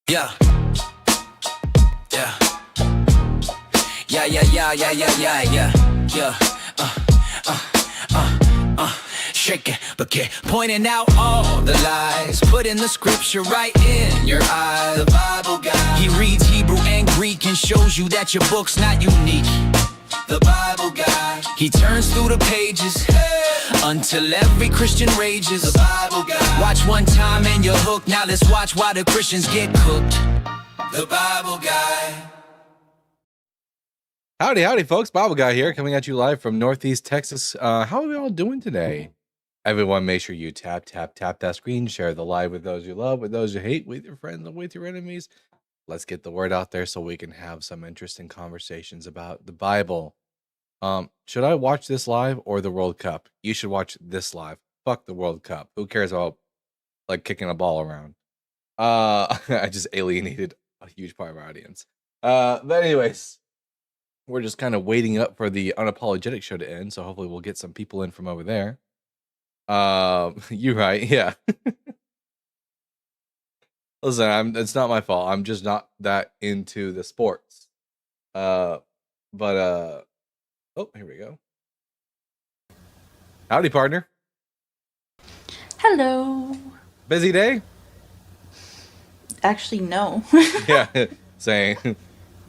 Yeah, yeah, yeah, yeah, yeah, yeah, yeah, yeah, yeah, yeah. Shake it, but keep pointing out all the lies. Putting the scripture right in your eyes. The Bible guy, he reads Hebrew and Greek and shows you that your book's not unique. The Bible guy, he turns through the pages until every Christian rages. The Bible guy, watch one time and you're hooked. Now let's watch why the Christians get cooked. The Bible guy. Howdy, howdy, folks. Bible Guy here, coming at you live from Northeast Texas. How are we all doing today? Everyone, make sure you tap that screen, share the live with those you love, with those you hate, with your friends, and with your enemies. Let's get the word out there so we can have some interesting conversations about the Bible. Should I watch this live or the World Cup? You should watch this live. Fuck the World Cup. Who cares about like kicking a ball around? I just alienated a huge part of our audience. But anyways, we're just kind of waiting up for the Unapologetic show to end, so hopefully we'll get some people in from over there. You're right, yeah. Listen, it's not my fault. I'm just not that into the sports. Oh, here we go. Howdy, partner. Hello. Busy day? Actually, no. Yeah, saying.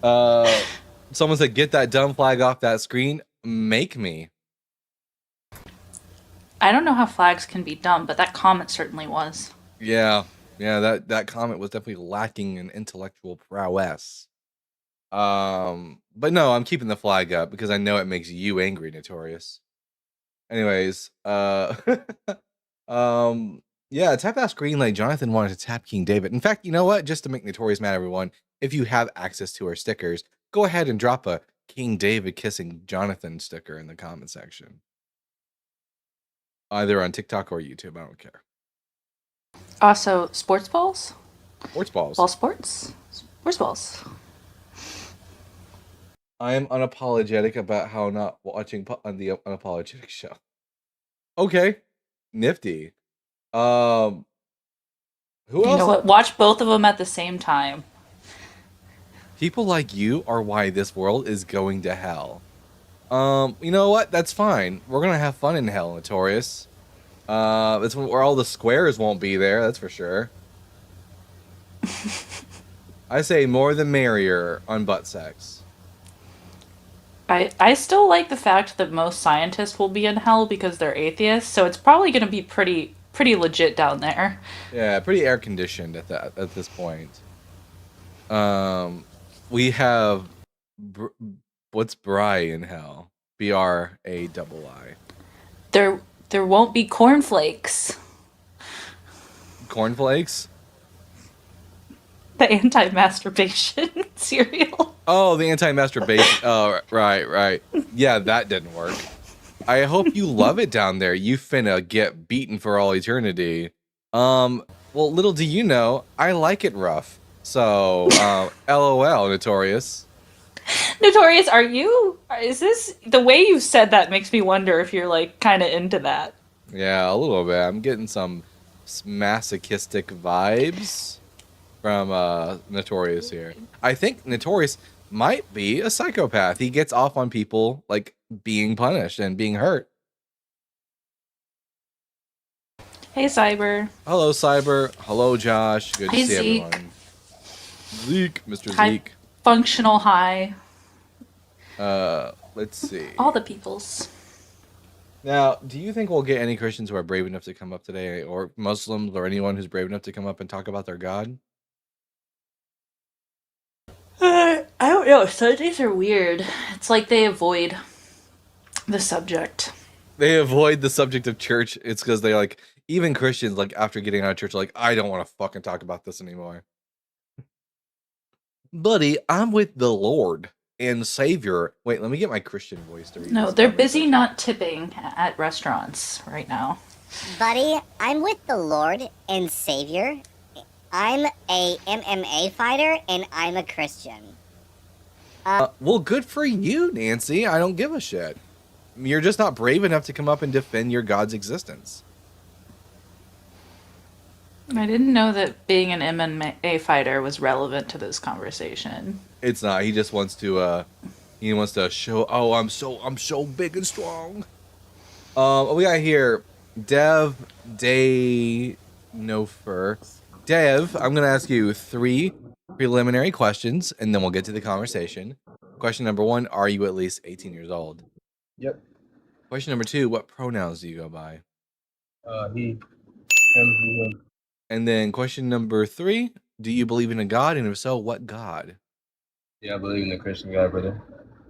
Someone said, get that dumb flag off that screen. Make me. I don't know how flags can be dumb, but that comment certainly was. Yeah, that comment was definitely lacking in intellectual prowess. But no, I'm keeping the flag up because I know it makes you angry, Notorious. Anyways, yeah, tap that screen like Jonathan wanted to tap King David. In fact, you know what? Just to make Notorious mad, everyone, if you have access to our stickers, go ahead and drop a King David kissing Jonathan sticker in the comment section. Either on TikTok or YouTube, I don't care. Also, sports balls? Sports balls. Ball sports? Sports balls. I am unapologetic about how not watching on the Unapologetic show. Okay. Nifty. Who else? You know what? Watch both of them at the same time. People like you are why this world is going to hell. You know what? That's fine. We're gonna have fun in hell, Notorious. That's where all the squares won't be there, that's for sure. I say more the merrier on butt sex. I still like the fact that most scientists will be in hell because they're atheists, so it's probably going to be pretty legit down there. Yeah, pretty air conditioned at this point. We have what's Bri in hell? BRAII. There won't be cornflakes. Cornflakes? The anti-masturbation cereal. Oh, the anti-masturbation. Oh, right. Yeah, that didn't work. I hope you love it down there. You finna get beaten for all eternity. Well, little do you know, I like it rough. So, LOL, Notorious. Notorious, is this, the way you said that makes me wonder if you're like kind of into that. Yeah, a little bit. I'm getting some masochistic vibes from Notorious here. I think Notorious might be a psychopath. He gets off on people like being punished and being hurt. Hey, Cyber. Hello, Cyber. Hello, Josh. Good to see Zeke. everyone. Zeke, Mr. Hi. Zeke. Functional high. Let's see. All the peoples. Now, do you think we'll get any Christians who are brave enough to come up today, or Muslims, or anyone who's brave enough to come up and talk about their God? I don't know. Sundays are weird. It's like they avoid the subject. They avoid the subject of church. It's because they like, even Christians, like after getting out of church, are like, I don't want to fucking talk about this anymore. Buddy, I'm with the Lord and Savior. Wait, let me get my Christian voice to read. No, they're busy not tipping at restaurants right now. Buddy, I'm with the Lord and Savior. I'm a MMA fighter and I'm a Christian. Well, good for you, Nancy. I don't give a shit. You're just not brave enough to come up and defend your God's existence. I didn't know that being an MMA fighter was relevant to this conversation. It's not. He just wants to. He wants to show. Oh, I'm so big and strong. We got here, Dev Day Nofer. Dev, I'm gonna ask you 3 preliminary questions, and then we'll get to the conversation. Question number 1: are you at least 18 years old? Yep. Question number 2: what pronouns do you go by? He, him, him. And then question number 3: do you believe in a god, and if so, what god? Yeah, I believe in the Christian God, brother.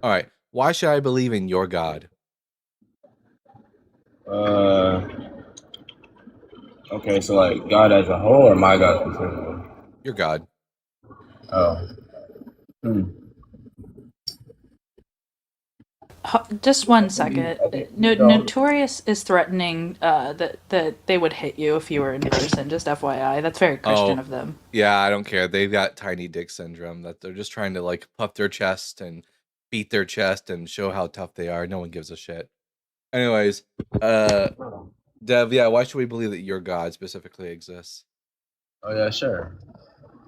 All right. Why should I believe in your god? Okay, so like God as a whole or my God specifically? Your god. Oh. Just one second. Notorious is threatening that they would hit you if you were in person. Just FYI, that's very Christian of them. Yeah, I don't care. They've got tiny dick syndrome. That they're just trying to like puff their chest and beat their chest and show how tough they are. No one gives a shit. Anyways, Dev, yeah, why should we believe that your God specifically exists? Oh yeah, sure.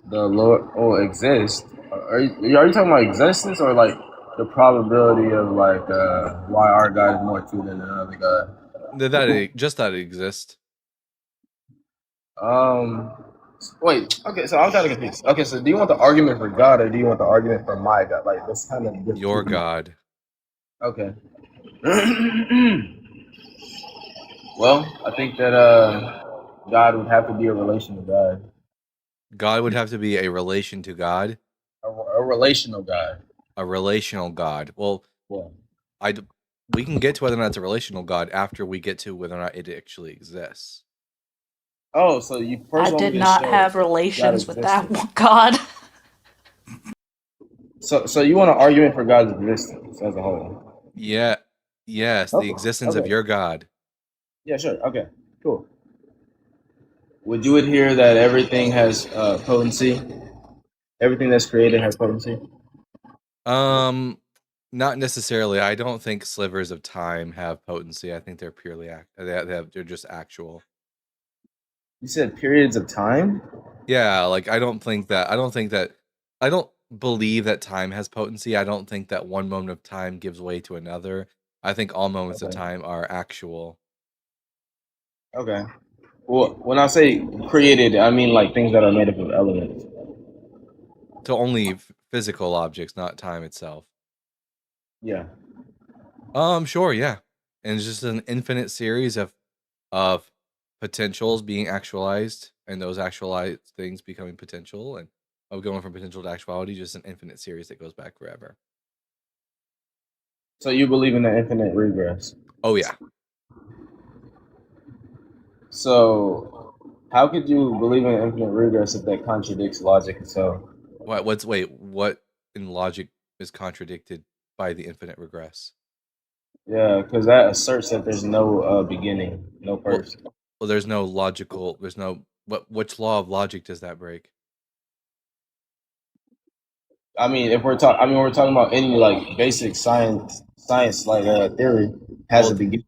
The Lord exists. Are you talking about existence or like the probability of like why our God is more true than another God? Just that it exists. Wait. Okay, so I'm kind of confused. Okay, so do you want the argument for God or do you want the argument for my God? Like this kind of your God. Okay. Well, I think that God would have to be a relation to God. God would have to be a relation to God. A relational God. A relational God. Well, yeah. We can get to whether or not it's a relational God after we get to whether or not it actually exists. Oh, so you first I did not have relations with that one God. So you want an argument for God's existence as a whole? Yeah. Yes, the existence of your God. Yeah, sure. Okay, cool. Would you adhere that everything has potency? Everything that's created has potency? Not necessarily. I don't think slivers of time have potency. I think they're purely they're just actual. You said periods of time? Yeah, like I don't believe that time has potency. I don't think that one moment of time gives way to another. I think all moments of time are actual. Okay. Well, when I say created, I mean like things that are made up of elements. So only physical objects, not time itself. Yeah. Sure, yeah. And it's just an infinite series of potentials being actualized, and those actualized things becoming potential, and of going from potential to actuality, just an infinite series that goes back forever. So you believe in the infinite regress? Oh yeah. So how could you believe in infinite regress if that contradicts logic itself? What in logic is contradicted by the infinite regress? Yeah, because that asserts that there's no beginning, no first. Well, there's no logical. There's no which law of logic does that break? I mean, if we're talking, we're talking about any like basic science like theory has a beginning.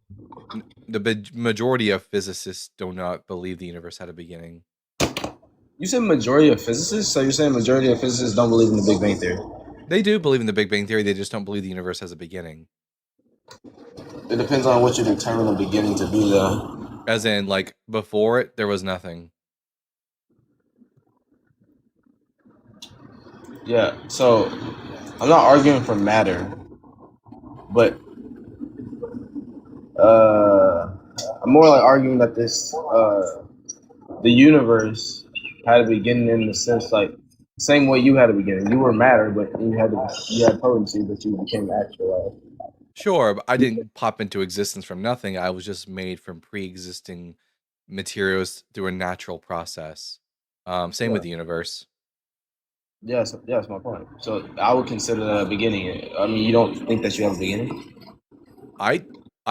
The majority of physicists do not believe the universe had a beginning. You said majority of physicists, so you're saying majority of physicists don't believe in the Big Bang Theory? They do believe in the Big Bang Theory. They just don't believe the universe has a beginning. It depends on what you determine the beginning to be, though. As in, like, before it, there was nothing. Yeah, so I'm not arguing for matter, but I'm more like arguing that the universe had a beginning in the sense like same way you had a beginning. You were matter, but you had potency, but you became actualized. Sure, but I didn't pop into existence from nothing. I was just made from pre-existing materials through a natural process. Same with the universe. Yes, that's my point. So I would consider that a beginning. I mean, you don't think that you have a beginning? I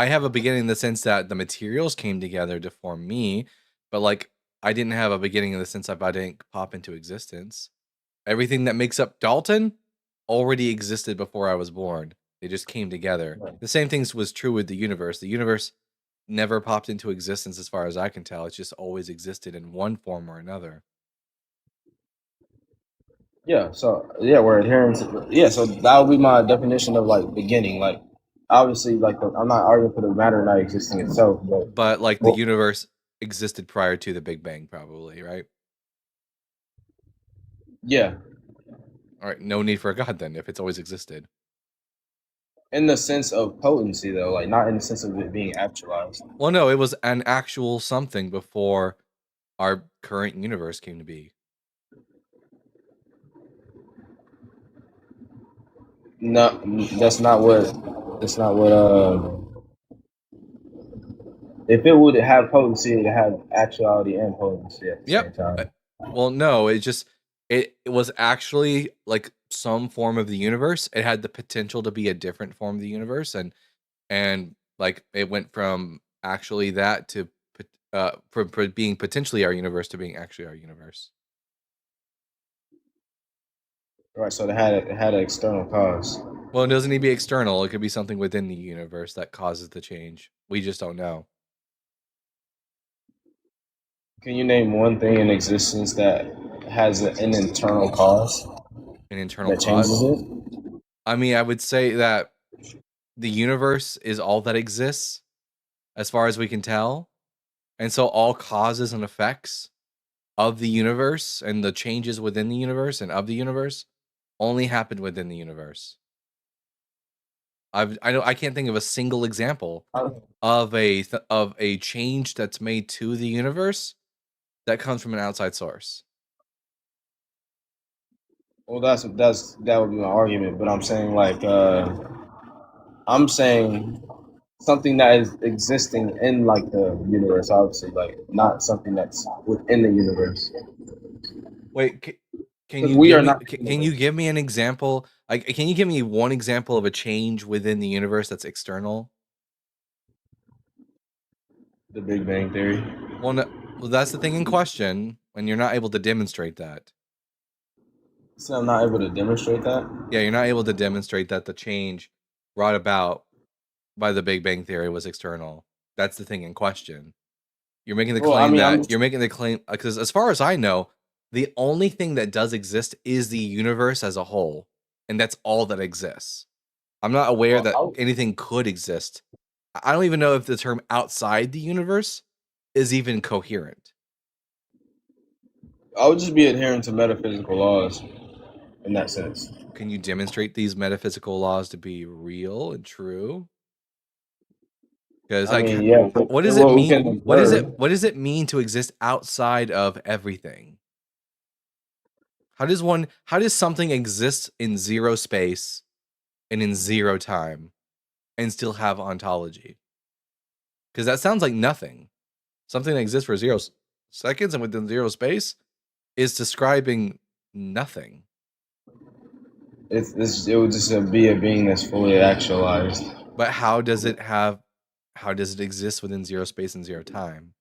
have a beginning in the sense that the materials came together to form me, but like I didn't have a beginning in the sense that I didn't pop into existence. Everything that makes up Dalton already existed before I was born. They just came together. The same thing was true with the universe. The universe never popped into existence as far as I can tell. It's just always existed in one form or another. Yeah, so yeah, we're adhering to yeah, so that would be my definition of like beginning. Like obviously like I'm not arguing for the matter not existing itself, but But like the well, universe existed prior to the Big Bang, probably, right? yeah, All right, no need for a god then if it's always existed. in the sense of potency though, like not in the sense of it being actualized. Well, no, it was an actual something before our current universe came to be. No, that's not what that's not what if it would have potency, it would have actuality and potency at the same Yep. time. Well, no, it was actually like some form of the universe. It had the potential to be a different form of the universe, and like it went from actually that to from being potentially our universe to being actually our universe. Right, so it had an external cause. Well, it doesn't need to be external. It could be something within the universe that causes the change. We just don't know. Can you name one thing in existence that has an internal cause An internal that changes cause. it? I mean, I would say that the universe is all that exists as far as we can tell. And so all causes and effects of the universe and the changes within the universe and of the universe only happen within the universe. I can't think of a single example of a change that's made to the universe that comes from an outside source. Well, that would be my argument, but I'm saying like I'm saying something that is existing in like the universe, obviously, like not something that's within the universe. Wait, can 'Cause you we give are me not the can you universe. give me an example? Like, can you give me one example of a change within the universe that's external? The Big Bang Theory. Well, no, well, that's the thing in question, and you're not able to demonstrate that. So I'm not able to demonstrate that. Yeah, you're not able to demonstrate that the change brought about by the Big Bang Theory was external. That's the thing in question. You're making the Well, I claim mean, you're making the claim because as far as I know, the only thing that does exist is the universe as a whole, and that's all that exists. I'm not aware that anything could exist. I don't even know if the term outside the universe is even coherent. I would just be adhering to metaphysical laws in that sense. Can you demonstrate these metaphysical laws to be real and true? Because I like, mean, yeah. what does it mean? What does it mean to exist outside of everything? How does something exist in zero space and in zero time and still have ontology? Because that sounds like nothing. Something that exists for 0 seconds and within zero space is describing nothing. It would just be a being that's fully actualized. But how does it exist within zero space and zero time?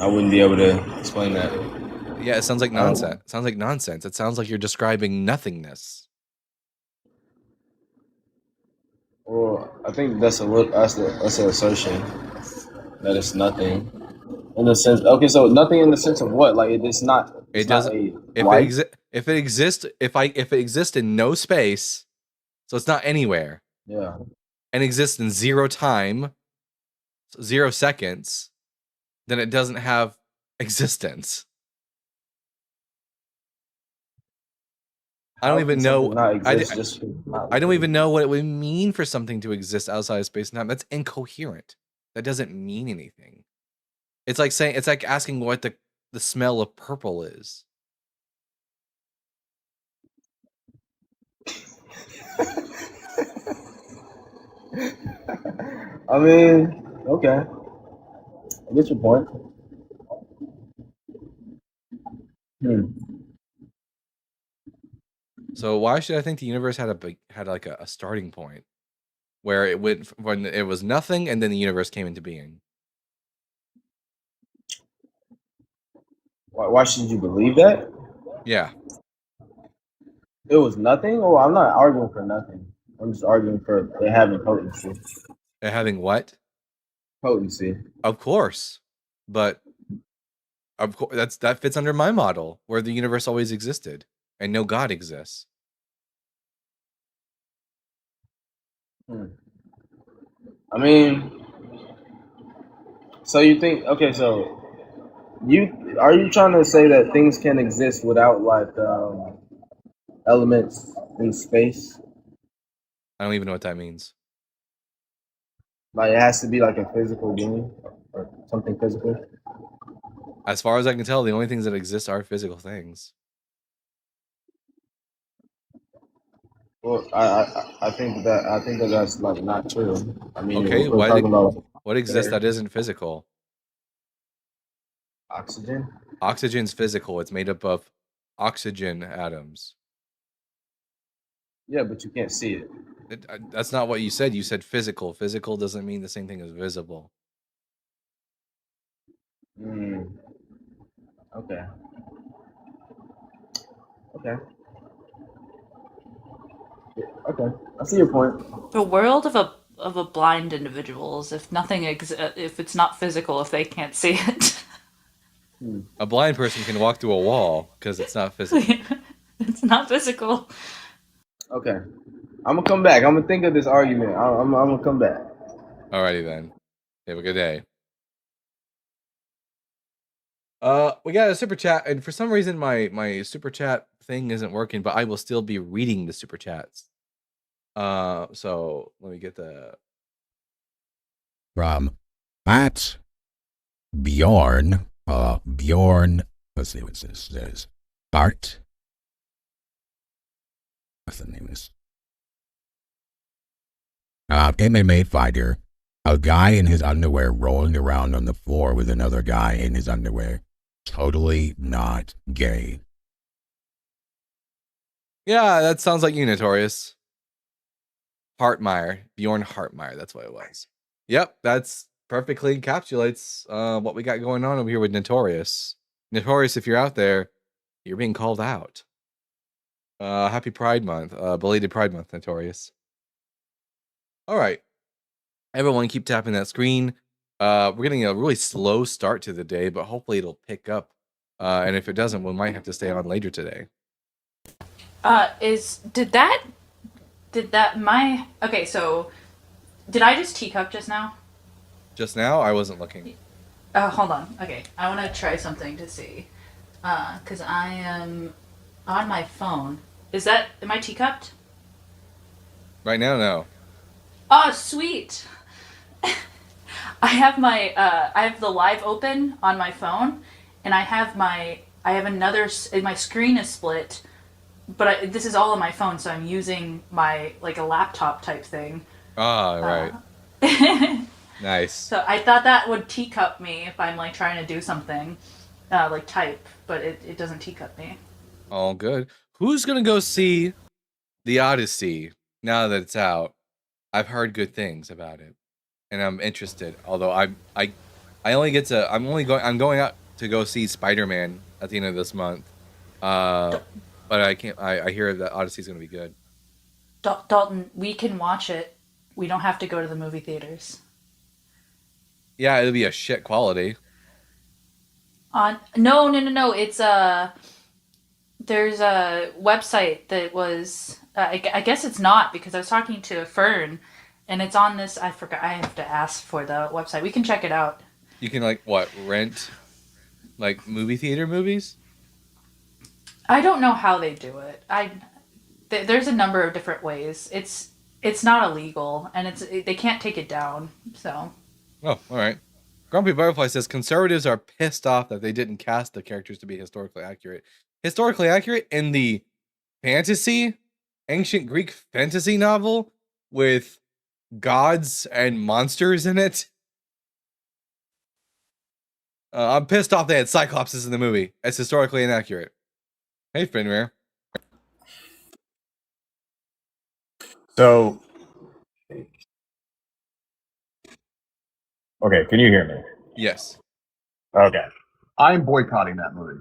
I wouldn't be able to explain that. Yeah, it sounds like nonsense. It sounds like nonsense. It sounds like you're describing nothingness. Well, I think that's an assertion that it's nothing in the sense. Okay, so nothing in the sense of what? Like it's not. It doesn't. If it exists in no space, so it's not anywhere. Yeah. And exists in zero time, 0 seconds, then it doesn't have existence. I don't even know. I don't even know what it would mean for something to exist outside of space and time. That's incoherent. That doesn't mean anything. It's like asking what the smell of purple is. I mean, okay. I get your point. So why should I think the universe had like a starting point where it went when it was nothing and then the universe came into being? Why should you believe that? Yeah. It was nothing? Oh, I'm not arguing for nothing. I'm just arguing for it having potency. And having what? Potency. Of course, but of course that fits under my model where the universe always existed and no God exists. I mean, so you think? Okay, so are you trying to say that things can exist without like elements in space? I don't even know what that means. Like it has to be like a physical being or something physical. As far as I can tell, the only things that exist are physical things. Well, I think that that's like not true. I mean, Okay, we're talking about what exists air. that isn't physical? Oxygen. Oxygen's physical. It's made up of oxygen atoms. Yeah, but you can't see it. That's not what you said. You said physical. Physical doesn't mean the same thing as visible. Okay. Okay. Okay. I see your point. The world of a blind individual is if nothing if it's not physical, if they can't see it. A blind person can walk through a wall because it's not physical. It's not physical. Okay. I'm gonna come back. I'm gonna think of this argument. I'm gonna come back. Alrighty then. Have a good day. We got a super chat, and for some reason my super chat thing isn't working, but I will still be reading the super chats. So let me get the from at Bjorn. Bjorn. Let's see what this says. Art. What's the name of this? MMA fighter. A guy in his underwear rolling around on the floor with another guy in his underwear. Totally not gay. Yeah, that sounds like you, Notorious. Hartmeyer. Bjorn Hartmeyer, that's what it was. Yep, that's perfectly encapsulates what we got going on over here with Notorious. Notorious, if you're out there, you're being called out. Happy Pride Month. Belated Pride Month, Notorious. All right. Everyone keep tapping that screen. We're getting a really slow start to the day, but hopefully it'll pick up. And if it doesn't, we might have to stay on later today. Okay, so did I just teacup just now? Just now, I wasn't looking. Hold on. Okay, I want to try something to see. Because I am on my phone. Am I teacupped? Right now, no. Oh, sweet. I have the live open on my phone, and I have my screen is split, but this is all on my phone, so I'm using my like a laptop type thing. Ah, right. Nice. So I thought that would teacup me if I'm like trying to do something, like type, but it doesn't teacup me. All good. Who's gonna go see The Odyssey now that it's out? I've heard good things about it, and I'm interested. Although I'm going out to go see Spider-Man at the end of this month. But I can't. I hear that Odyssey's gonna be good. Dalton, we can watch it. We don't have to go to the movie theaters. Yeah, it'll be a shit quality. No. It's there's a website that was I guess it's not, because I was talking to Fern, and it's on this. I forgot. I have to ask for the website. We can check it out. You can rent like movie theater movies? I don't know how they do it. There's a number of different ways. It's not illegal, and they can't take it down. So. Oh, all right. Grumpy Butterfly says conservatives are pissed off that they didn't cast the characters to be historically accurate. Historically accurate in the ancient Greek fantasy novel with gods and monsters in it? I'm pissed off they had Cyclopses in the movie. It's historically inaccurate. Hey, Finrear. So, okay, can you hear me? Yes. Okay. I'm boycotting that movie.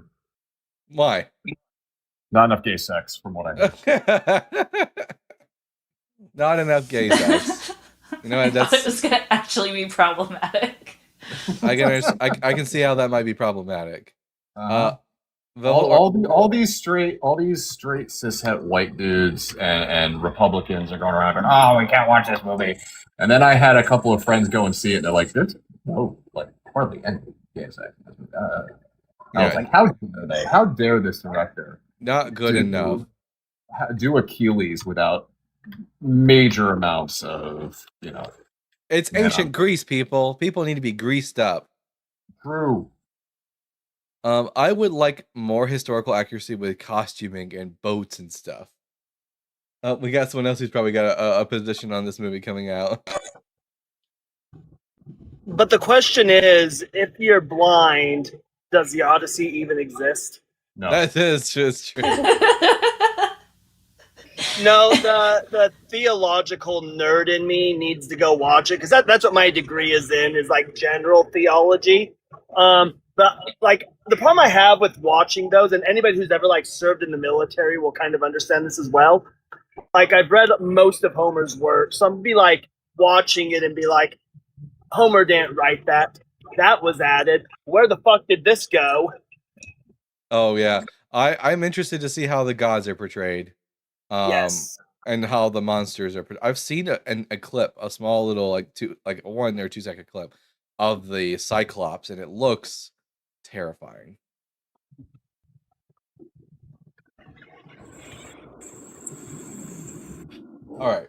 Why? Not enough gay sex, from what I know. Not enough gay sex. You know, I thought that's it was gonna actually be problematic. I can see how that might be problematic. Uh-huh. The all these straight cishet white dudes and Republicans are going around going, oh, we can't watch this movie. And then I had a couple of friends go and see it, and they're like, "There's no like hardly any gay sex." I was like, "How dare they? How dare this director not good enough. do Achilles without major amounts of It's Man, ancient Greece, people. People need to be greased up. true." I would like more historical accuracy with costuming and boats and stuff. We got someone else who's probably got a position on this movie coming out. But the question is, if you're blind, does the Odyssey even exist? No, That is just true. No, the theological nerd in me needs to go watch it because that's what my degree is in, is like general theology. But like the problem I have with watching those, and anybody who's ever like served in the military will kind of understand this as well. Like I've read most of Homer's work, so I'm be like watching it and be like, Homer didn't write that. That was added. Where the fuck did this go? Oh yeah, I'm interested to see how the gods are portrayed. Yes. And how the monsters are. I've seen a clip, a small little like 1 or 2 second clip of the Cyclops, and it looks terrifying. All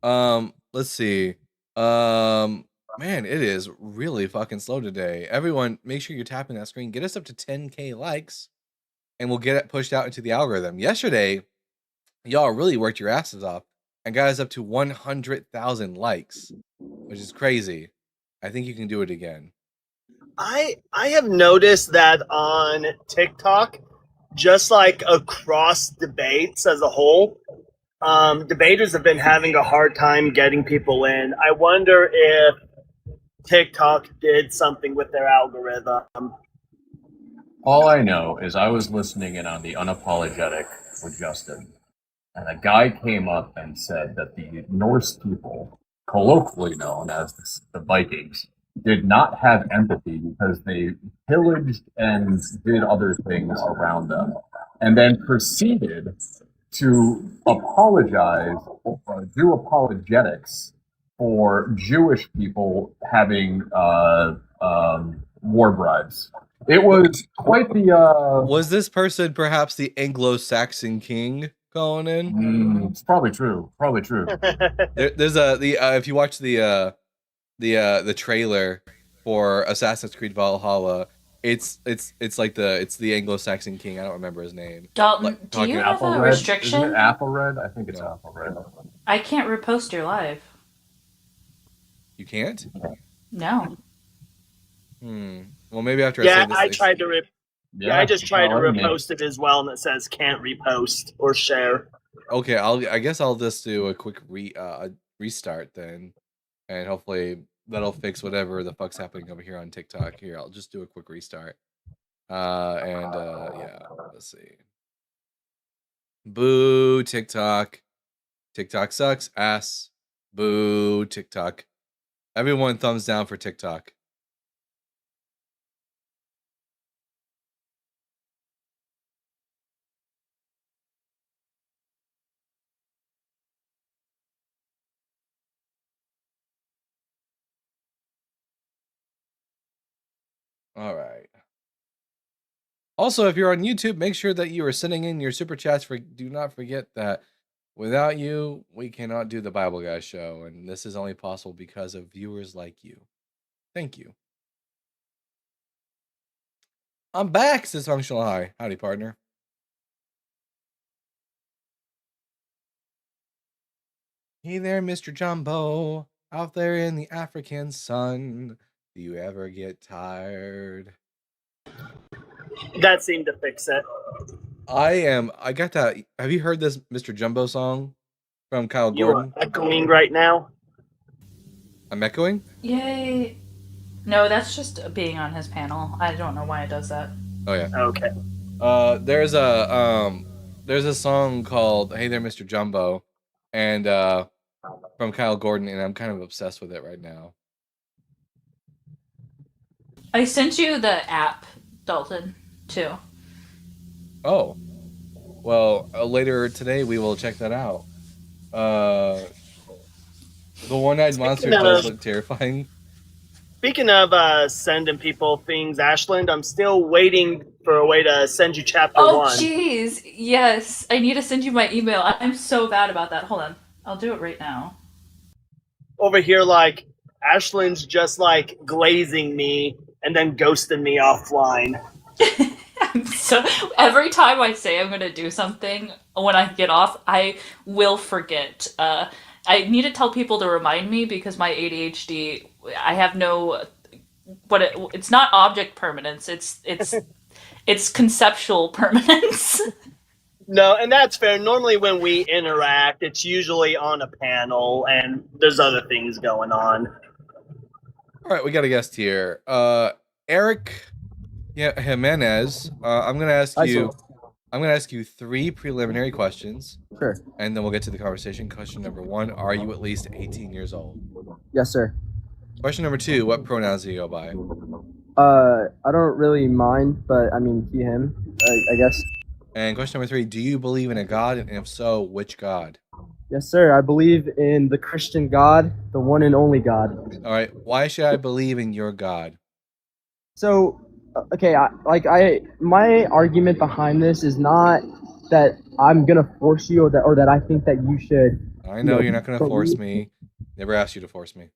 right. Let's see. Man, it is really fucking slow today. Everyone, make sure you're tapping that screen. Get us up to 10K likes, and we'll get it pushed out into the algorithm. Yesterday, y'all really worked your asses off and got us up to 100,000 likes, which is crazy. I think you can do it again. I have noticed that on TikTok, just like across debates as a whole, debaters have been having a hard time getting people in. I wonder if TikTok did something with their algorithm. all I know is I was listening in on the Unapologetic with Justin, and a guy came up and said that the Norse people, colloquially known as the Vikings, did not have empathy because they pillaged and did other things around them, and then proceeded to apologize or do apologetics for Jewish people having war bribes. It was quite the. Was this person perhaps the Anglo-Saxon king calling in? It's probably true. Probably true. There's if you watch the trailer for Assassin's Creed Valhalla, it's like the Anglo-Saxon king. I don't remember his name. Dalton, Like, do you talking have a Isn't restriction? it Apple-Red? I think it's Apple-Red. I can't repost your live. You can't? No. Well, maybe after Yeah, I say this. I tried to I just tried to well, I mean, repost it as well, and it says can't repost or share. Okay, I guess I'll just do a quick restart then, and hopefully that'll fix whatever the fuck's happening over here on TikTok. Here, I'll just do a quick restart. Yeah, let's see. Boo TikTok. TikTok sucks ass. Boo TikTok. Everyone thumbs down for TikTok. All right. Also, if you're on YouTube, make sure that you are sending in your super chats. Do not forget that without you, we cannot do the Bible Guys show, and this is only possible because of viewers like you. Thank you. I'm back, says Functional High. Howdy, partner. Hey there, Mr. Jumbo. Out there in the African sun. Do you ever get tired? That seemed to fix it. I got that. Have you heard this Mr. Jumbo song from Kyle You are Gordon? echoing right now. I'm echoing? Yay. No, that's just being on his panel. I don't know why it does that. Oh yeah. Okay. There's a song called Hey There, Mr. Jumbo, and from Kyle Gordon, and I'm kind of obsessed with it right now. I sent you the app, Dalton, too. Oh, well, later today we will check that out. The one-eyed monster does look terrifying. Speaking of sending people things, Ashland, I'm still waiting for a way to send you chapter Oh, 1. jeez. Yes. I need to send you my email. I'm so bad about that. Hold on. I'll do it right now. Over here, like, Ashland's just, like, glazing me and then ghosting me offline. So every time I say I'm going to do something, when I get off, I will forget. I need to tell people to remind me because my ADHD, I have no, it's not object permanence. It's conceptual permanence. No, and that's fair. Normally when we interact, it's usually on a panel and there's other things going on. All right, we got a guest here. Eric Jimenez. I'm gonna ask you 3 preliminary questions. Sure. And then we'll get to the conversation. Question number 1, are you at least 18 years old? Yes, sir. Question number 2, what pronouns do you go by? I don't really mind, but I mean, he, him, I guess. And question number 3, do you believe in a God? And if so, which God? Yes, sir. I believe in the Christian God, the one and only God. All right, why should I believe in your God? So, okay, my argument behind this is not that I'm gonna force you or that I think that you should. I know you're not gonna force me. Never asked you to force me.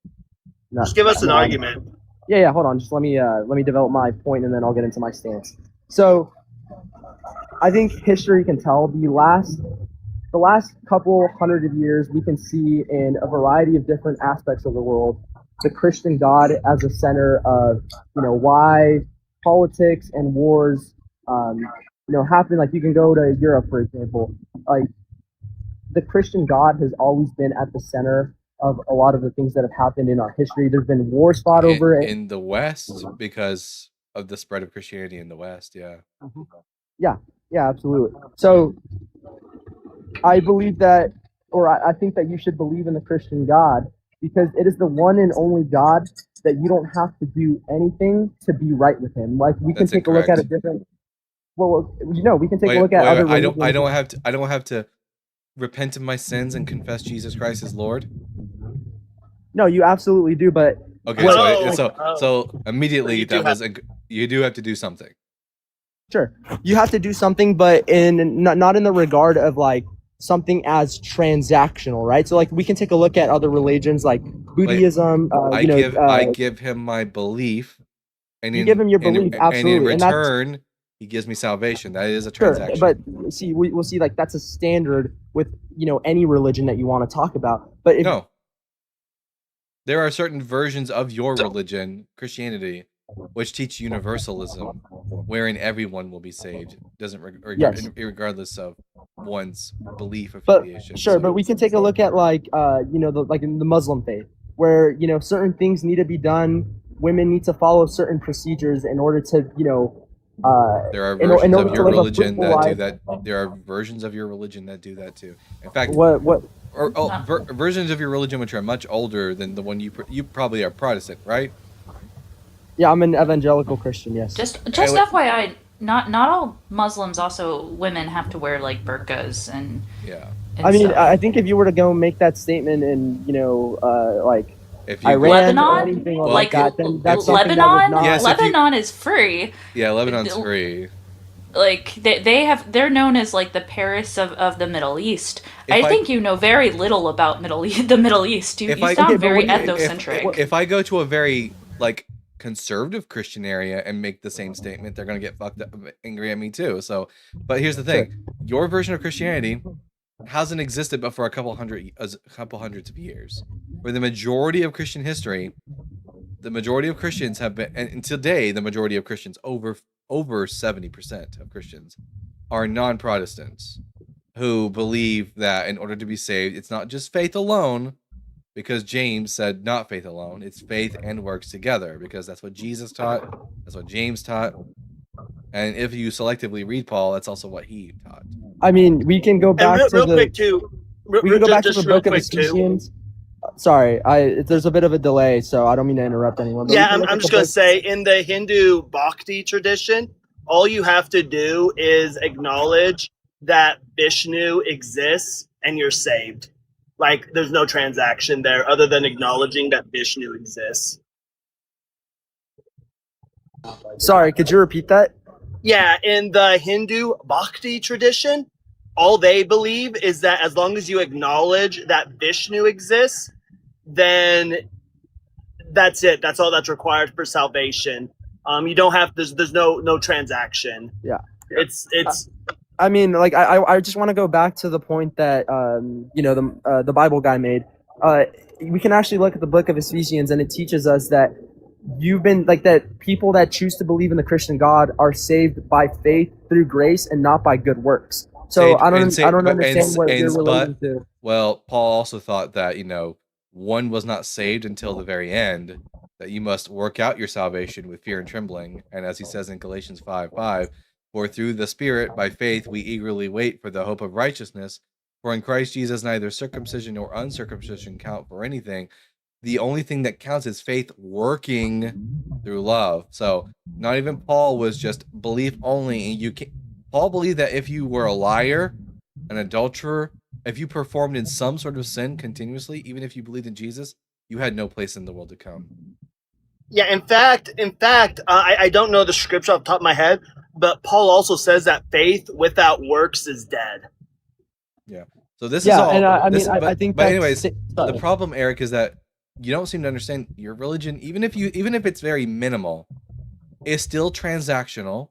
No, Just give us an argument. Yeah. Hold on. Just let me develop my point, and then I'll get into my stance. So, I think history can tell the last couple hundred of years, we can see in a variety of different aspects of the world the Christian God as a center of, why politics and wars, happen. Like, you can go to Europe, for example. Like, the Christian God has always been at the center of a lot of the things that have happened in our history. There's been wars fought over it in the West because of the spread of Christianity in the West. Yeah. Yeah, absolutely. So I believe that, or I think that you should believe in the Christian God because it is the one and only God that you don't have to do anything to be right with him. Like, we can take a look at a different. Well, we can take a look at other. I don't have to repent of my sins and confess Jesus Christ as Lord. No, you absolutely do, but okay. So immediately you do have to do something. Sure, you have to do something, but not in the regard of like something as transactional, right? So like we can take a look at other religions like Buddhism. I give him my belief, and you give him your belief, absolutely. And in return, he gives me salvation. That is a transaction. Sure, but see, we'll see like that's a standard with any religion that you want to talk about. But no, there are certain versions of your religion, Christianity, which teach universalism, wherein everyone will be saved, regardless of one's belief affiliation. But sure, but we can take a look at like in the Muslim faith, where certain things need to be done. Women need to follow certain procedures in order to there are versions of your religion that do that. There are versions of your religion that do that too. In fact, versions of your religion which are much older than the one you probably are Protestant, right? Yeah, I'm an evangelical Christian. Yes. Just FYI, not all Muslims, also women have to wear like burqas and. Yeah. And I mean, stuff. I think if you were to go make that statement in like if you Iran Lebanon, or anything like that, then that's something Lebanon. that Yes, Lebanon is free. Yeah, Lebanon's free. Like they're known as like the Paris of the Middle East. I think you know very little about the Middle East. You sound very ethnocentric. If I go to a very like conservative Christian area and make the same statement, they're gonna get fucked up, angry at me too. So, but here's the thing: your version of Christianity hasn't existed but for a couple hundreds of years. For the majority of Christian history, the majority of Christians have been, and today the majority of Christians, over 70% of Christians, are non-Protestants who believe that in order to be saved, it's not just faith alone. Because James said not faith alone, it's faith and works together, because that's what Jesus taught, that's what James taught, and if you selectively read Paul, that's also what he taught. I mean, we can go back to the book of Ephesians. Sorry, there's a bit of a delay, so I don't mean to interrupt anyone. But Yeah, we can look I'm at just the gonna book- say in the Hindu Bhakti tradition, all you have to do is acknowledge that Vishnu exists and you're saved. Like there's no transaction there other than acknowledging that Vishnu exists. Sorry, could you repeat that? Yeah, in the Hindu Bhakti tradition, all they believe is that as long as you acknowledge that Vishnu exists, then that's it. That's all that's required for salvation. You don't have there's no transaction. Yeah. It's I mean, like I just want to go back to the point that the Bible guy made. We can actually look at the book of Ephesians, and it teaches us that you've been like that. People that choose to believe in the Christian God are saved by faith through grace and not by good works. So I don't understand what you're relating to. Well, Paul also thought that one was not saved until the very end. That you must work out your salvation with fear and trembling, and as he says in Galatians 5:5. For through the Spirit, by faith, we eagerly wait for the hope of righteousness. For in Christ Jesus, neither circumcision nor uncircumcision count for anything. The only thing that counts is faith working through love. So not even Paul was just belief only. Paul believed that if you were a liar, an adulterer, if you performed in some sort of sin continuously, even if you believed in Jesus, you had no place in the world to come. Yeah, in fact, I don't know the scripture off the top of my head, but Paul also says that faith without works is dead. Yeah. So this is all. And I think. But anyways, the problem, Eric, is that you don't seem to understand your religion. Even if it's very minimal, it's still transactional.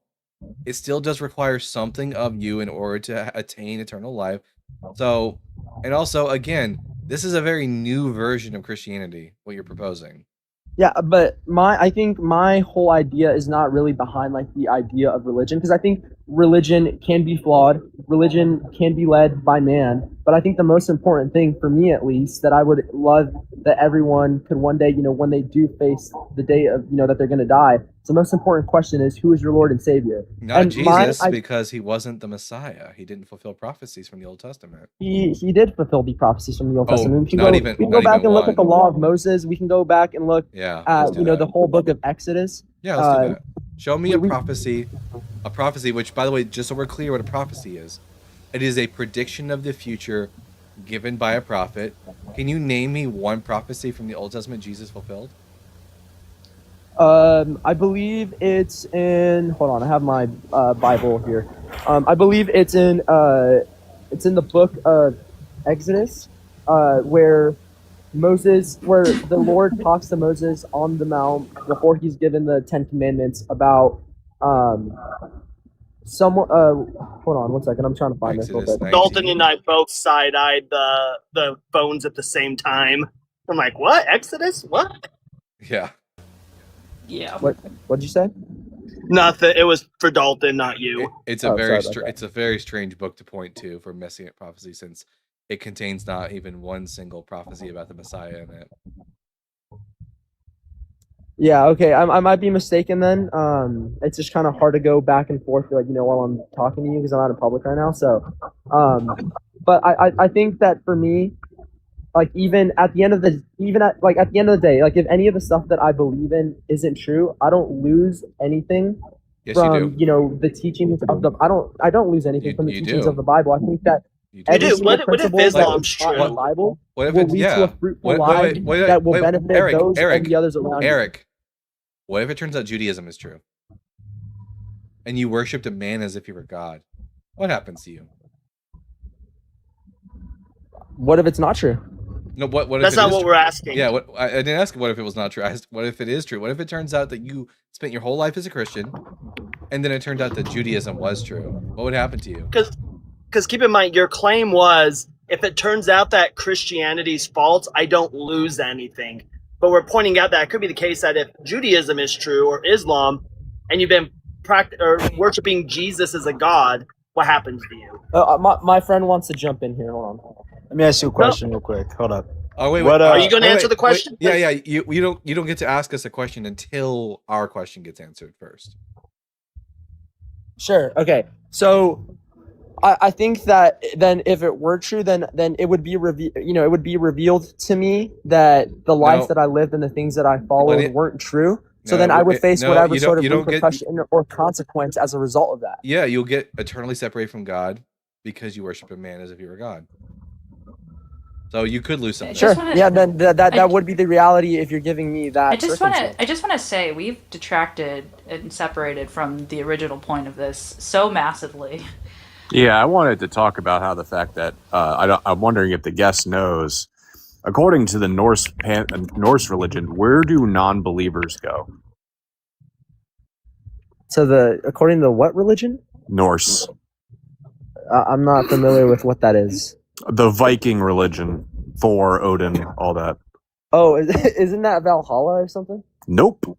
It still does require something of you in order to attain eternal life. So, and also, again, this is a very new version of Christianity. What you're proposing. Yeah, but I think my whole idea is not really behind like the idea of religion, because I think religion can be flawed, religion can be led by man, but I think the most important thing for me, at least, that I would love that everyone could one day, when they do face the day of, that they're going to die, the most important question is, who is your Lord and Savior? Not Jesus, because he wasn't the Messiah. He didn't fulfill prophecies from the Old Testament. He did fulfill the prophecies from the Old Testament. We can not go back even and look one. at the Law of Moses. We can go back and look Yeah, at let's do that. the whole book of Exodus. Yeah, let's do that. Show me a prophecy, which, by the way, just so we're clear what a prophecy is, it is a prediction of the future given by a prophet. Can you name me one prophecy from the Old Testament Jesus fulfilled? I believe it's in. Hold on, I have my Bible here. I believe it's in the book of Exodus, where the Lord talks to Moses on the mount before he's given the 10 Commandments about someone. Hold on one second, I'm trying to find this real Exodus quick. 19. Dalton and I both side-eyed the phones at the same time. I'm like, what? Exodus? What? Yeah. Yeah. What'd you say? Nothing. It was for Dalton, not you. It's Oh, a very sorry about that. it's a very strange book to point to for Messianic prophecy, since it contains not even one single prophecy about the Messiah in it. Yeah, okay, I might be mistaken then. It's just kind of hard to go back and forth, like, while I'm talking to you, because I'm out in public right now. So, but I think that for me, like, at the end of the day, like, if any of the stuff that I believe in isn't true, I don't lose anything Yes, from you do. the teachings of the. I don't lose anything from the You teachings do. of the Bible. I think that You You every do. single What if principle that Islam's is taught in true? the Bible What if will it? lead Yeah. to a fruitful Wait, life that will wait, benefit Eric, those Eric, and the others around you. Eric, what if it turns out Judaism is true, and you worshipped a man as if he were God? What happens to you? What if it's not true? No, what if That's it not is what true? we're asking. Yeah, I didn't ask what if it was not true. I asked what if it is true. What if it turns out that you spent your whole life as a Christian, and then it turned out that Judaism was true? What would happen to you? Because keep in mind, your claim was, if it turns out that Christianity's false, I don't lose anything. But we're pointing out that it could be the case that if Judaism is true or Islam, and you've been worshiping Jesus as a god, what happens to you? My friend wants to jump in here. Hold on. Let me ask you a question real quick. Hold up. Oh wait, What, wait. Are you gonna answer the question? Yeah, yeah. You don't get to ask us a question until our question gets answered first. Sure. Okay. So I think that then if it were true, then it would be it would be revealed to me that the life No. that I lived and the things that I followed weren't true. So No, then I would face no, whatever you sort don't- of you don't get- repercussion or consequence as a result of that. Yeah, you'll get eternally separated from God because you worship a man as if you were God. So you could lose something. Sure. wanna- Yeah. Then I- that would be the reality if you're giving me that. I just want circumstance. to say we've detracted and separated from the original point of this so massively. Yeah, I wanted to talk about how the fact that I'm wondering if the guest knows, according to the Norse religion, where do non-believers go? So according to what religion? Norse, I'm not familiar with what that is. the Viking religion, Thor, Odin, all that. Oh, isn't that Valhalla or something? Nope.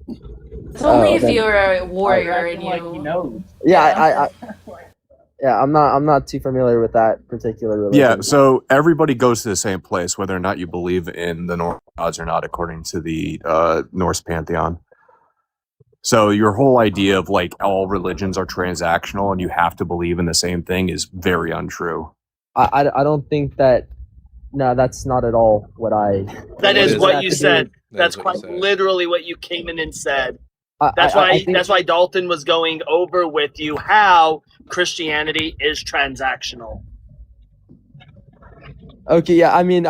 It's only Oh, if then- you're a warrior and you. Yeah, I'm not too familiar with that particular religion. Yeah, so everybody goes to the same place, whether or not you believe in the Norse gods or not, according to the Norse pantheon. So your whole idea of like all religions are transactional and you have to believe in the same thing is very untrue. I don't think that. No, that's not at all what I. That is what you said. That That's is what quite you said. literally what you came in and said. I think- That's why Dalton was going over with you how Christianity is transactional. Okay, yeah. I mean,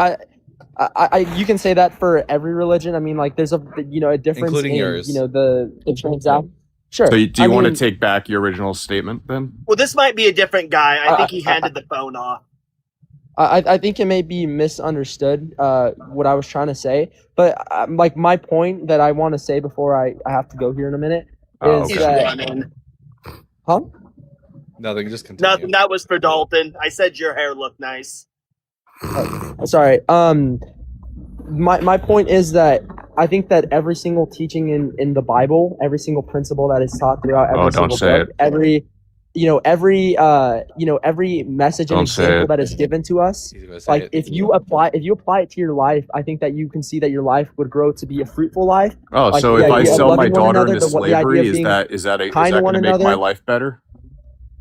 you can say that for every religion. I mean, like, there's a difference Including in yours. the transaction. Sure. So do you I want to mean, take back your original statement then? Well, this might be a different guy. I think he I- handed the phone off. I think it may be misunderstood what I was trying to say, but like my point that I want to say before I have to go here in a minute Oh, is He's okay. that running. Nothing, just continue. Nothing. That was for Dalton. I said your hair looked nice. Sorry. My point is that I think that every single teaching in the Bible, every single principle that is taught throughout every Oh, don't single say book, every message and Don't say example it. that is given to us, He's gonna say like it. if you apply it to your life, I think that you can see that your life would grow to be a fruitful life. Oh, Like, so the if I idea of sell my loving one daughter another, into the idea of slavery, being is that kind to going one to make my another. life better?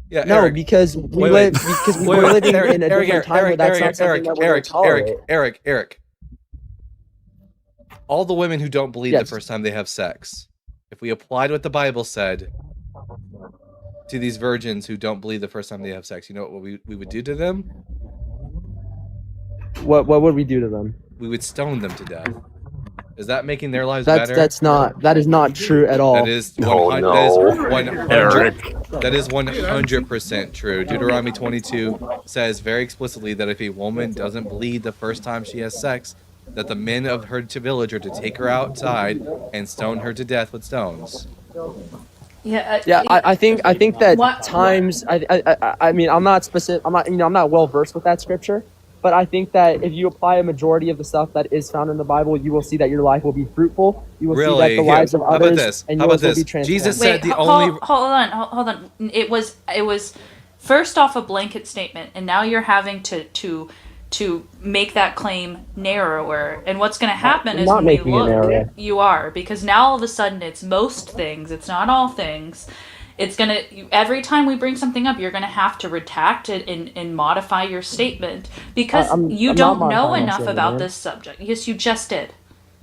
Yeah, No, Eric. because Wait, we're living in a different time where that's not something that we're going to tolerate. Eric. All the women who don't believe Yes. the first time they have sex, if we applied what the Bible said to these virgins who don't believe the first time they have sex, you know what we would do to them? What would we do to them? We would stone them to death. Is that making their lives That better? is not true at all. That is Oh, that no. is 100 Eric. That is 100% true. Deuteronomy 22 says very explicitly that if a woman doesn't bleed the first time she has sex, that the men of her village are to take her outside and stone her to death with stones. Yeah. Yeah, I think that What- times. I mean, I'm not specific. I'm not well versed with that scripture, but I think that if you apply a majority of the stuff that is found in the Bible, you will see that your life will be fruitful. You will see Really? that the Here, lives of how about others this? and How about yours will this? be transformed. Jesus said Wait, the hold only- hold on. It was first off a blanket statement, and now you're having to make that claim narrower. And what's going to happen I'm is not when we making it look, narrower. you are, because now all of a sudden it's most things. It's not all things. It's gonna every time we bring something up, you're gonna have to retract it and modify your statement because I'm you not don't know modifying my enough statement, about man. this subject. Yes, you just did.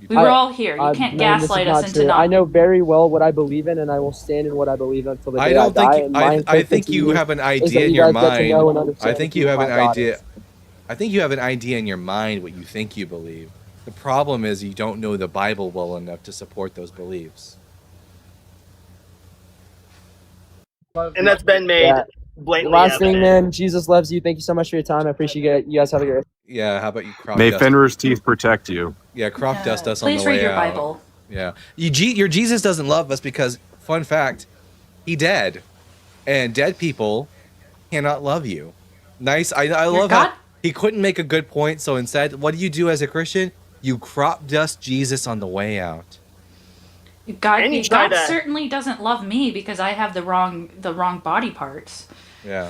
We were all here. You can't man, this is gaslight not us into true. not. I know very well what I believe in, and I will stand in what I believe in until the day I don't die. think and my I intention think to you you have an is idea that in you your guys get to know and mind. understand I think who you have my an God idea. is. I think you have an idea in your mind what you think you believe. The problem is you don't know the Bible well enough to support those beliefs. And that's been made Yeah. blatantly Last thing, evident. man. Jesus loves you. Thank you so much for your time. I appreciate it. You guys have a great. Yeah, how about you crop May dust? Fenrir's teeth protect you. Yeah, crop dust us on Please the way read your out. Bible. Yeah, your Jesus doesn't love us because, fun fact, he dead, and dead people cannot love you. Nice. I love God- how he couldn't make a good point. So instead, what do you do as a Christian? You crop dust Jesus on the way out. God, And you try God to- certainly doesn't love me because I have the wrong body parts. Yeah.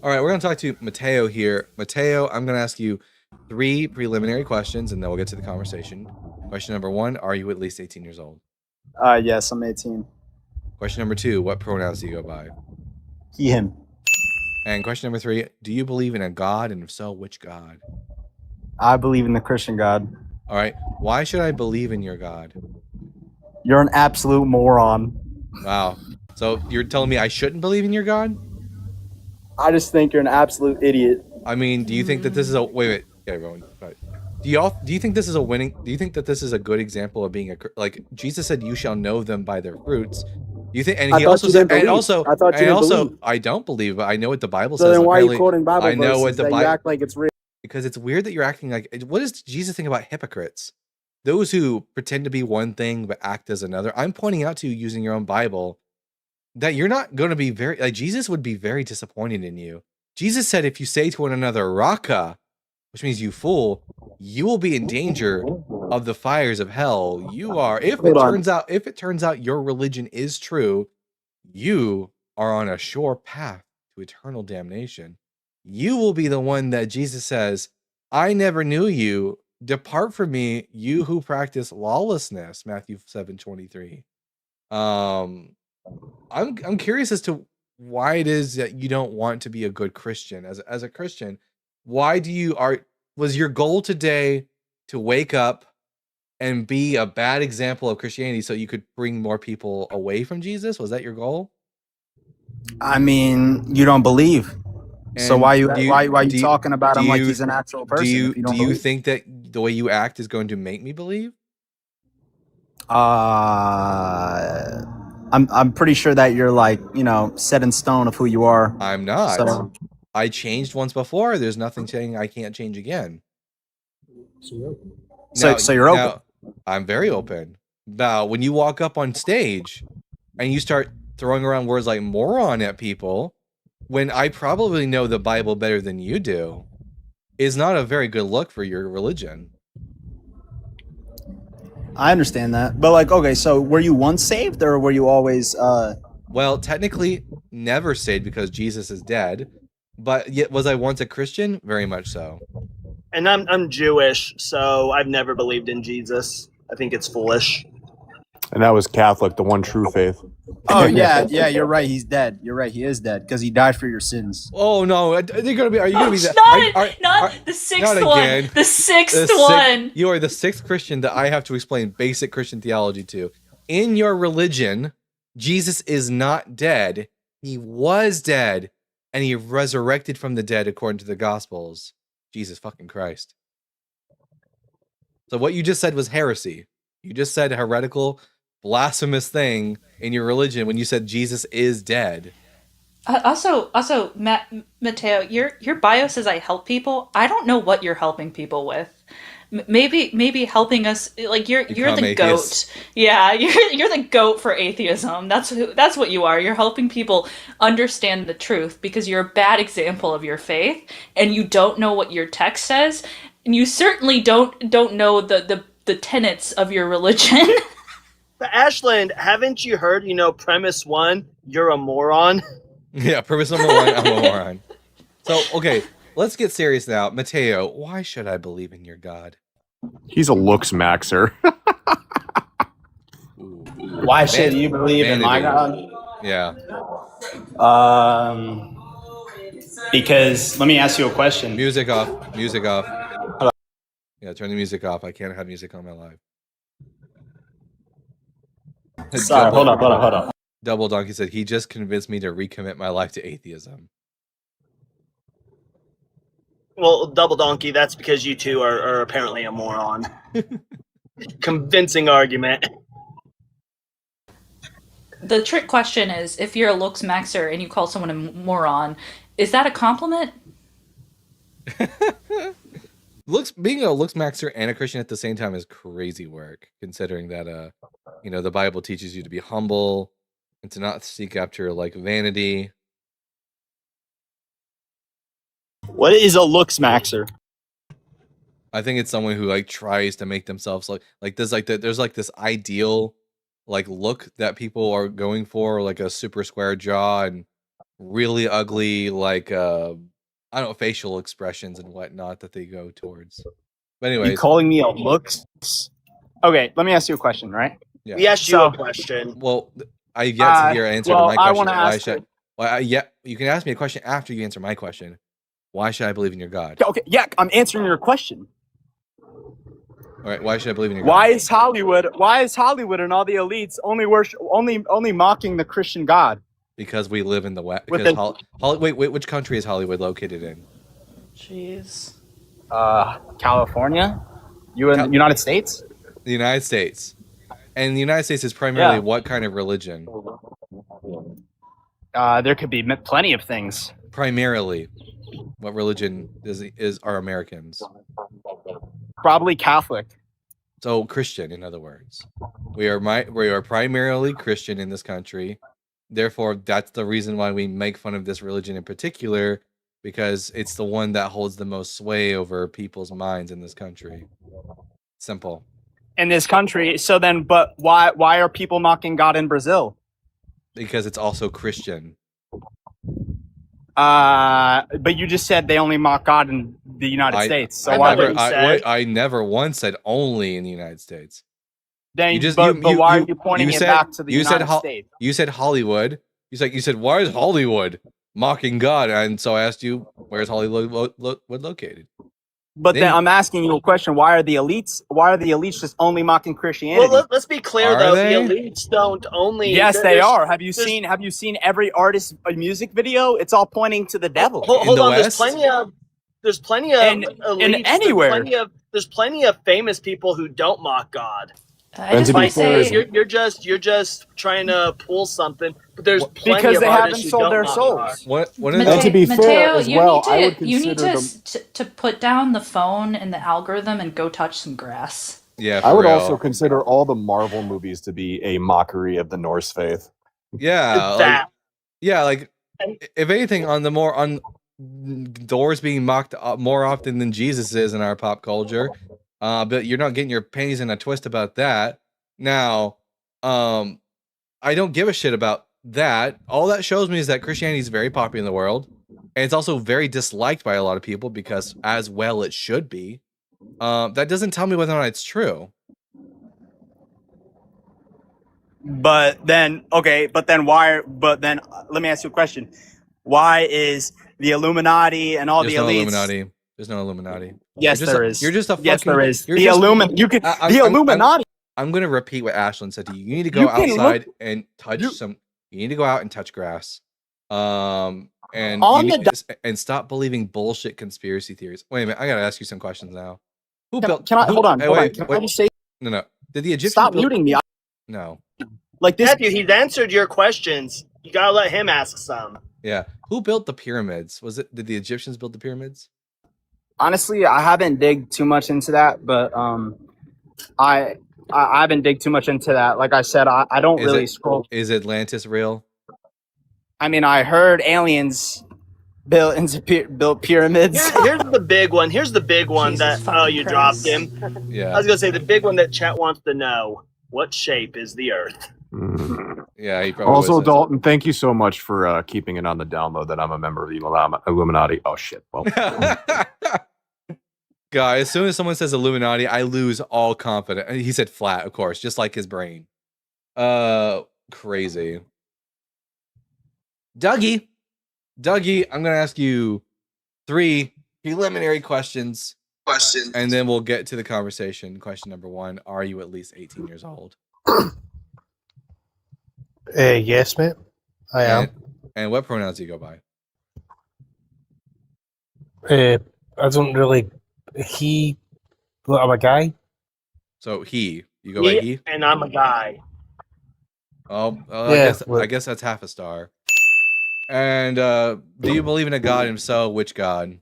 All right, we're gonna talk to Mateo here. Mateo, I'm gonna ask you 3 preliminary questions, and then we'll get to the conversation. Question number 1: Are you at least 18 years old? Yes, I'm 18. Question number 2: What pronouns do you go by? He, him. And question number 3, do you believe in a God? And if so, which God? I believe in the Christian God. All right. Why should I believe in your God? You're an absolute moron. Wow. So you're telling me I shouldn't believe in your God? I just think you're an absolute idiot. I mean, do you think that this is a wait? Okay, everyone. Right. Do you think this is a winning? Do you think that this is a good example of being like Jesus said, "You shall know them by their fruits." Do you think? And he also said, and also, I thought you didn't believe. I don't believe, but I know what the Bible So says. then why are you Apparently, quoting Bible I know verses what the that you Bible act like it's real? because it's weird that you're acting like. What does Jesus think about hypocrites? Those who pretend to be one thing but act as another. I'm pointing out to you using your own Bible that you're not going to be very like Jesus would be very disappointed in you. Jesus said, if you say to one another, Raka, which means you fool, you will be in danger of the fires of hell. You are, if it turns out your religion is true, you are on a sure path to eternal damnation. You will be the one that Jesus says, I never knew you. Depart from me, you who practice lawlessness. Matthew 7:23. I'm curious as to why it is that you don't want to be a good Christian. As a Christian, why was your goal today to wake up and be a bad example of Christianity so you could bring more people away from Jesus? Was that your goal? I mean, you don't believe. So And why you do you- why do you- talking about do him like you- he's an actual person? Do you if you don't do you believe? think that the way you act is going to make me believe? I'm pretty sure that you're like, set in stone of who you are. I'm not. So I changed once before. There's nothing saying I can't change again. So you're open. I'm very open. Now, when you walk up on stage and you start throwing around words like moron at people, when I probably know the Bible better than you do, is not a very good look for your religion. I understand that. But like, okay, so were you once saved or were you always Well, technically never saved because Jesus is dead, but yet was I once a Christian? Very much so. And I'm Jewish, so I've never believed in Jesus. I think it's foolish. And that was Catholic, the one true faith. Oh yeah, you're right. He's dead. You're right. He is dead because he died for your sins. Oh no! Are you gonna be? Are you gonna be that? Not the sixth not one. again. The sixth one. You are the sixth Christian that I have to explain basic Christian theology to. In your religion, Jesus is not dead. He was dead, and he resurrected from the dead according to the Gospels. Jesus fucking Christ. So what you just said was heresy. You just said heretical, blasphemous thing in your religion when you said Jesus is dead. Also, Mateo, your bio says I help people. I don't know what you're helping people with. Maybe helping us, like you're the atheists. goat. Yeah, you're the goat for atheism. That's what you are. You're helping people understand the truth because you're a bad example of your faith, and you don't know what your text says, and you certainly don't know the tenets of your religion. But Ashland, haven't you heard, premise one, you're a moron? Yeah, premise number one, I'm a moron. So, okay, let's get serious now. Mateo, why should I believe in your God? He's a looks maxer. Why should you believe in my God? Yeah. Because let me ask you a question. Music off. Music off. Yeah, turn the music off. I can't have music on my live. Sorry, hold up. Double Donkey said he just convinced me to recommit my life to atheism. Well, Double Donkey, that's because you two are apparently a moron. Convincing argument. The trick question is, if you're a looks maxer and you call someone a moron, is that a compliment? Being a looks maxer and a Christian at the same time is crazy work, considering that the Bible teaches you to be humble and to not seek after like vanity. What is a looks maxer? I think it's someone who like tries to make themselves like there's this ideal like look that people are going for, like a super square jaw and really ugly like I don't know, facial expressions and whatnot that they go towards. But anyways, You calling me a looks? Okay, let me ask you a question, right? yeah. We asked you a question. Well, I've yet to hear an answer to my I question. wanna ask Well, yeah, you can ask me a question after you answer my question. Why should I believe in your God? Okay, yeah, I'm answering your question. All right, why should I believe in your God? Why is Hollywood and all the elites only mocking the Christian God? Because we live in the West. With Because wait, which country is Hollywood located in? Jeez. California? United States? The United States. And the United States is primarily Yeah. what kind of religion? There could be plenty of things. Primarily, what religion are Americans? Probably Catholic. So Christian, in other words. We are primarily Christian in this country. Therefore, that's the reason why we make fun of this religion in particular, because it's the one that holds the most sway over people's minds in this country. Simple. In this country, so then, but why are people mocking God in Brazil? Because it's also Christian. But you just said they only mock God in the United States. So why would you say? I never once said only in the United States. Then, why are you pointing it back to the United States? You said Hollywood. You said why is Hollywood mocking God? And so I asked you, where's Hollywood located? But then I'm asking you a question: Why are the elites just only mocking Christianity? Well, let's be clear though. The elites don't only. Yes, they are. Have you seen every artist's music video? It's all pointing to the devil. Hold on. There's plenty of elites. In anywhere. There's plenty of famous people who don't mock God. I just want to say You're just trying to pull something, but there's plenty because of they haven't artists who sold don't their mock souls. God. And to be fair Mateo, as well, I would you need consider to put down the phone and the algorithm and go touch some grass. Yeah, I would real. also consider all the Marvel movies to be a mockery of the Norse faith. Yeah, like if anything, on Thor's being mocked more often than Jesus is in our pop culture. But you're not getting your panties in a twist about that. Now, I don't give a shit about that. All that shows me is that Christianity is very popular in the world, and it's also very disliked by a lot of people because, as well, it should be. That doesn't tell me whether or not it's true. But then let me ask you a question. Why is the Illuminati and all There's the no elites? There's no Illuminati. Yes, there is. You're just a fucking. Yes, there is. You're The just- Illuminati. I'm gonna repeat what Ashlyn said to you. You need to go outside and touch some. You need to go out and touch grass. And stop believing bullshit conspiracy theories. Wait a minute, I gotta ask you some questions now. Hold on. Can I just say? No. Did the Egyptians Stop build- muting me. No. Like this. Matthew, he's answered your questions. You gotta let him ask some. Yeah. Who built the pyramids? Did the Egyptians build the pyramids? Honestly, I haven't digged too much into that, but I haven't digged too much into that. Like I said, I don't really scroll. Is Atlantis real? I mean, I heard aliens built pyramids. Here's the big one. Here's the big one Jesus that fucking you Christ. dropped him. Yeah. I was gonna say the big one that chat wants to know: what shape is the Earth? Yeah. He probably Also, was. Dalton, thank you so much for keeping it on the download that I'm a member of the Illuminati. Oh shit! Well, Guy, as soon as someone says Illuminati, I lose all confidence. He said flat, of course, just like his brain. Crazy. Dougie, I'm gonna ask you 3 preliminary questions, and then we'll get to the conversation. Question number 1: Are you at least 18 years old? Yes, mate. I am. And what pronouns do you go by? I don't really. He. Well, I'm a guy. So he. You go by he? And I'm a guy. Oh, Yeah, I guess that's half a star. And do you believe in a god? And so, which god?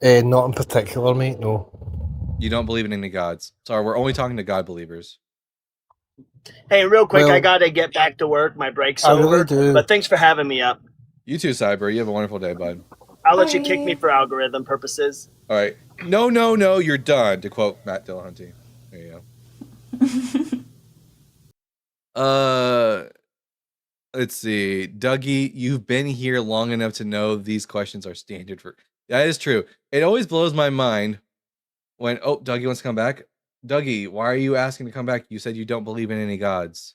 Not in particular, mate. No. You don't believe in any gods. Sorry, we're only talking to God believers. Hey, real quick, Well, I gotta get back to work. My break's I over. really do. But thanks for having me up. You too, Cyber. You have a wonderful day, bud. I'll let you kick me for algorithm purposes. All right. No, you're done. To quote Matt Dillahunty. There you go. Let's see. Dougie, you've been here long enough to know these questions are standard for. That is true. It always blows my mind when Dougie wants to come back. Dougie, why are you asking to come back? You said you don't believe in any gods.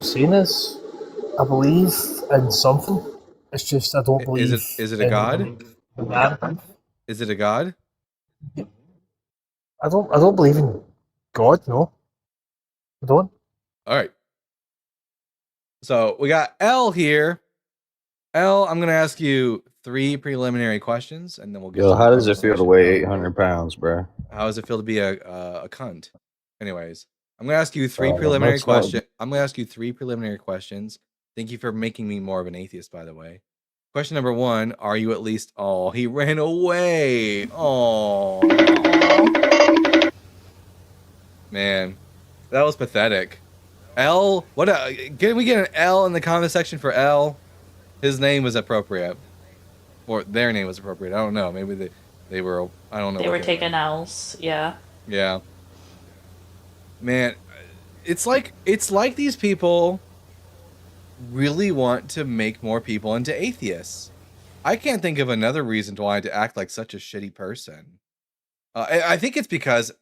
saying this, I believe in something. It's just I don't believe. Is it a god? in that. Is it a god? I don't believe in God. No, I don't. All right. So we got L here. L, I'm gonna ask you 3 preliminary questions, and then we'll get. Yo, to how the does it feel to conversation. weigh 800 pounds, bro? How does it feel to be a cunt? Anyways, I'm gonna ask you 3 That preliminary makes no- questions. I'm gonna ask you 3 preliminary questions. Thank you for making me more of an atheist, by the way. Question number 1: are you at least? Oh, he ran away. Oh, man, that was pathetic. L, what? Can we get an L in the comment section for L? His name was appropriate, or their name was appropriate. I don't know. Maybe they were. I don't know. They what were taking L's. Yeah. Yeah. Man, it's like these people really want to make more people into atheists. I can't think of another reason why to act like such a shitty person. I think it's because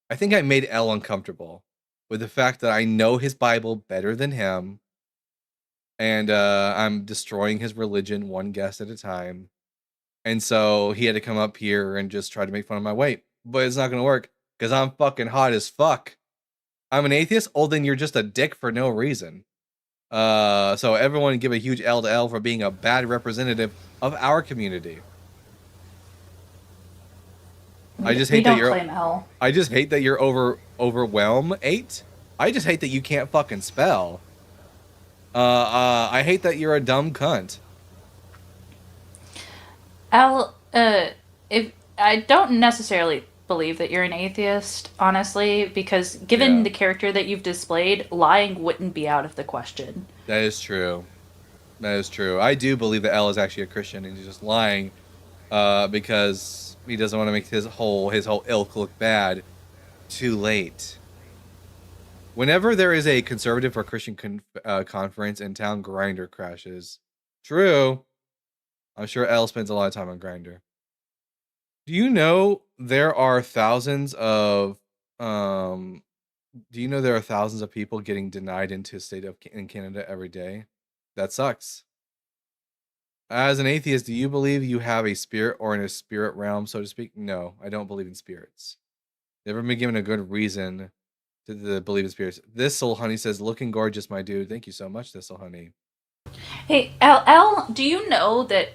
I think I made L uncomfortable with the fact that I know his Bible better than him, and I'm destroying his religion one guess at a time. And so he had to come up here and just try to make fun of my weight. But it's not going to work because I'm fucking hot as fuck. I'm an atheist? Oh, then you're just a dick for no reason. So everyone give a huge L to L for being a bad representative of our community. I just hate that you're. claim L. I just hate that you're overwhelmed. 8. I just hate that you can't fucking spell. I hate that you're a dumb cunt. Al, if I don't necessarily believe that you're an atheist, honestly, because given the character that you've displayed, lying wouldn't be out of the question. That is true. That is true. I do believe that L is actually a Christian and he's just lying because he doesn't want to make his whole ilk look bad. Too late. Whenever there is a conservative or Christian conference in town, Grindr crashes. True. I'm sure L spends a lot of time on Grindr. Do you know there are thousands of people getting denied into a state in Canada every day? That sucks. As an atheist, do you believe you have a spirit or in a spirit realm, so to speak? No, I don't believe in spirits. Never been given a good reason to believe in spirits. Thistle Honey says, looking gorgeous, my dude. Thank you so much, Thistle Honey. Hey, Al, do you know that,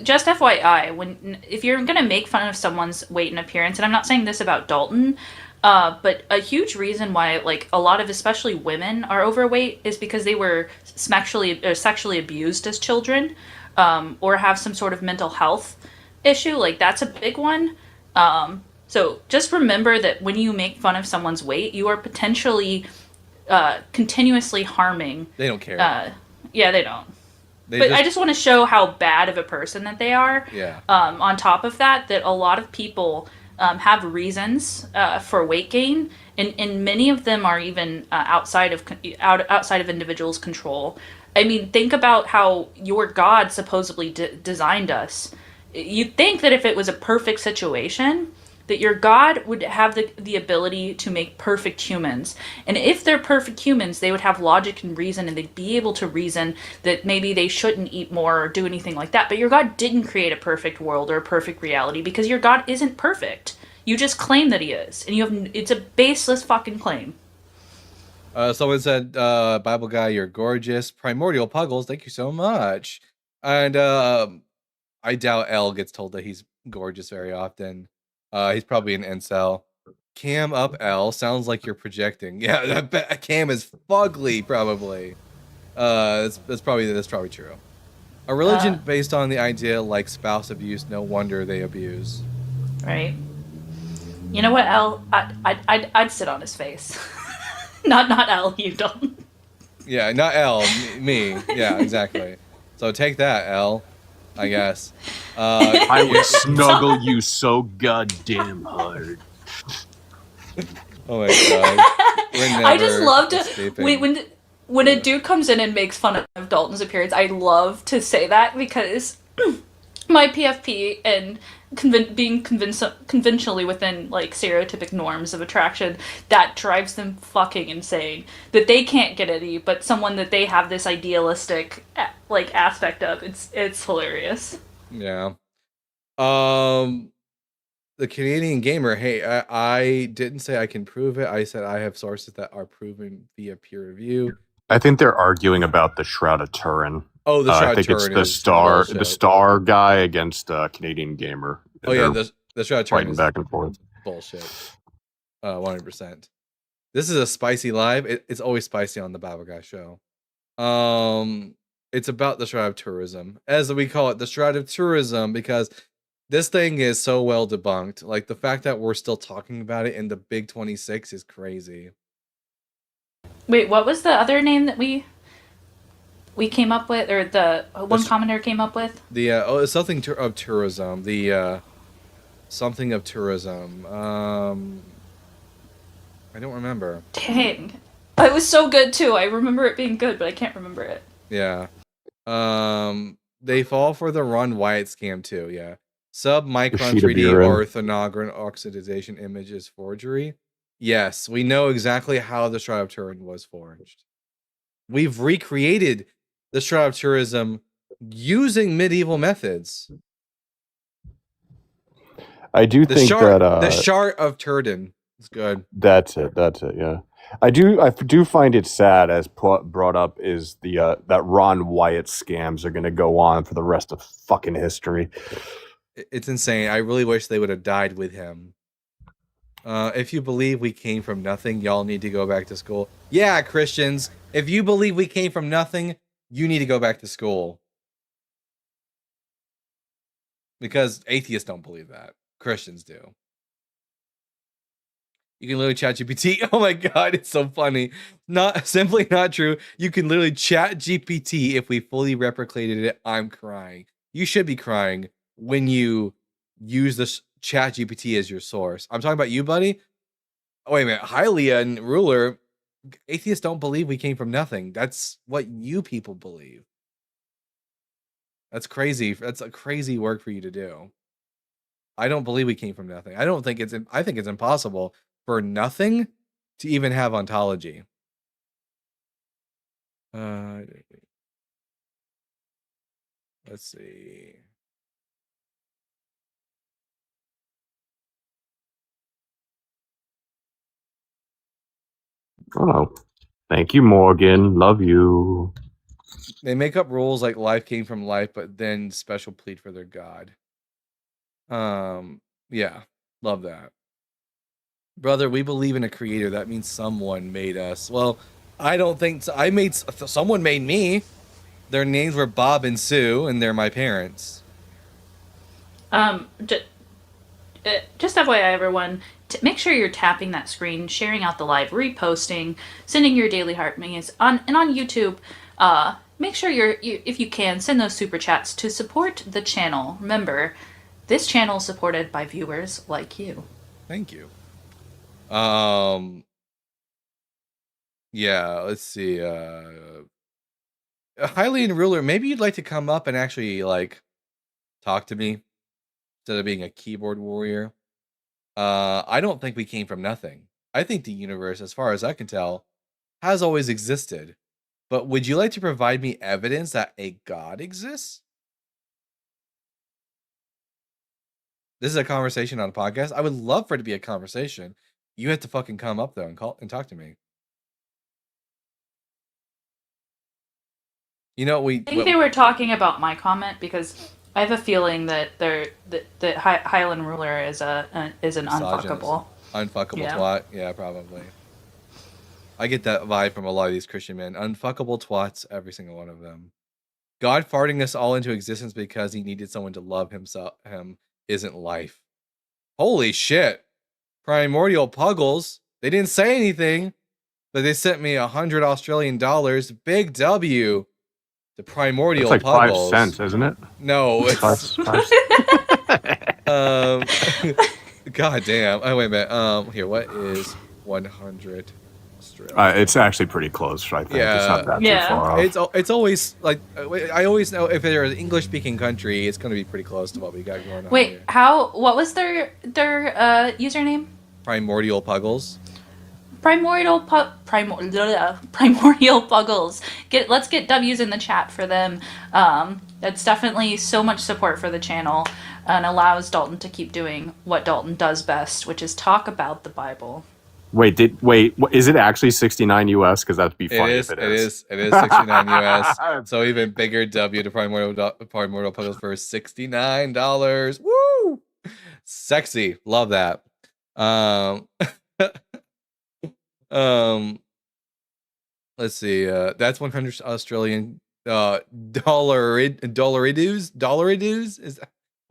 just FYI, if you're gonna make fun of someone's weight and appearance, and I'm not saying this about Dalton, but a huge reason why, like, a lot of especially women are overweight is because they were sexually abused as children, or have some sort of mental health issue. Like, that's a big one. So just remember that when you make fun of someone's weight, you are potentially continuously harming. They don't care. Yeah, they don't. I just want to show how bad of a person that they are. Yeah. On top of that, a lot of people have reasons for weight gain, and many of them are even outside of individuals' control. I mean, think about how your God supposedly designed us. You'd think that if it was a perfect situation, that your God would have the ability to make perfect humans. And if they're perfect humans, they would have logic and reason, and they'd be able to reason that maybe they shouldn't eat more or do anything like that. But your God didn't create a perfect world or a perfect reality because your God isn't perfect. You just claim that he is. And it's a baseless fucking claim. Someone said, Bible guy, you're gorgeous. Primordial Puggles, thank you so much. And I doubt L gets told that he's gorgeous very often. He's probably an incel. Cam up L sounds like you're projecting. Yeah, Cam is fugly, probably. That's probably true. A religion based on the idea like spouse abuse, no wonder they abuse. Right. You know what, L? I'd sit on his face. not L, you don't. Yeah, not L, me. Yeah, exactly. So take that, L. I guess. I would snuggle you so goddamn hard. Oh my god. I just love to when a dude comes in and makes fun of Dalton's appearance, I love to say that because my PFP and being conventionally within like stereotypic norms of attraction, that drives them fucking insane. That they can't get any, but someone that they have this idealistic like aspect of, it's hilarious. Yeah. The Canadian Gamer. Hey, I didn't say I can prove it. I said I have sources that are proven via peer review. I think they're arguing about the Shroud of Turin. Oh, the Shroud I think of it's Turin the is star, bullshit. the star guy against Canadian Gamer. Oh yeah, They're the Shroud of Turin fighting is back and forth. bullshit. 100%. This is a spicy live. It's always spicy on the Bible Guy show. It's about the Shroud of Tourism, as we call it, the Shroud of Tourism, because this thing is so well debunked. Like, the fact that we're still talking about it in the Big 26 is crazy. Wait, what was the other name that we came up with, or the one commenter came up with? The it's something of tourism. The something of tourism. I don't remember. Dang, it was so good too. I remember it being good, but I can't remember it. Yeah. They fall for the Ron Wyatt scam too. Yeah. Submicron Rashida 3D Buren. orthonogrammet oxidation images forgery. Yes, we know exactly how the Shroud of Turin was forged. We've recreated the Shroud of Tourism using medieval methods. I do think that the Shard of Turin is good. That's it. Yeah, I do find it sad, as brought up, is the that Ron Wyatt scams are going to go on for the rest of fucking history. It's insane. I really wish they would have died with him. If you believe we came from nothing, y'all need to go back to school. Yeah, Christians, if you believe we came from nothing, you need to go back to school. Because atheists don't believe that. Christians do. You can literally chat GPT. Oh my god, it's so funny. Simply not true. You can literally chat GPT if we fully replicated it. I'm crying. You should be crying when you use this chat GPT as your source. I'm talking about you, buddy. Oh, wait a minute. Hylia and Ruler, atheists don't believe we came from nothing. That's what you people believe. That's crazy. That's a crazy work for you to do. I don't believe we came from nothing. I think it's impossible for nothing to even have ontology. Let's see. Oh, thank you, Morgan. Love you. They make up rules like life came from life, but then special plead for their god. Yeah, love that. Brother, we believe in a creator. That means someone made us. Well, I don't think so. Someone made me. Their names were Bob and Sue, and they're my parents. Just FYI, everyone, make sure you're tapping that screen, sharing out the live, reposting, sending your daily heart messages on YouTube. Make sure if you can, send those super chats to support the channel. Remember, this channel is supported by viewers like you. Thank you. Yeah, let's see. Hylian Ruler, maybe you'd like to come up and actually like talk to me instead of being a keyboard warrior. I don't think we came from nothing. I think the universe, as far as I can tell, has always existed. But would you like to provide me evidence that a god exists? This is a conversation on a podcast. I would love for it to be a conversation. You have to fucking come up though and talk to me. You know, I think they were talking about my comment because I have a feeling that Hylian Ruler is an unfuckable. Unfuckable twat. Yeah, probably. I get that vibe from a lot of these Christian men. Unfuckable twats, every single one of them. God farting us all into existence because he needed someone to love him isn't life. Holy shit. Primordial Puggles. They didn't say anything, but they sent me $100 Australian. Big W. The Primordial It's like Puggles. 5 cents, isn't it? No, it's 5 God damn. Oh, wait a minute. Here, what is $100 Australia. It's actually pretty close. I think it's not that too far off. It's always like I always know if they're an English speaking country, it's going to be pretty close to what we got going on. Wait, here. what was their username? Primordial Puggles. Primordial Puggles. Let's get W's in the chat for them. That's definitely so much support for the channel and allows Dalton to keep doing what Dalton does best, which is talk about the Bible. Wait, is it actually 69 US? Because that'd be funny if it is. It is 69 US. So even bigger W to Primordial Puggles for $69. Woo! Sexy. Love that. Let's see. That's 100 Australian dollaridoos.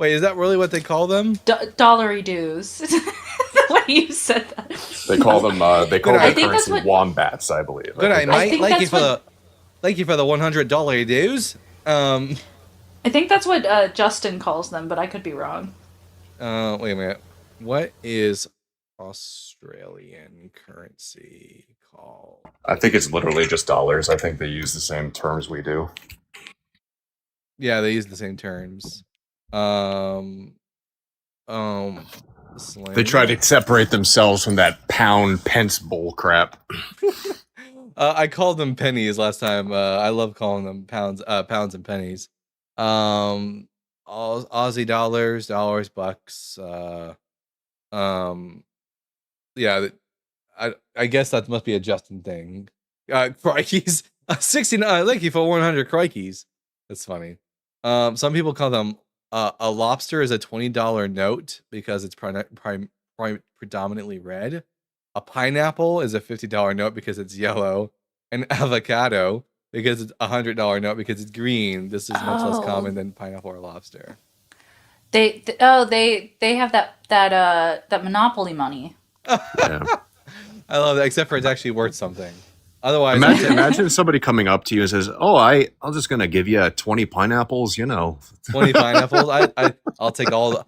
Is that really what they call them? Dollary dues. The way you said that. They call them I think that's currency wombats, I believe. Good night, mate. Thank you for the $100 dues. I think that's what Justin calls them, but I could be wrong. Wait a minute. What is Australian currency called? I think it's literally just dollars. I think they use the same terms we do. Yeah, they use the same terms. They try to separate themselves from that pound pence bull crap. I called them pennies last time. I love calling them pounds and pennies. Aussie dollars, bucks. Yeah, I guess that must be a Justin thing. Crikeys, 69. Thank you for 100 crikeys. That's funny. Some people call them a lobster is a $20 note because it's predominantly red. A pineapple is a $50 note because it's yellow. An avocado because it's a $100 note because it's green. This is much less common than pineapple or lobster. They have that Monopoly money. Yeah. I love that, except for it's actually worth something. Otherwise, imagine somebody coming up to you and says, "Oh, I'm just gonna give you 20 pineapples." 20 pineapples. I'll take all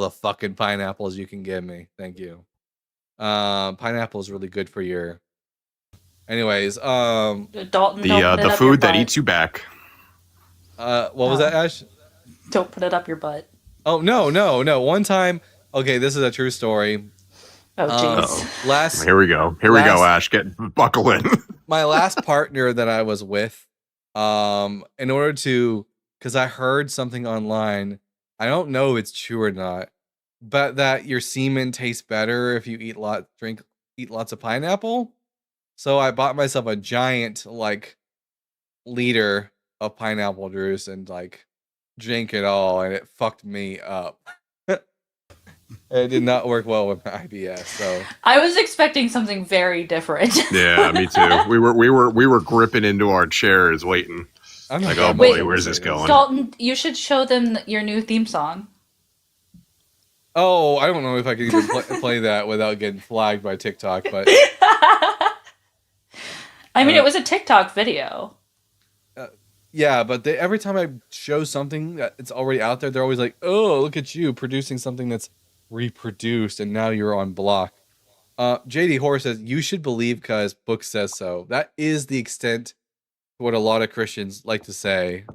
the fucking pineapples you can give me. Thank you. Pineapple is really good for your. Anyways, Dalton, the food that eats you back. What was that, Ash? Don't put it up your butt. Oh no! One time, okay, this is a true story. Oh jeez. Here we go, Ash. Buckle in. My last partner that I was with, in order to, because I heard something online, I don't know if it's true or not, but that your semen tastes better if you eat lots of pineapple. So I bought myself a giant liter of pineapple juice and drink it all, and it fucked me up. It did not work well with my IBS. So I was expecting something very different. Yeah, me too. We were gripping into our chairs waiting. I'm like, oh boy, where's this going? Dalton, you should show them your new theme song. Oh, I don't know if I can even play that without getting flagged by TikTok, but I mean, it was a TikTok video. Yeah, but every time I show something that it's already out there, they're always like, "Oh, look at you producing something that's reproduced, and now you're on block." JD Horror says you should believe because book says so. That is the extent to what a lot of Christians like to say.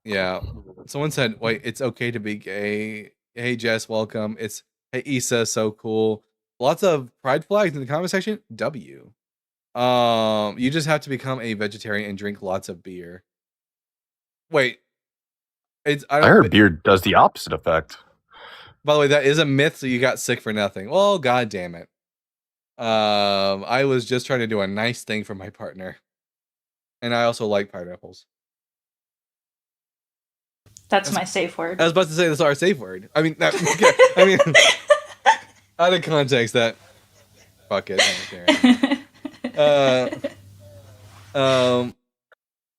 Yeah, someone said, "Wait, it's okay to be gay." Hey Jess, welcome. It's hey Issa, so cool. Lots of pride flags in the comment section. W. You just have to become a vegetarian and drink lots of beer. Wait, I heard beer does the opposite effect. By the way, that is a myth, so you got sick for nothing. Well, god damn it. I was just trying to do a nice thing for my partner. And I also like pineapples. That's my safe word. I was about to say that's our safe word. I mean, out of context, that fuck it. I don't care.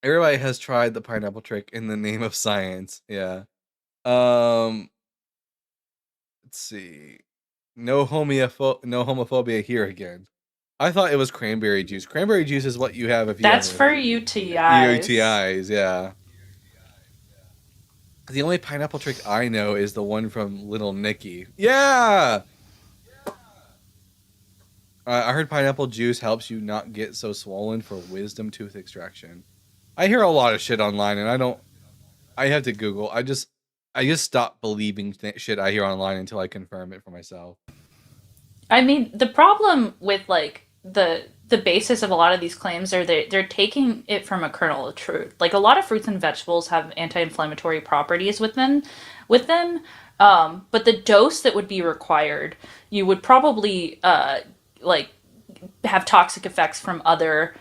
Everybody has tried the pineapple trick in the name of science. Yeah. Let's see. No homophobia here again. I thought it was cranberry juice. Cranberry juice is what you have if you. That's for UTIs. UTIs, yeah. The only pineapple trick I know is the one from Little Nicky. Yeah. I heard pineapple juice helps you not get so swollen for wisdom tooth extraction. I hear a lot of shit online, and I have to Google. I just stop believing shit I hear online until I confirm it for myself. I mean, the problem with like the basis of a lot of these claims are they're taking it from a kernel of truth. Like a lot of fruits and vegetables have anti-inflammatory properties with them, but the dose that would be required, you would probably like have toxic effects from other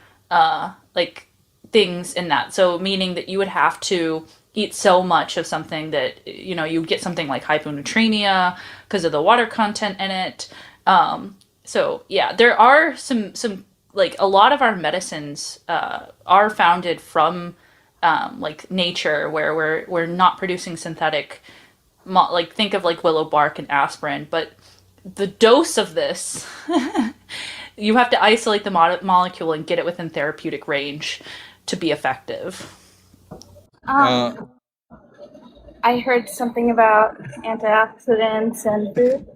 like things in that. So meaning that you would have to eat so much of something that you get something like hyponatremia because of the water content in it. So yeah, there are some like a lot of our medicines are founded from like nature, where we're not producing synthetic, like think of like willow bark and aspirin, but the dose of this you have to isolate the molecule and get it within therapeutic range to be effective. I heard something about antioxidants and food.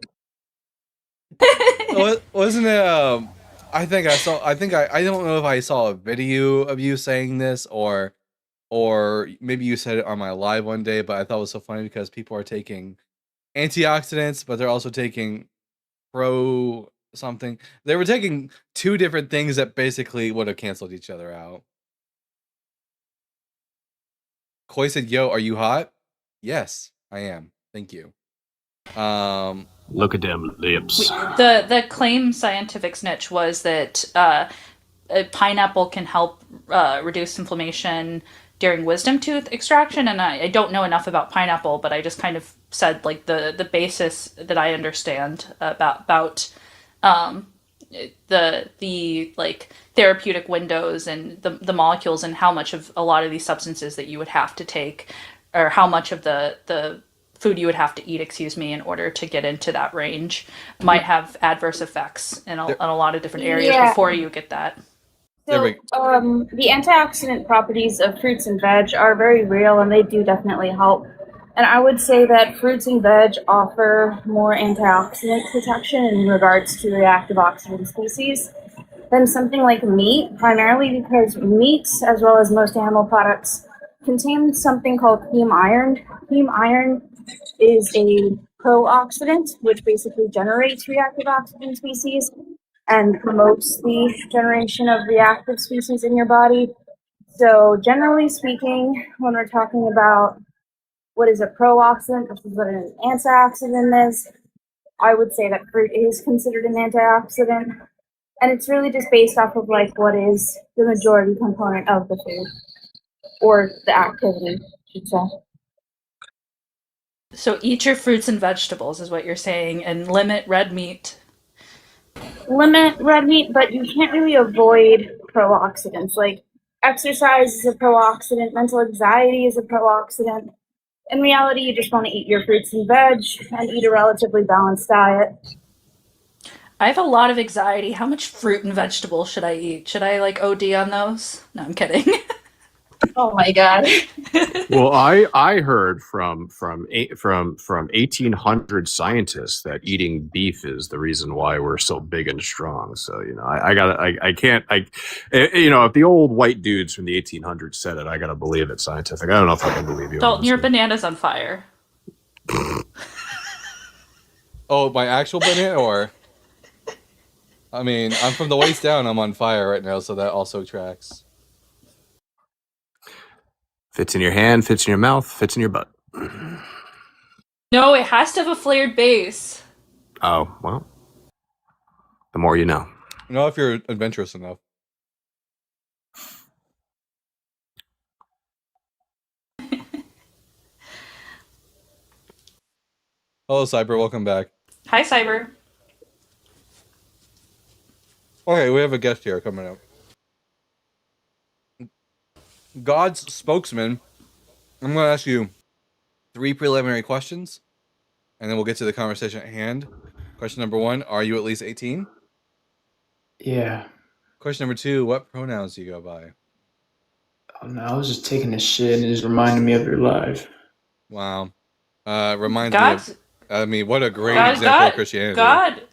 Wasn't it? I think I saw. I don't know if I saw a video of you saying this or maybe you said it on my live one day. But I thought it was so funny because people are taking antioxidants, but they're also taking pro something. They were taking two different things that basically would have canceled each other out. Koi said, "Yo, are you hot?" Yes, I am. Thank you. Look at them lips. The claim scientific snitch was that a pineapple can help reduce inflammation during wisdom tooth extraction, and I don't know enough about pineapple, but I just kind of said like the basis that I understand about the like therapeutic windows and the molecules and how much of a lot of these substances that you would have to take, or how much of the food you would have to eat, in order to get into that range might have adverse effects in a lot of different areas before you get that. So, the antioxidant properties of fruits and veg are very real, and they do definitely help. And I would say that fruits and veg offer more antioxidant protection in regards to reactive oxygen species than something like meat, primarily because meat, as well as most animal products, contain something called heme iron. Heme iron is a pro-oxidant, which basically generates reactive oxygen species and promotes the generation of reactive species in your body. So generally speaking, when we're talking about what is a pro-oxidant versus what an antioxidant is, I would say that fruit is considered an antioxidant. And it's really just based off of like what is the majority component of the food or the activity, I should say. So eat your fruits and vegetables is what you're saying, and limit red meat. Limit red meat, but you can't really avoid pro-oxidants. Like exercise is a pro-oxidant, mental anxiety is a pro-oxidant. In reality, you just want to eat your fruits and veg and eat a relatively balanced diet. I have a lot of anxiety. How much fruit and vegetables should I eat? Should I like OD on those? No, I'm kidding. Oh my god. Well, I heard from 1800 scientists that eating beef is the reason why we're so big and strong. So I can't if the old white dudes from the 1800s said it, I gotta believe it's scientific. I don't know if I can believe you. Dalton, your banana's on fire. Oh, my actual banana, or I mean, I'm from the waist down. I'm on fire right now, so that also tracks. Fits in your hand, fits in your mouth, fits in your butt. No, it has to have a flared base. Oh, well. The more you know. You know, if you're adventurous enough. Hello, Cyber. Welcome back. Hi, Cyber. Okay, we have a guest here coming up. God's spokesman. I'm going to ask you 3 preliminary questions, and then we'll get to the conversation at hand. Question number 1, are you at least 18? Yeah. Question number 2, what pronouns do you go by? Oh, no, I was just taking a shit and it just reminded me of your live. Wow. Reminds me of, I mean, what a great example of Christianity.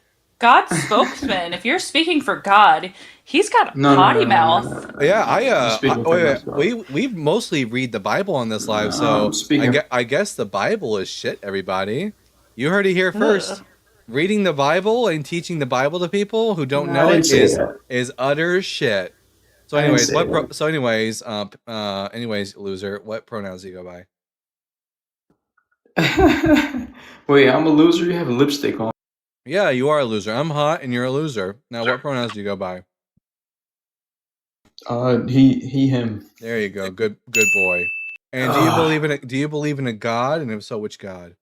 God's spokesman. If you're speaking for God, he's got a No, no, potty no, no, mouth. no, no. Yeah, I'm speaking for wait, myself. we mostly read the Bible on this live, No, so I'm speaking. I guess the Bible is shit. Everybody, you heard it here first. Ugh. Reading the Bible and teaching the Bible to people who don't No, know I it didn't say that. is utter shit. So, I didn't anyways, say that. anyways, loser, what pronouns do you go by? Wait, I'm a loser. You have lipstick on. Yeah, you are a loser. I'm hot, and you're a loser. Now, what pronouns do you go by? He, him. There you go. Good boy. And do you believe in a God? And if so, which God?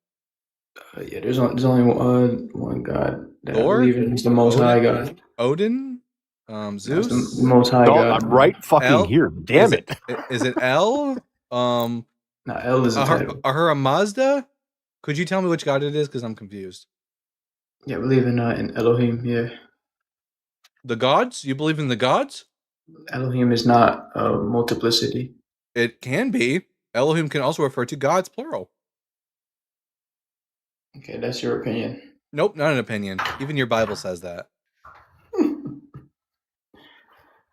Yeah, there's only one God that I Thor? believe in. He's the Most High God. Odin? Zeus? That's the Most High No, God. I'm right fucking El? here. Damn it. Is it El? No, El is a title. Ahura Mazda? Could you tell me which God it is? Because I'm confused. Yeah, I believe in Elohim. Yeah, The gods? You believe in the gods? Elohim is not multiplicity. It can be. Elohim can also refer to gods, plural. Okay, that's your opinion. Nope, not an opinion. Even your Bible says that.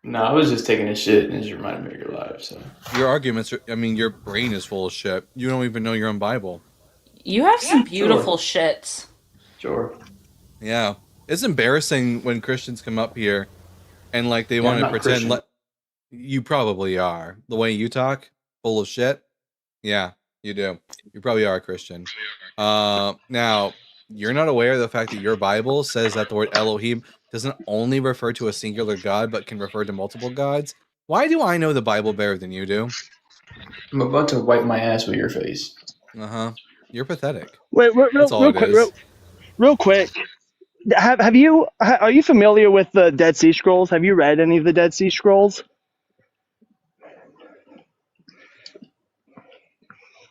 No, I was just taking a shit and it just reminded me of your life. So Your arguments are, I mean, your brain is full of shit. You don't even know your own Bible. You have some beautiful shits. Sure. Yeah. It's embarrassing when Christians come up here and like they Yeah, want I'm to not pretend Christian. like you probably are. The way you talk, full of shit. Yeah, you do. You probably are a Christian. Now, you're not aware of the fact that your Bible says that the word Elohim doesn't only refer to a singular God, but can refer to multiple gods. Why do I know the Bible better than you do? I'm about to wipe my ass with your face. Uh-huh. You're pathetic. Wait, That's all it is. real quick. Are you familiar with the Dead Sea Scrolls? Have you read any of the Dead Sea Scrolls?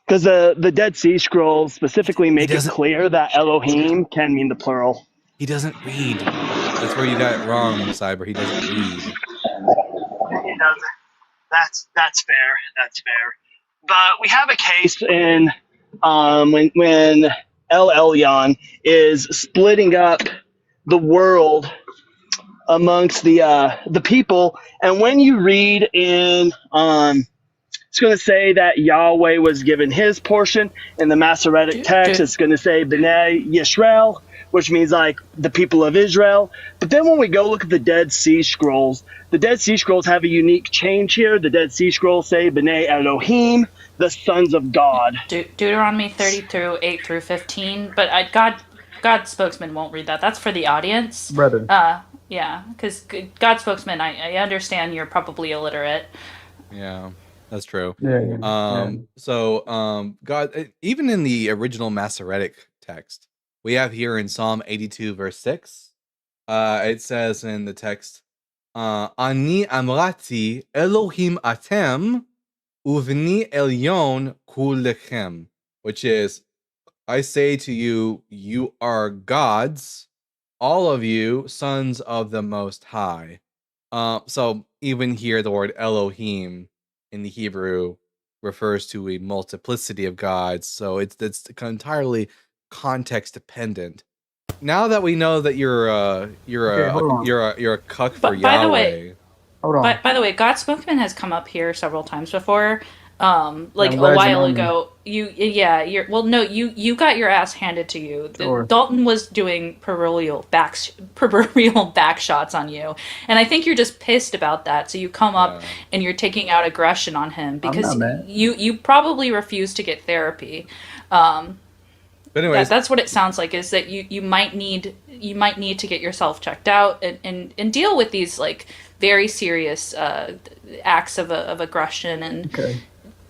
Because the Dead Sea Scrolls specifically make it clear that Elohim can mean the plural. He doesn't read. That's where you got it wrong, Cyber. He doesn't read. He doesn't. That's fair. That's fair. But we have a case in when El Elyon is splitting up the world amongst the people, and when you read in it's going to say that Yahweh was given his portion. In the Masoretic text, it's going to say B'nai Yisrael, which means like the people of Israel. But then when we go look at the Dead Sea Scrolls, the Dead Sea Scrolls have a unique change here. The Dead Sea Scrolls say B'nai Elohim, the sons of God. Deuteronomy 30 through 8 through 15. But God's spokesman won't read that. That's for the audience. Brother. Yeah, because God's spokesman, I understand you're probably illiterate. Yeah, that's true. Yeah. So, God, even in the original Masoretic text, we have here in Psalm 82, verse 6, it says in the text, Ani amrati Elohim atem uvni elyon kulechem, which is, I say to you, you are gods, all of you, sons of the Most High. So even here, the word Elohim in the Hebrew refers to a multiplicity of gods. So it's entirely context dependent. Now that we know that you're a cuck for Yahweh. By the way, hold on. By the way, God's spokesman has come up here several times before. Like I'm a glad you while know me. ago, you got your ass handed to you. Sure. Dalton was doing proverbial back shots on you, and I think you're just pissed about that. So you come up and you're taking out aggression on him because not mad. you probably refuse to get therapy. But anyways, that's what it sounds like. Is that you might need to get yourself checked out and deal with these like very serious acts of aggression and. Okay.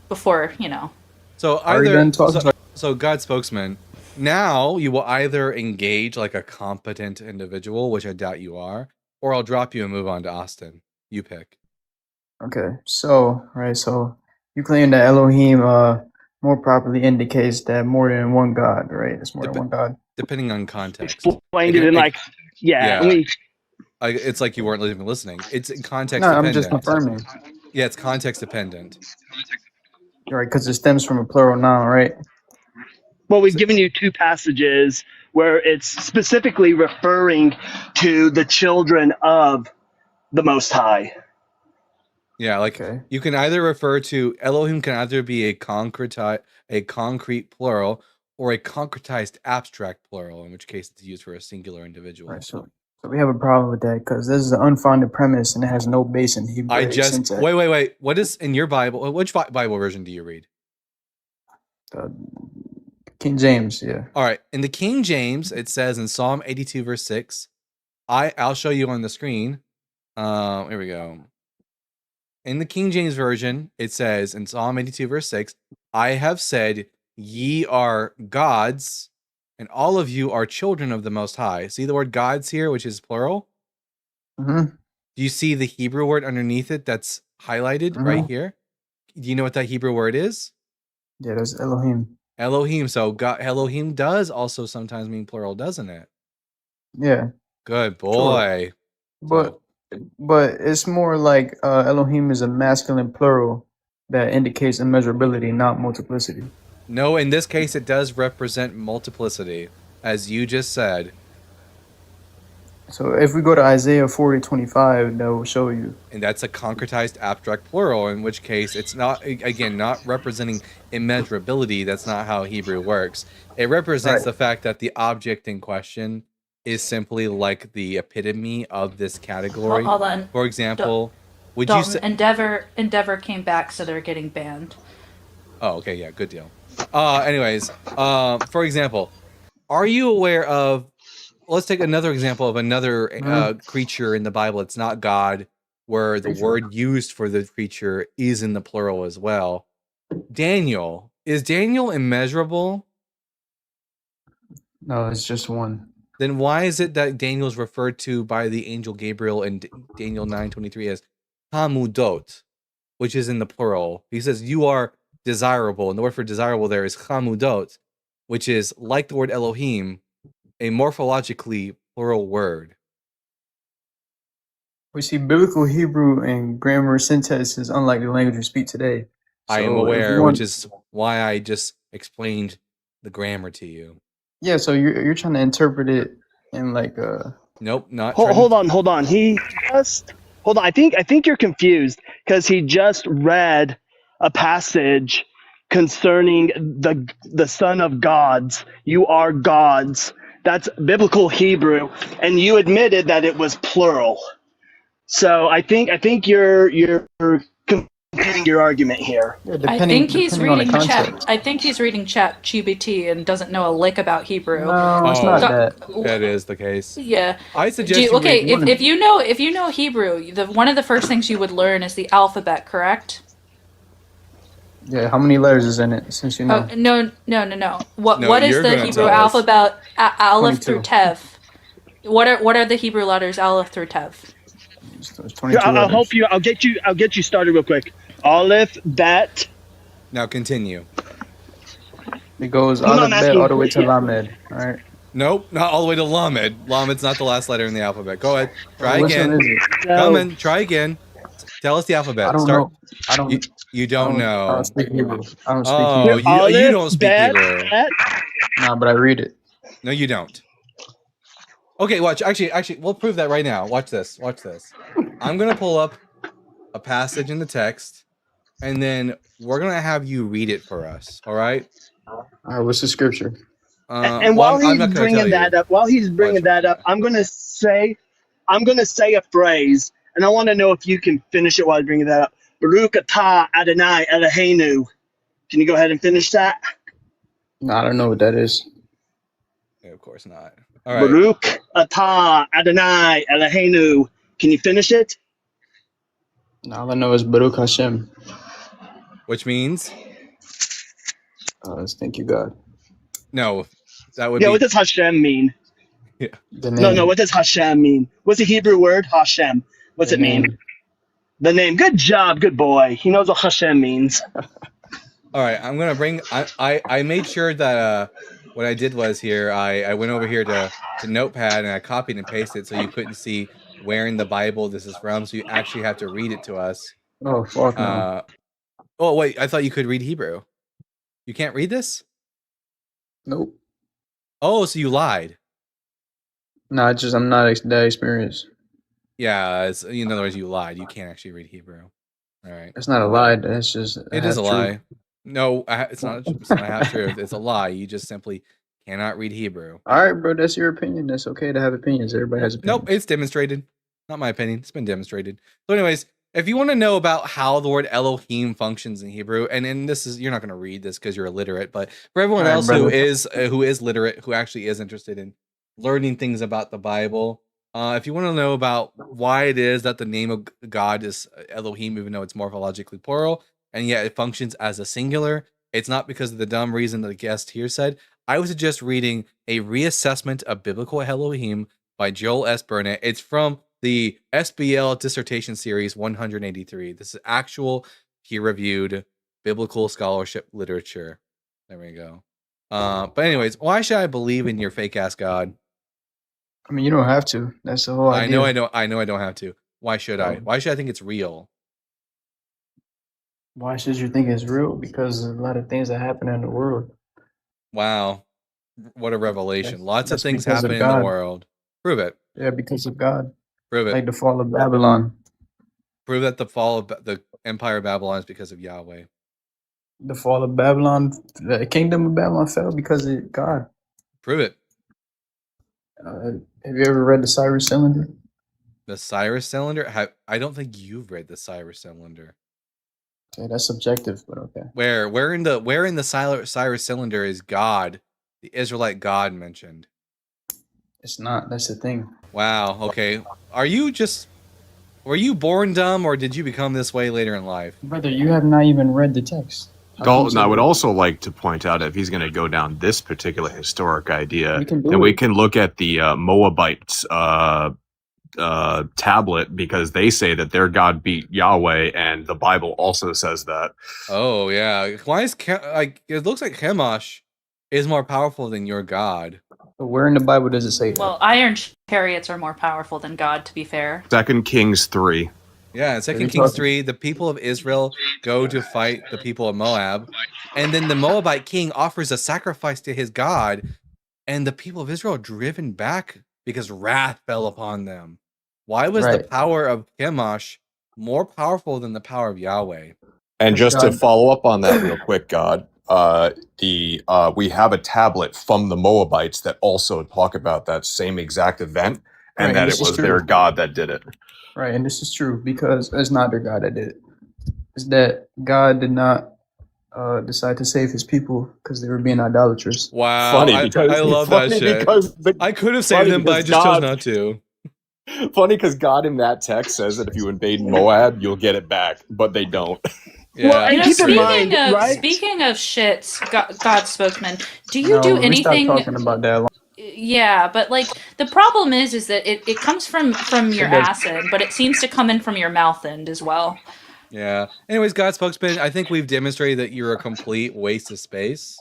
Before, you know. So Are you either done talking? so God's spokesman, now you will either engage like a competent individual, which I doubt you are, or I'll drop you and move on to Austin. You pick. Okay, so you claim that Elohim more properly indicates that more than one God, right? It's more than one God. Depending on context. Explained it in like, yeah. It's like you weren't even listening. It's context No, dependent. I'm just confirming. Yeah, it's context dependent. Right, because it stems from a plural noun, right? Well, we've given you two passages where it's specifically referring to the children of the Most High. Yeah, like you can either refer to Elohim can either be a concrete plural or a concretized abstract plural, in which case it's used for a singular individual. Right, so we have a problem with that because this is an unfounded premise and it has no base in Hebrew. I just wait. What is in your Bible? Which Bible version do you read? King James, yeah. All right. In the King James, it says in Psalm 82, verse 6, I'll show you on the screen. Here we go. In the King James Version, it says in Psalm 82, verse 6, I have said, ye are gods, and all of you are children of the Most High. See the word gods here, which is plural? Mm-hmm. Do you see the Hebrew word underneath it that's highlighted right here? Do you know what that Hebrew word is? Yeah, that's Elohim. Elohim. So God, Elohim does also sometimes mean plural, doesn't it? Yeah. Good boy. But it's more like Elohim is a masculine plural that indicates immeasurability, not multiplicity. No, in this case, it does represent multiplicity, as you just said. So if we go to Isaiah 40:25, that will show you. And that's a concretized abstract plural, in which case it's not, again, not representing immeasurability. That's not how Hebrew works. It represents the fact that the object in question is simply like the epitome of this category. Hold on. For example, would Dalton, you say... Endeavor came back, so they're getting banned. Oh, okay, yeah, good deal. Anyways, for example, are you aware of... Let's take another example of another creature in the Bible. It's not God, where the word used for the creature is in the plural as well. Daniel. Is Daniel immeasurable? No, it's just one. Then why is it that Daniel is referred to by the angel Gabriel in Daniel 9:23 as Hamudot, which is in the plural? He says, you are desirable. And the word for desirable there is Hamudot, which is like the word Elohim, a morphologically plural word. We see biblical Hebrew and grammar syntax is unlike the language we speak today. I am So aware, which is why I just explained the grammar to you. Yeah, so you're trying to interpret it in like Nope, not. Hold on. He just hold on. I think you're confused because he just read a passage concerning the Son of Gods. You are gods. That's biblical Hebrew, and you admitted that it was plural. So I think you're completing your argument here. I think he's reading chat. I think he's reading Chat GPT and doesn't know a lick about Hebrew. No, it's not that. That is the case. Yeah. I suggest you read one if you know Hebrew, one of the first things you would learn is the alphabet, correct? Yeah, how many letters is in it? Since you know. No. What is the Hebrew alphabet? Aleph 22. through Tev. What are the Hebrew letters Aleph through Tev? I'll get you started real quick. Aleph, Bet. Now continue. It goes Aleph, Bet, all the way to Lamed. All right. Nope, not all the way to Lamed. Lamed's not the last letter in the alphabet. Go ahead. Try Which again. one is it? Come in. Try again. Tell us the alphabet. I don't Start. know. I don't. You don't know. I don't speak Hebrew. I don't speak Oh, Hebrew. you don't speak Hebrew. Nah, but I read it. No, you don't. Okay, watch. Actually, we'll prove that right now. Watch this. Watch this. I'm gonna pull up a passage in the text, and then we're gonna have you read it for us. All right? All right. What's the scripture? And while he's bringing that up, I'm gonna say a phrase, and I want to know if you can finish it while he's bringing that up. Baruch atah Adonai Eloheinu. Can you go ahead and finish that? No, I don't know what that is. Yeah, of course not. All right. Baruch atah Adonai Eloheinu. Can you finish it? No, all I know is Baruch Hashem. Which means? Thank you, God. No, that would Yeah, be. what does Hashem mean? Yeah. No, what does Hashem mean? What's the Hebrew word? Hashem. What's it mean? The name. Good job, good boy. He knows what Hashem means. All right, I'm gonna bring. I made sure that what I did was here. I went over here to Notepad and I copied and pasted so you couldn't see where in the Bible this is from. So you actually have to read it to us. Oh fuck no. Oh wait, I thought you could read Hebrew. You can't read this? Nope. Oh, so you lied. No, it's just I'm not that experienced. Yeah, it's, in other words, you lied. You can't actually read Hebrew. All right. That's not a lie. That's just It is a half-truth. lie. No, it's not. It's not a half truth. It's a lie. You just simply cannot read Hebrew. All right, bro. That's your opinion. That's okay to have opinions. Everybody has opinions. Nope, it's demonstrated. Not my opinion. It's been demonstrated. So, anyways, if you want to know about how the word Elohim functions in Hebrew, and this is, you're not going to read this because you're illiterate, but for everyone All right, else brother. who is literate, who actually is interested in learning things about the Bible, if you want to know about why it is that the name of God is Elohim, even though it's morphologically plural, and yet it functions as a singular, it's not because of the dumb reason that the guest here said. I would suggest reading A Reassessment of Biblical Elohim by Joel S. Burnett. It's from the SBL Dissertation Series 183. This is actual peer-reviewed biblical scholarship literature. There we go. But anyways, why should I believe in your fake-ass God? I mean, you don't have to. That's the whole idea. I know I don't have to. Why should I? Why should I think it's real? Why should you think it's real? Because there's a lot of things that happen in the world. Wow. What a revelation. Lots of That's things because of happen in the God. world. Prove it. Yeah, because of God. Prove it. Like the fall of Babylon. Prove that the fall of the Empire of Babylon is because of Yahweh. The fall of Babylon, the kingdom of Babylon fell because of God. Prove it. Have you ever read the Cyrus Cylinder? The Cyrus Cylinder? I don't think you've read the Cyrus Cylinder. Okay, that's subjective, but okay. Where in the Cyrus Cylinder is God, the Israelite God mentioned? It's not. That's the thing. Wow. Okay. Were you born dumb, or did you become this way later in life? Brother, you have not even read the text. Dalton, I would also like to point out, if he's going to go down this particular historic idea, We can do then we it. can look at the Moabites tablet, because they say that their God beat Yahweh, and the Bible also says that. Oh yeah. Why is it looks like Chemosh is more powerful than your God? But where in the Bible does it say that? Well, iron chariots are more powerful than God, to be fair. 2 Kings 3. Yeah, in 2 Kings 3, the people of Israel go to fight the people of Moab, and then the Moabite king offers a sacrifice to his God, and the people of Israel are driven back because wrath fell upon them. Why was the Right. power of Chemosh more powerful than the power of Yahweh? And just to follow up on that real quick, God, we have a tablet from the Moabites that also talk about that same exact event, and Right, that this it is was true. their God that did it. Right, and this is true because it's not their God that did it. It's that God did not decide to save his people because they were being idolatrous. Wow, Funny I because- love that funny shit. because I could have saved funny them, but I because just chose God- not to. Funny because God in that text says that if you invade Moab, you'll get it back, but they don't. Yeah. You know, keep in mind, speaking of right? speaking of shits, God's spokesman, do you No, do we stopped anything? talking about that. Yeah, but like the problem is that it comes from your It does. ass end, but it seems to come in from your mouth end as well. Yeah. Anyways, God spokesman, I think we've demonstrated that you're a complete waste of space.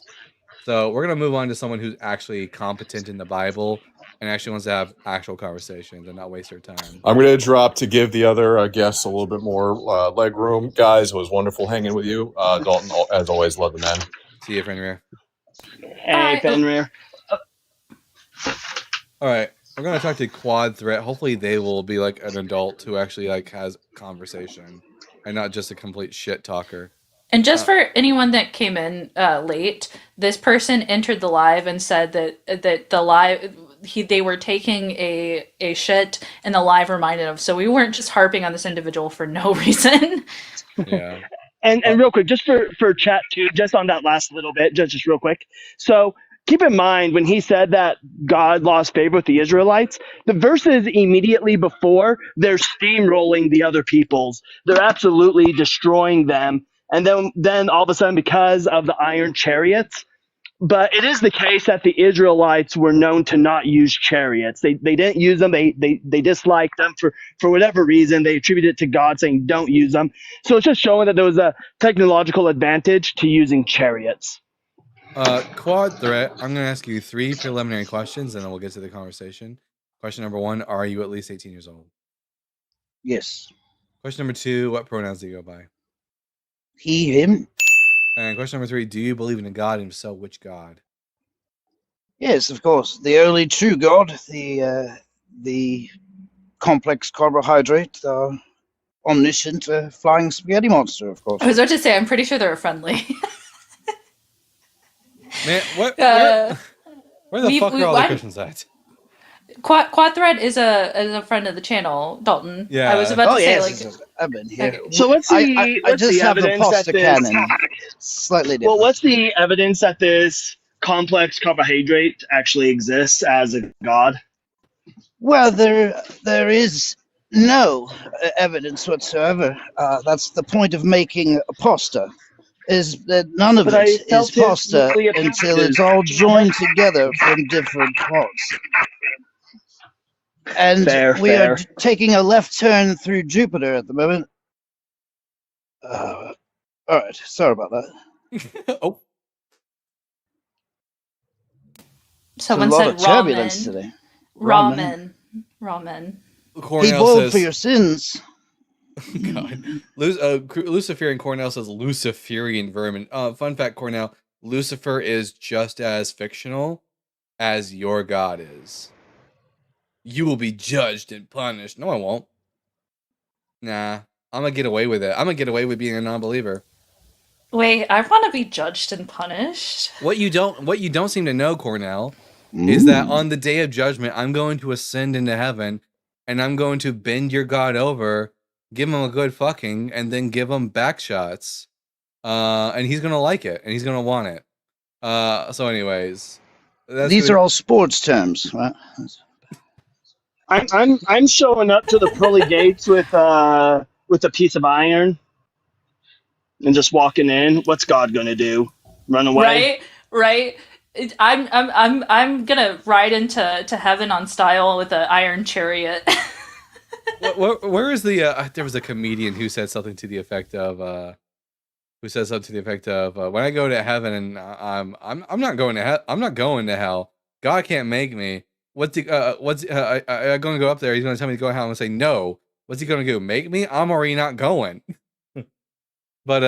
So we're gonna move on to someone who's actually competent in the Bible and actually wants to have actual conversations and not waste their time. I'm going to drop to give the other guests a little bit more leg room. Guys, it was wonderful hanging with you. Dalton, as always, love the man. See you, Fenrir. Hey, Fenrir. All right, we're gonna talk to Quad Threat. Hopefully, they will be like an adult who actually like has conversation and not just a complete shit talker. And just for anyone that came in late, this person entered the live and said that the live they were taking a shit and the live reminded them. So we weren't just harping on this individual for no reason. Yeah. And real quick, just for chat too, just on that last little bit, just real quick. So keep in mind when he said that God lost favor with the Israelites, the verses immediately before, they're steamrolling the other peoples. They're absolutely destroying them. And then all of a sudden, because of the iron chariots, but it is the case that the Israelites were known to not use chariots. They didn't use them. They disliked them for whatever reason. They attributed it to God saying don't use them. So it's just showing that there was a technological advantage to using chariots. Quad Threat, I'm gonna ask you 3 preliminary questions and then we'll get to the conversation. Question number 1, are you at least 18 years old? Yes. Question number 2, what pronouns do you go by? He, him. And question number 3, do you believe in a God, and if so, which God? Yes, of course. The only true God, the complex carbohydrate, omniscient flying spaghetti monster, of course. I was about to say, I'm pretty sure they're friendly. Man, what? Uh, Where the fuck are all the Christians at? Quadthread is a friend of the channel, Dalton. Yeah. I was about to say, like, I've been here. So what's the I just have the evidence pasta that this? cannon. Slightly different. Well, what's the evidence that this complex carbohydrate actually exists as a god? Well, there is no evidence whatsoever. That's the point of making a pasta. Is that none of But I it is felt it pasta really until appears- it's all joined together from different parts. And we are taking a left turn through Jupiter at the moment. All right, sorry about that. Oh. someone a lot said of turbulence ramen. today. Ramen. He Cornell boiled says, for your sins. God. Luciferian Cornell says Luciferian vermin. Fun fact, Cornell, Lucifer is just as fictional as your God is. You will be judged and punished. No, I won't. Nah, I'm gonna get away with it. I'm gonna get away with being a non-believer. Wait, I want to be judged and punished. What you don't seem to know, Cornell, is that on the day of judgment, I'm going to ascend into heaven, and I'm going to bend your God over, give him a good fucking, and then give him back shots. And he's gonna like it, and he's gonna want it. So anyways, These are all sports terms, right? I'm showing up to the pearly gates with a piece of iron and just walking in. What's God gonna do? Run away? Right. I'm gonna ride into heaven on style with an iron chariot. where is the? There was a comedian who said something to the effect of, when I go to heaven and I'm not going to I'm not going to hell. God can't make me. I'm gonna go up there. He's gonna tell me to go to hell. I'm gonna say no. What's he gonna do? Make me? I'm already not going. But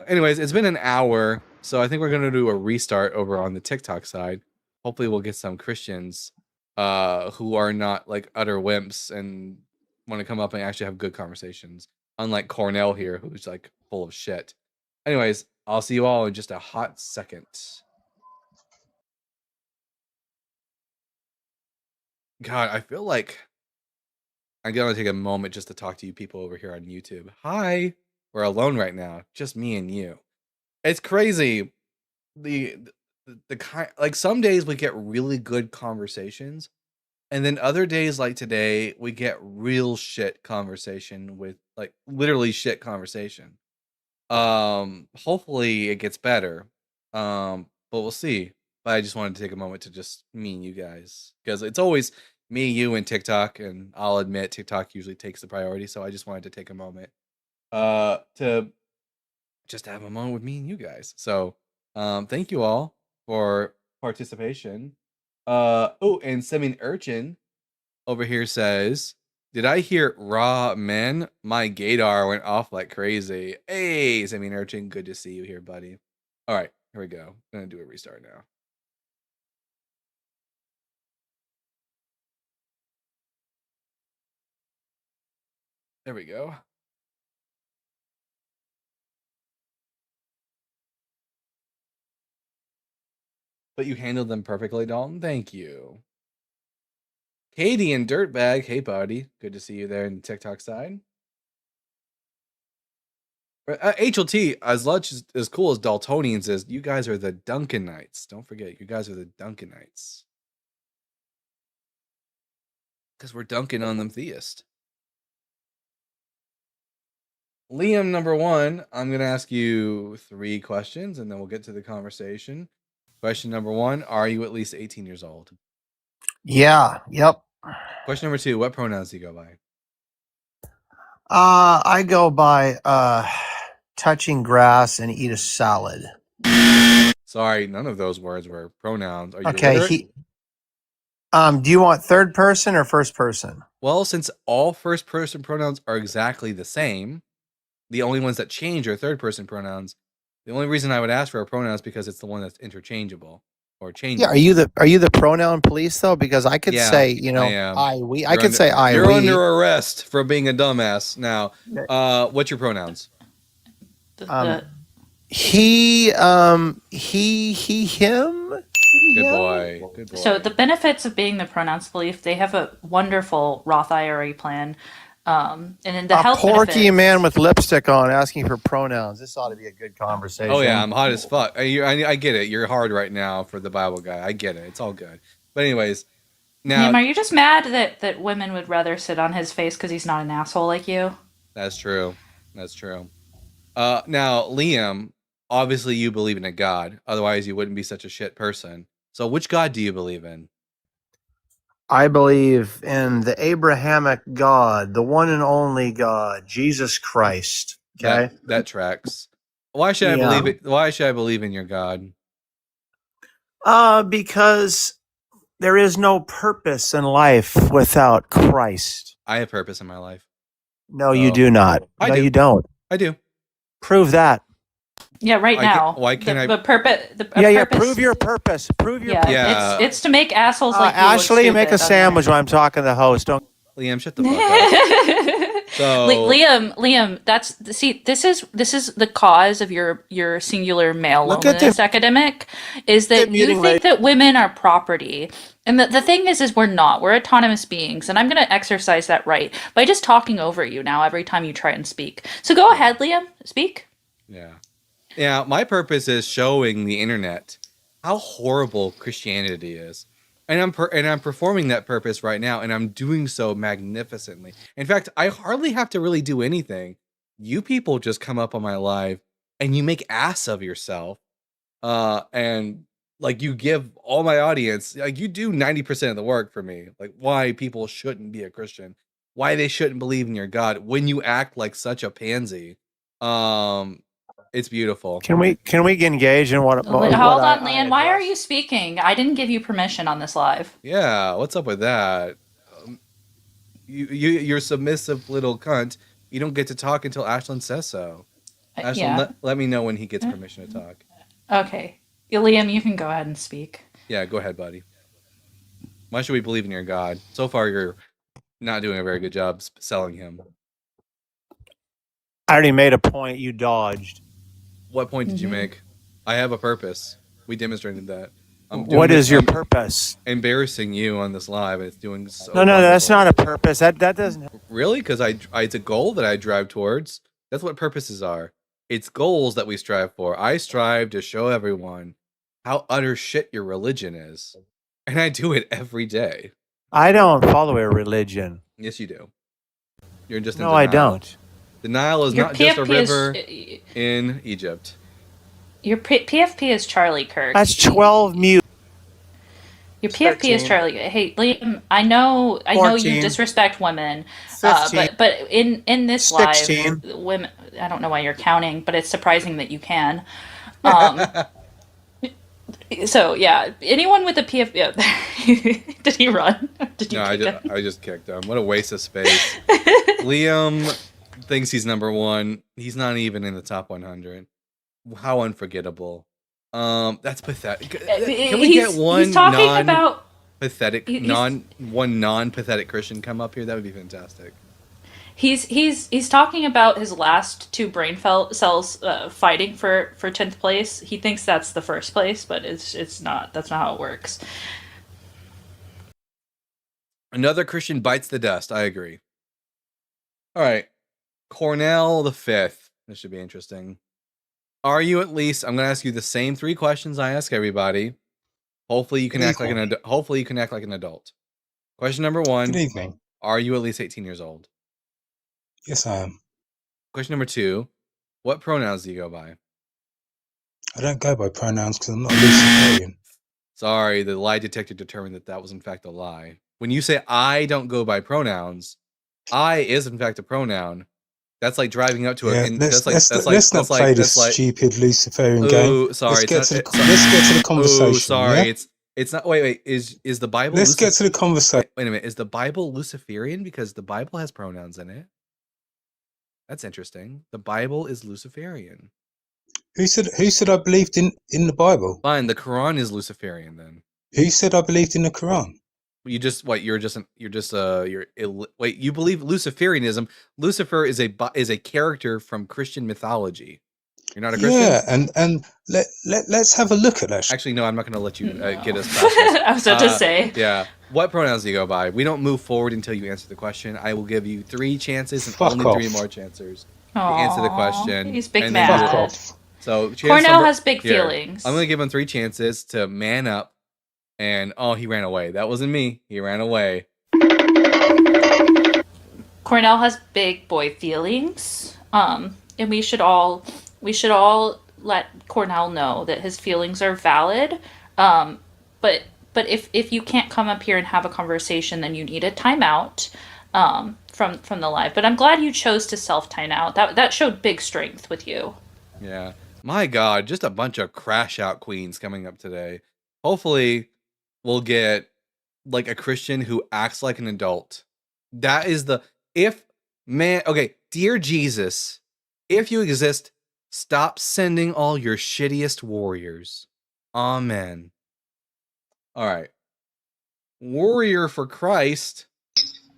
anyways, it's been an hour, so I think we're gonna do a restart over on the TikTok side. Hopefully, we'll get some Christians who are not like utter wimps and want to come up and actually have good conversations. Unlike Cornell here, who's like full of shit. Anyways, I'll see you all in just a hot second. God, I feel like I'm gonna take a moment just to talk to you people over here on YouTube. Hi, we're alone right now, just me and you. It's crazy. The kind, like, some days we get really good conversations, and then other days like today we get real shit conversation with like literally shit conversation. Hopefully it gets better. But we'll see. But I just wanted to take a moment to just me and you guys, because it's always me, you, and TikTok, and I'll admit TikTok usually takes the priority. So I just wanted to take a moment to just have a moment with me and you guys. So thank you all for participation. Oh, and Semin Urchin over here says, did I hear raw men? My gaydar went off like crazy. Hey, Semin Urchin, good to see you here, buddy. All right, here we go. I'm gonna do a restart now. There we go. But you handled them perfectly, Dalton. Thank you. Katie and Dirtbag. Hey, buddy. Good to see you there in the TikTok side. HLT, as much as cool as Daltonians is, you guys are the Duncan Knights. Don't forget, you guys are the Duncan Knights. Because we're dunking on them theist. Liam, number one, I'm going to ask you 3 questions, and then we'll get to the conversation. Question number 1, are you at least 18 years old? Yeah, yep. Question number 2, what pronouns do you go by? I go by touching grass and eat a salad. Sorry, none of those words were pronouns. Are you Okay, illiterate? do you want third person or first person? Well, since all first person pronouns are exactly the same, the only ones that change are third person pronouns. The only reason I would ask for a pronoun is because it's the one that's interchangeable. or change Yeah, are you the pronoun police though? Because I could Yeah, say, you know, I am. I, we. I You're could under, say I, you're we. under arrest for being a dumbass. Now, what's your pronouns? He, him. Good boy. Good boy. So the benefits of being the pronouns belief, they have a wonderful Roth IRA plan, and then the A health porky benefits. man with lipstick on asking for pronouns. This ought to be a good conversation. Oh yeah, I'm hot as fuck. I get it. You're hard right now for the Bible guy. I get it. It's all good. But anyways, now Liam, are you just mad that women would rather sit on his face because he's not an asshole like you? that's true. That's true. Now Liam, obviously you believe in a God. Otherwise, you wouldn't be such a shit person. So, which God do you believe in? I believe in the Abrahamic God, the one and only God, Jesus Christ. Okay. That tracks. Why should I Yeah. believe it? Why should I believe in your God? Because there is no purpose in life without Christ. I have purpose in my life. No, you do not. I No, do. you don't. I do. Prove that. Yeah, right Why can't- now. why can't I- The purpose. Yeah. Prove your purpose. Prove your. Yeah, It's to make assholes like you look Ashley, make a stupid on sandwich when I'm talking to the host. Don't. Liam, shut the fuck up. So Liam, this is the cause of your singular male Look at loneliness the- epidemic, is that you muting think rate. that women are property. And the thing is we're not. We're autonomous beings, and I'm gonna exercise that right by just talking over you now every time you try and speak. So go ahead, Liam, speak. Yeah, my purpose is showing the internet how horrible Christianity is. And I'm performing that purpose right now, and I'm doing so magnificently. In fact, I hardly have to really do anything. You people just come up on my live and you make ass of yourself. And like you give all my audience, like you do 90% of the work for me. Like why people shouldn't be a Christian, why they shouldn't believe in your God when you act like such a pansy. It's beautiful. Can we engage in what? Hold on, Liam. Why are you speaking? I didn't give you permission on this live. Yeah, what's up with that? You're a submissive little cunt. You don't get to talk until Ashlyn says so. Ashlyn, yeah. let me know when he gets permission to talk. Okay. Liam, you can go ahead and speak. Yeah, go ahead, buddy. Why should we believe in your God? So far, you're not doing a very good job selling him. I already made a point. You dodged. What point did you make? I have a purpose. We demonstrated that. What is your purpose? Embarrassing you on this live. It's doing so. No, that's not a purpose. That doesn't. Really? Because it's a goal that I drive towards. That's what purposes are. It's goals that we strive for. I strive to show everyone how utter shit your religion is, and I do it every day. I don't follow a religion. Yes, you do. You're just in No, I denial. don't. The Nile is Your not just a PFP is- river in Egypt. Your PFP is Charlie Kirk. That's 12 mute. Your PFP is 13. Charlie. Hey, Liam, I know you 14. disrespect women, 15. but in this 16. live, women. I don't know why you're counting, but it's surprising that you can. So yeah, anyone with a PFP. Did he run? Did you No, kick him? I just kicked him. What a waste of space. Liam thinks he's number one. He's not even in the top 100. How unforgettable. That's pathetic. Can we get one He's talking about pathetic non-pathetic Christian come up here? That would be fantastic. He's talking about his last two brain cells fighting for 10th place. He thinks that's the first place, but it's not. That's not how it works. Another Christian bites the dust. I agree. All right, Cornell the Fifth. This should be interesting. Are you at least? I'm going to ask you the same three questions I ask everybody. Hopefully you can act like an adult. Hopefully you can act like an adult. Question number one. Good evening. Are you at least 18 years old? Yes, I am. Question number two. What pronouns do you go by? I don't go by pronouns because I'm not a Luciferian. Sorry, the lie detector determined that was in fact a lie. When you say I don't go by pronouns, I is in fact a pronoun. That's like driving up to Yeah, a. let's not play this stupid Luciferian game. Ooh, sorry. Let's get to the conversation. Ooh, sorry. yeah? It's not. Wait. Is the Bible? Let's get to the conversation. Wait a minute. Is the Bible Luciferian because the Bible has pronouns in it? That's interesting. The Bible is Luciferian. Who said I believed in the Bible? Fine, the Quran is Luciferian then. Who said I believed in the Quran? You just what? You're wait. You believe Luciferianism? Lucifer is a character from Christian mythology. You're not a Christian. Yeah, and let's have a look at that. Actually, no, I'm not going to let you get us past this. I was about to say. Yeah. What pronouns do you go by? We don't move forward until you answer the question. I will give you 3 chances and Fuck only off. 3 more chances to answer the question. He's big and then mad. you- Fuck off. So chance Cornell number- has big here, feelings. I'm going to give him 3 chances to man up. And he ran away. That wasn't me. He ran away. Cornell has big boy feelings. And we should all let Cornell know that his feelings are valid. But if you can't come up here and have a conversation, then you need a timeout from the live. But I'm glad you chose to self time out. That showed big strength with you. Yeah. My God, just a bunch of crash out queens coming up today. Hopefully, we'll get like a Christian who acts like an adult. That is okay, dear Jesus, if you exist, stop sending all your shittiest warriors. Amen. All right. Warrior for Christ.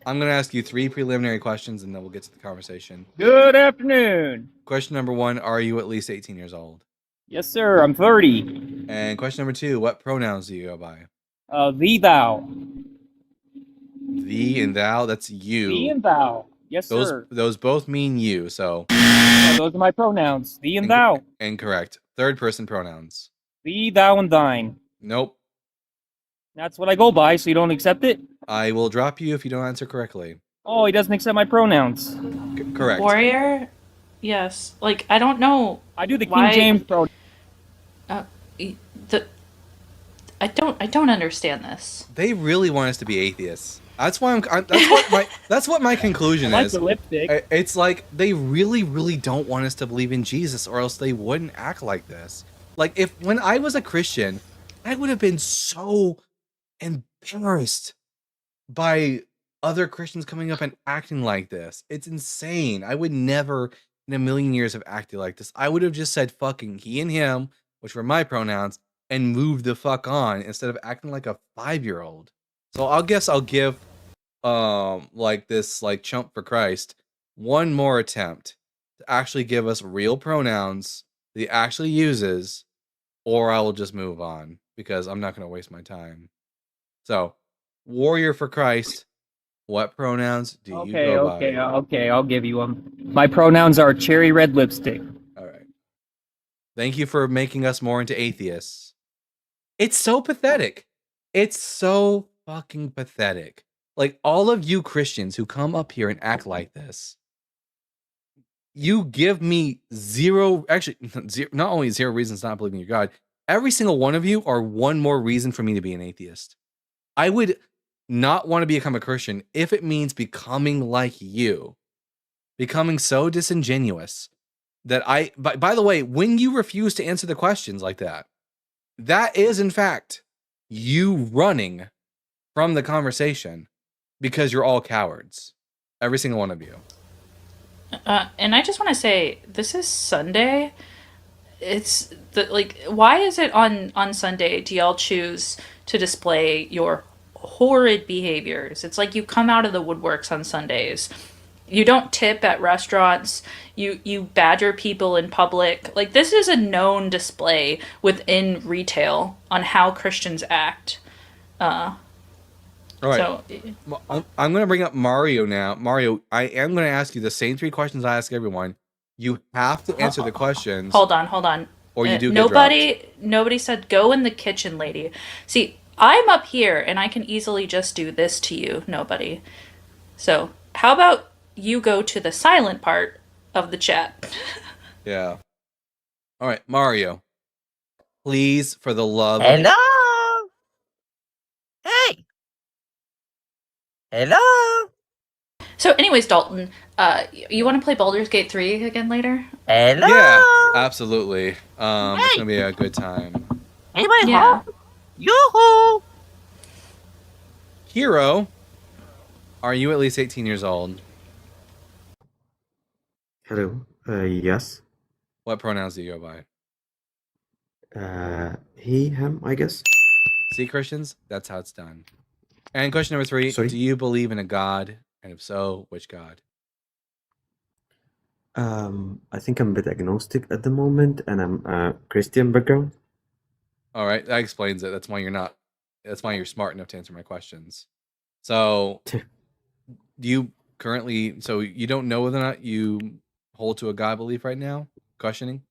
I'm going to ask you 3 preliminary questions and then we'll get to the conversation. Good afternoon. Question number 1, are you at least 18 years old? Yes, sir. I'm 30. And question number 2, what pronouns do you go by? Thee, thou. Thee and thou, that's you. Thee and thou. Yes, sir. Those both mean you, so. Those are my pronouns. Thee and thou. Incorrect. 3rd person pronouns. Thee, thou, and thine. Nope. That's what I go by, so you don't accept it? I will drop you if you don't answer correctly. Oh, he doesn't accept my pronouns. Correct. Warrior? Yes. Like, I don't know. I do the King why- James pronoun. I don't understand this. They really want us to be atheists. That's why that's what my conclusion I like is. the lipstick. It's like they really, really don't want us to believe in Jesus, or else they wouldn't act like this. Like when I was a Christian, I would have been so embarrassed by other Christians coming up and acting like this. It's insane. I would never in a million years have acted like this. I would have just said fucking he and him, which were my pronouns, and moved the fuck on instead of acting like a 5-year-old. So I'll give like this like chump for Christ one more attempt to actually give us real pronouns that he actually uses, or I will just move on because I'm not going to waste my time. So, warrior for Christ, what pronouns do you go by? Okay, I'll give you them. My pronouns are cherry red lipstick. All right. Thank you for making us more into atheists. It's so pathetic. It's so fucking pathetic. Like, all of you Christians who come up here and act like this, you give me not only 0 reasons not believing in your God, every single one of you are one more reason for me to be an atheist. I would not want to become a Christian if it means becoming like you, becoming so disingenuous that by the way, when you refuse to answer the questions like that, that is in fact you running from the conversation because you're all cowards. Every single one of you. And I just want to say, this is Sunday. It's why is it on Sunday do y'all choose to display your horrid behaviors? It's like you come out of the woodworks on Sundays. You don't tip at restaurants. You badger people in public. Like, this is a known display within retail on how Christians act. All right. So, I'm going to bring up Mario now. Mario, I am going to ask you the same 3 questions I ask everyone. You have to answer the questions. Hold on. Or you do get nobody said go in the kitchen, lady. See, I'm up here and I can easily just do this to you, nobody. So, how about you go to the silent part of the chat? Yeah. All right, Mario. Please, for the love Hello? Hey! Hello? So, anyways, Dalton, you want to play Baldur's Gate 3 again later? Hello? Yeah, absolutely. It's going to be a good time. Anybody home? Yoo-hoo! Hero, are you at least 18 years old? Hello. Yes. What pronouns do you go by? He, him, I guess. See, Christians, that's how it's done. And question number 3, Sorry? do you believe in a God? And if so, which God? I think I'm a bit agnostic at the moment, and I'm a Christian background. All right, that explains it. That's why you're smart enough to answer my questions. So, do you currently, so you don't know whether or not you hold to a God belief right now? Questioning?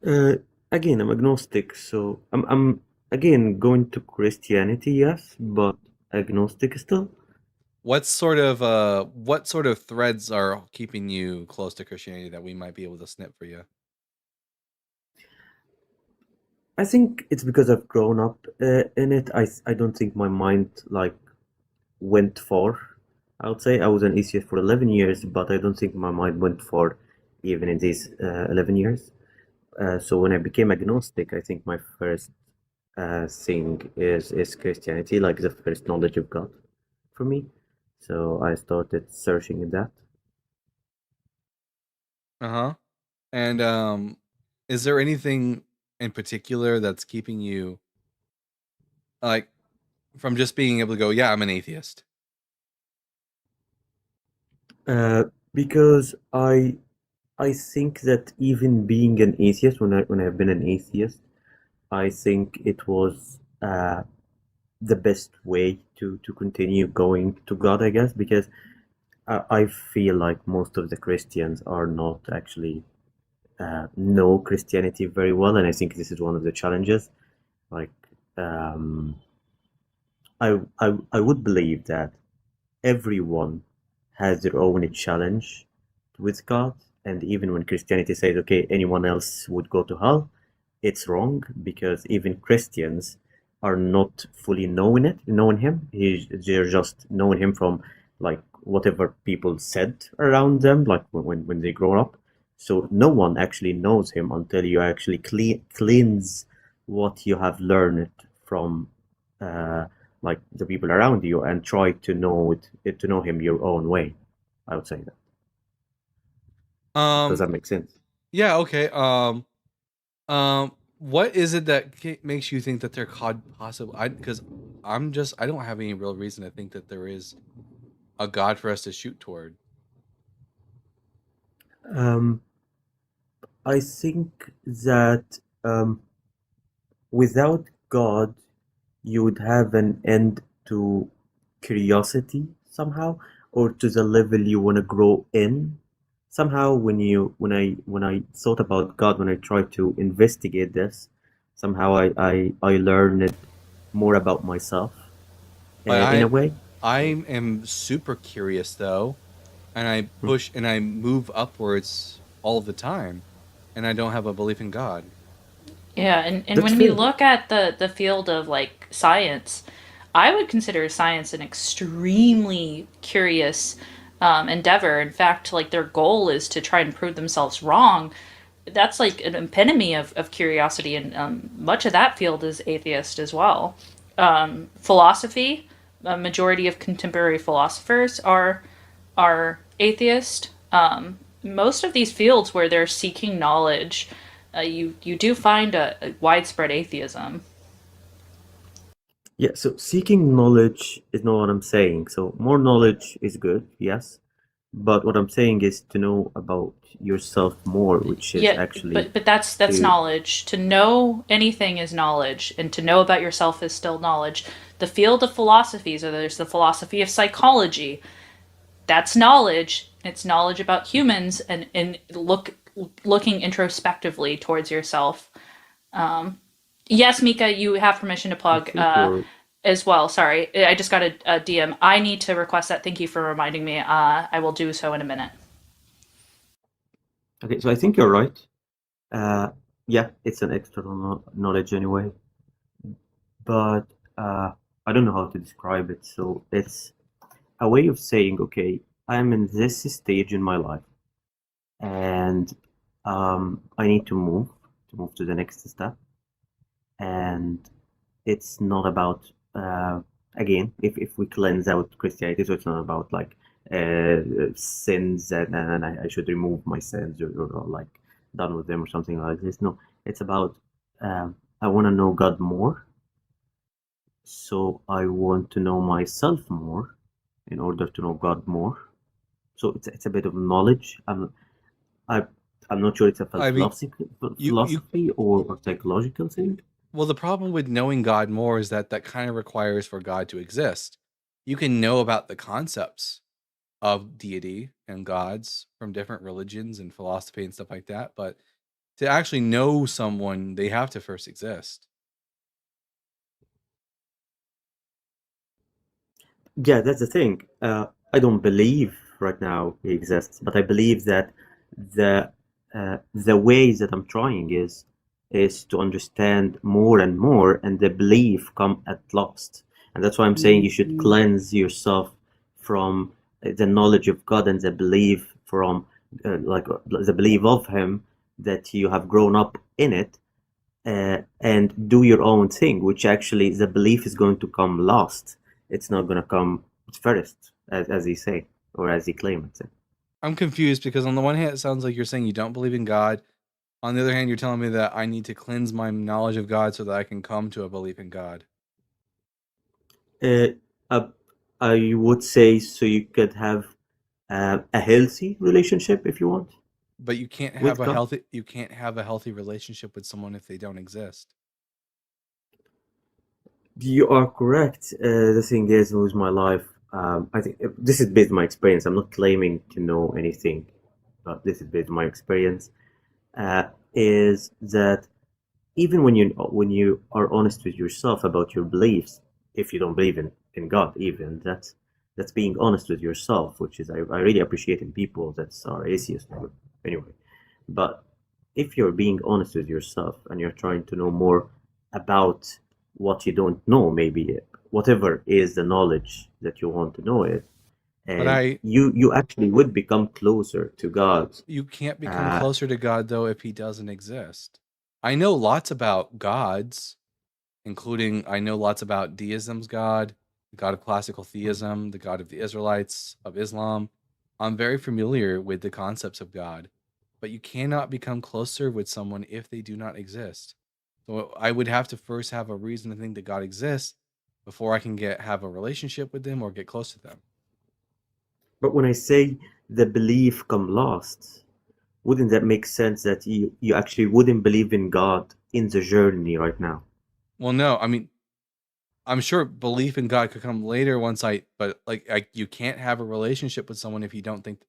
Again, I'm agnostic, so I'm again going to Christianity, yes, but agnostic still. What sort of threads are keeping you close to Christianity that we might be able to snip for you? I think it's because I've grown up in it. I don't think my mind like went far. I would say I was an atheist for 11 years, but I don't think my mind went far even in these 11 years. So when I became agnostic, I think my first thing is Christianity, like the first knowledge of God for me. So I started searching in that. Uh-huh. And is there anything in particular that's keeping you like from just being able to go, yeah, I'm an atheist? Because I think that even being an atheist, when I've been an atheist, I think it was the best way to continue going to God, I guess, because I feel like most of the Christians are not actually know Christianity very well, and I think this is one of the challenges. Like, I would believe that everyone has their own challenge with God, and even when Christianity says, okay, anyone else would go to hell, it's wrong, because even Christians are not fully knowing him. They're just knowing him from like whatever people said around them, like when they grow up. So no one actually knows him until you actually cleanse what you have learned from like the people around you, and try to know him your own way. I would say that. Does that make sense? Yeah, okay. What is it that makes you think that there could possibly? Because I don't have any real reason to think that there is a God for us to shoot toward. I think that without God, you would have an end to curiosity somehow, or to the level you want to grow in. Somehow, when I thought about God, when I tried to investigate this, somehow I learned more about myself in a way. I am super curious though, and I push and I move upwards all the time, and I don't have a belief in God. Yeah, and when we look at the field of like science, I would consider science an extremely curious endeavor. In fact, like their goal is to try and prove themselves wrong. That's like an epitome of curiosity, and much of that field is atheist as well. Philosophy, a majority of contemporary philosophers are atheist. Most of these fields where they're seeking knowledge, you do find a widespread atheism. Yeah, so seeking knowledge is not what I'm saying. So more knowledge is good, yes. But what I'm saying is to know about yourself more, which is actually but that's knowledge. To know anything is knowledge, and to know about yourself is still knowledge. The field of philosophy, so there's the philosophy of psychology. That's knowledge. It's knowledge about humans, and looking introspectively towards yourself. Yes, Mika, you have permission to plug as well. Sorry, I just got a DM. I need to request that. Thank you for reminding me. I will do so in a minute. Okay, so I think you're right. Yeah, it's an external knowledge anyway. But I don't know how to describe it. So it's a way of saying, okay, I'm in this stage in my life, and I need to move to the next step. And it's not about again, if we cleanse out Christianity, so it's not about like sins and I should remove my sins or like done with them or something like this. No, It's about I want to know God more, so I want to know myself more in order to know God more. So it's a bit of knowledge. I'm not sure it's a I mean, philosophy or psychological thing. well, the problem with knowing God more is that kind of requires for God to exist. You can know about the concepts of deity and gods from different religions and philosophy and stuff like that, but to actually know someone, they have to first exist. Yeah, that's the thing. I don't believe right now he exists, but I believe that the ways that I'm trying is to understand more and more, and the belief come at last. And that's why I'm saying you should cleanse yourself from the knowledge of God and the belief from the belief of Him, that you have grown up in it, and do your own thing, which actually the belief is going to come last. It's not going to come first, as he say, or as he claim it. I'm confused because on the one hand, it sounds like you're saying you don't believe in God. On the other hand, you're telling me that I need to cleanse my knowledge of God so that I can come to a belief in God. I would say so you could have a healthy relationship if you want. But you can't with have a God. healthy relationship with someone if they don't exist. You are correct. The thing is, with my life, I think this is based on my experience. I'm not claiming to know anything, but this is based on my experience. Is that even when you are honest with yourself about your beliefs, if you don't believe in God, even that's being honest with yourself, which is I really appreciate in people that are atheists. Anyway, but if you're being honest with yourself and you're trying to know more about what you don't know, maybe whatever is the knowledge that you want to know it, and you actually would become closer to God. You can't become closer to God though if he doesn't exist. I know lots about gods, including I know lots about deism's God, the God of classical theism, the God of the Israelites, of Islam. I'm very familiar with the concepts of God, but you cannot become closer with someone if they do not exist. So I would have to first have a reason to think that God exists before I can have a relationship with them or get close to them. But when I say the belief come last, wouldn't that make sense that you actually wouldn't believe in God in the journey right now? Well, no, I mean, I'm sure belief in God could come later but you can't have a relationship with someone if you don't think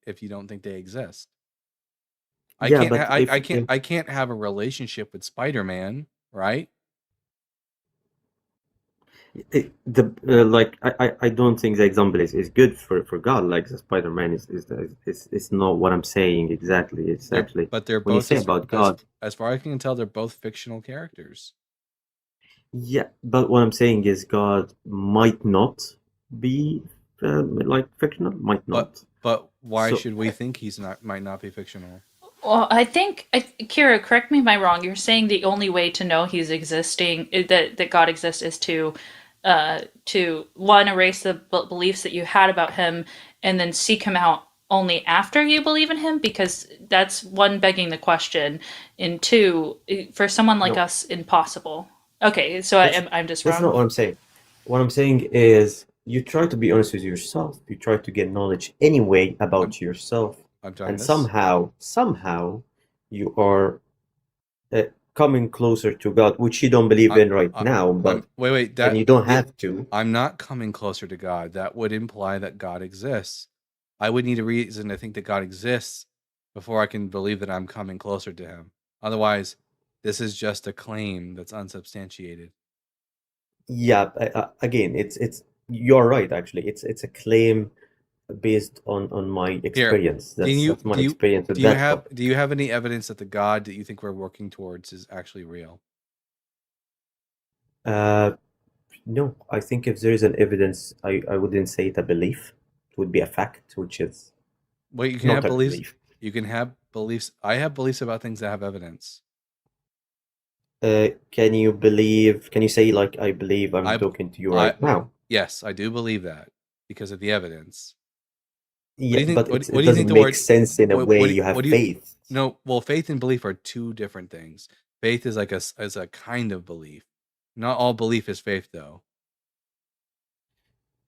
they exist. I can't have a relationship with Spider-Man, right? I don't think the example is good for God. Like the Spider-Man is not what I'm saying exactly. It's actually But they're when you both say about God. as far as I can tell, they're both fictional characters. Yeah, but what I'm saying is God might not be fictional, might not. But why So- should we think might not be fictional? Well, I think, Kira, correct me if I'm wrong. You're saying the only way to know he's existing, that God exists, is to one, erase the beliefs that you had about him, and then seek him out only after you believe in him, because that's one, begging the question, and two, for someone like No. us, impossible. Okay, so I'm just wrong. That's not what I'm saying. What I'm saying is you try to be honest with yourself. You try to get knowledge anyway about yourself. I'm trying And this. somehow you are coming closer to God, which you don't believe in right now, but Wait, and you don't have to. I'm not coming closer to God. That would imply that God exists. I would need a reason to think that God exists before I can believe that I'm coming closer to him. Otherwise, this is just a claim that's unsubstantiated. Yeah, again, it's you're right. Actually, it's a claim based on my experience. That's my experience with that topic. Do you have any evidence that the God that you think we're working towards is actually real? No, I think if there is an evidence, I wouldn't say it a belief. It would be a fact, which is Well, you can not have a beliefs. belief. You can have beliefs. I have beliefs about things that have evidence. Can you say like I believe I'm talking to you right now? Yes, I do believe that because of the evidence. Yeah, but it doesn't make sense in a way you have faith. No, well, faith and belief are two different things. Faith is like is a kind of belief. Not all belief is faith, though.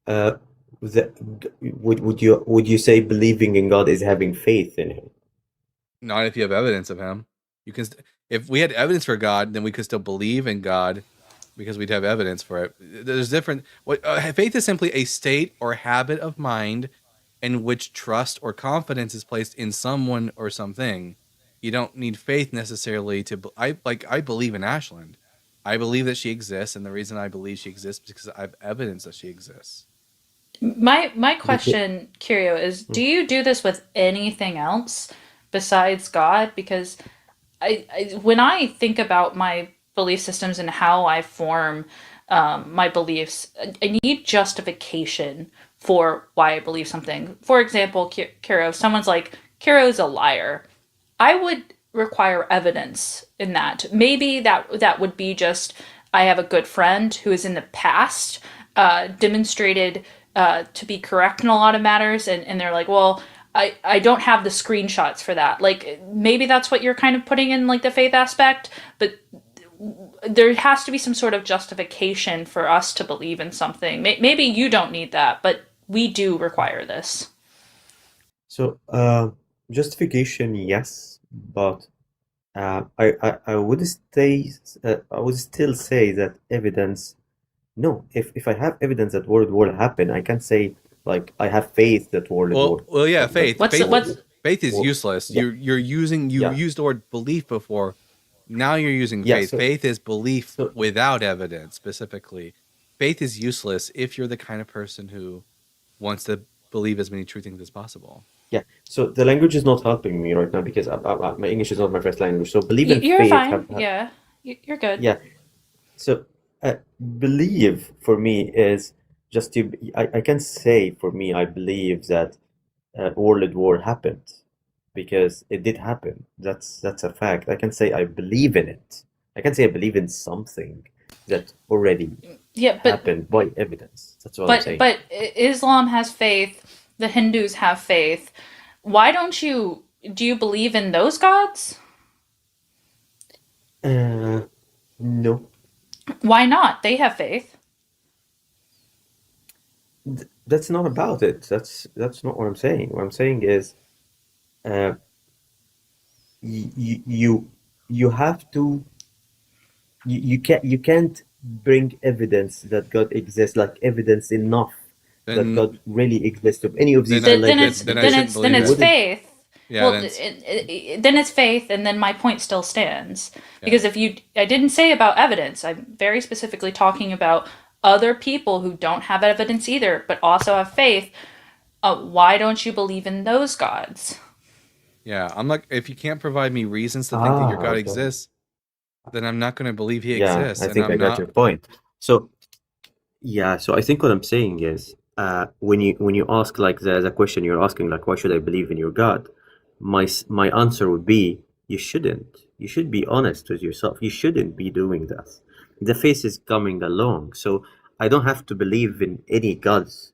Uh, would you say believing in God is having faith in Him? Not if you have evidence of Him. You can. If we had evidence for God, then we could still believe in God because we'd have evidence for it. There's different. Faith is simply a state or habit of mind in which trust or confidence is placed in someone or something. You don't need faith necessarily to. I believe in Ashland. I believe that she exists, and the reason I believe she exists is because I have evidence that she exists. My question, Curio, is do you do this with anything else besides God? Because when I think about my belief systems and how I form my beliefs, I need justification for why I believe something. For example, Curio, if someone's like, Curio's a liar, I would require evidence in that. Maybe that would be just, I have a good friend who is in the past demonstrated to be correct in a lot of matters, and they're like, well, I don't have the screenshots for that. Like, maybe that's what you're kind of putting in, like, the faith aspect, but there has to be some sort of justification for us to believe in something. Maybe you don't need that, but we do require this. So, justification, yes, but I would still say that evidence. No, if I have evidence that World War happened, I can't say like I have faith that World War. Well, yeah, faith. Faith is Well, useless. yeah. You used the word belief before. Now you're using Yeah, faith. so- Faith is belief without evidence. Specifically, faith is useless if you're the kind of person who wants to believe as many true things as possible. Yeah, so the language is not helping me right now because my English is not my first language. So believe in You're faith. fine. Yeah, you're good. Yeah. So believe for me is just to. I can say for me I believe that World War happened because it did happen. That's a fact. I can say I believe in it. I can say I believe in something that already happened by evidence. That's what I'm saying. But Islam has faith. The Hindus have faith. Why don't you? Do you believe in those gods? No. Why not? They have faith. That's not about it. That's not what I'm saying. What I'm saying is, you have to. You can't bring evidence that God exists, like evidence enough that God really exists of any of these. Then it's faith. Yeah, well, then it's faith, and then my point still stands. Because I didn't say about evidence. I'm very specifically talking about other people who don't have evidence either, but also have faith. Why don't you believe in those gods? Yeah, I'm like, if you can't provide me reasons to think that your God okay. exists, then I'm not going to believe He Yeah, exists. I and think I'm I got not. your point. So, yeah, so I think what I'm saying is, when you ask like the question you're asking, like, why should I believe in your God? My answer would be, you shouldn't. You should be honest with yourself. You shouldn't be doing that. The faith is coming along, so I don't have to believe in any gods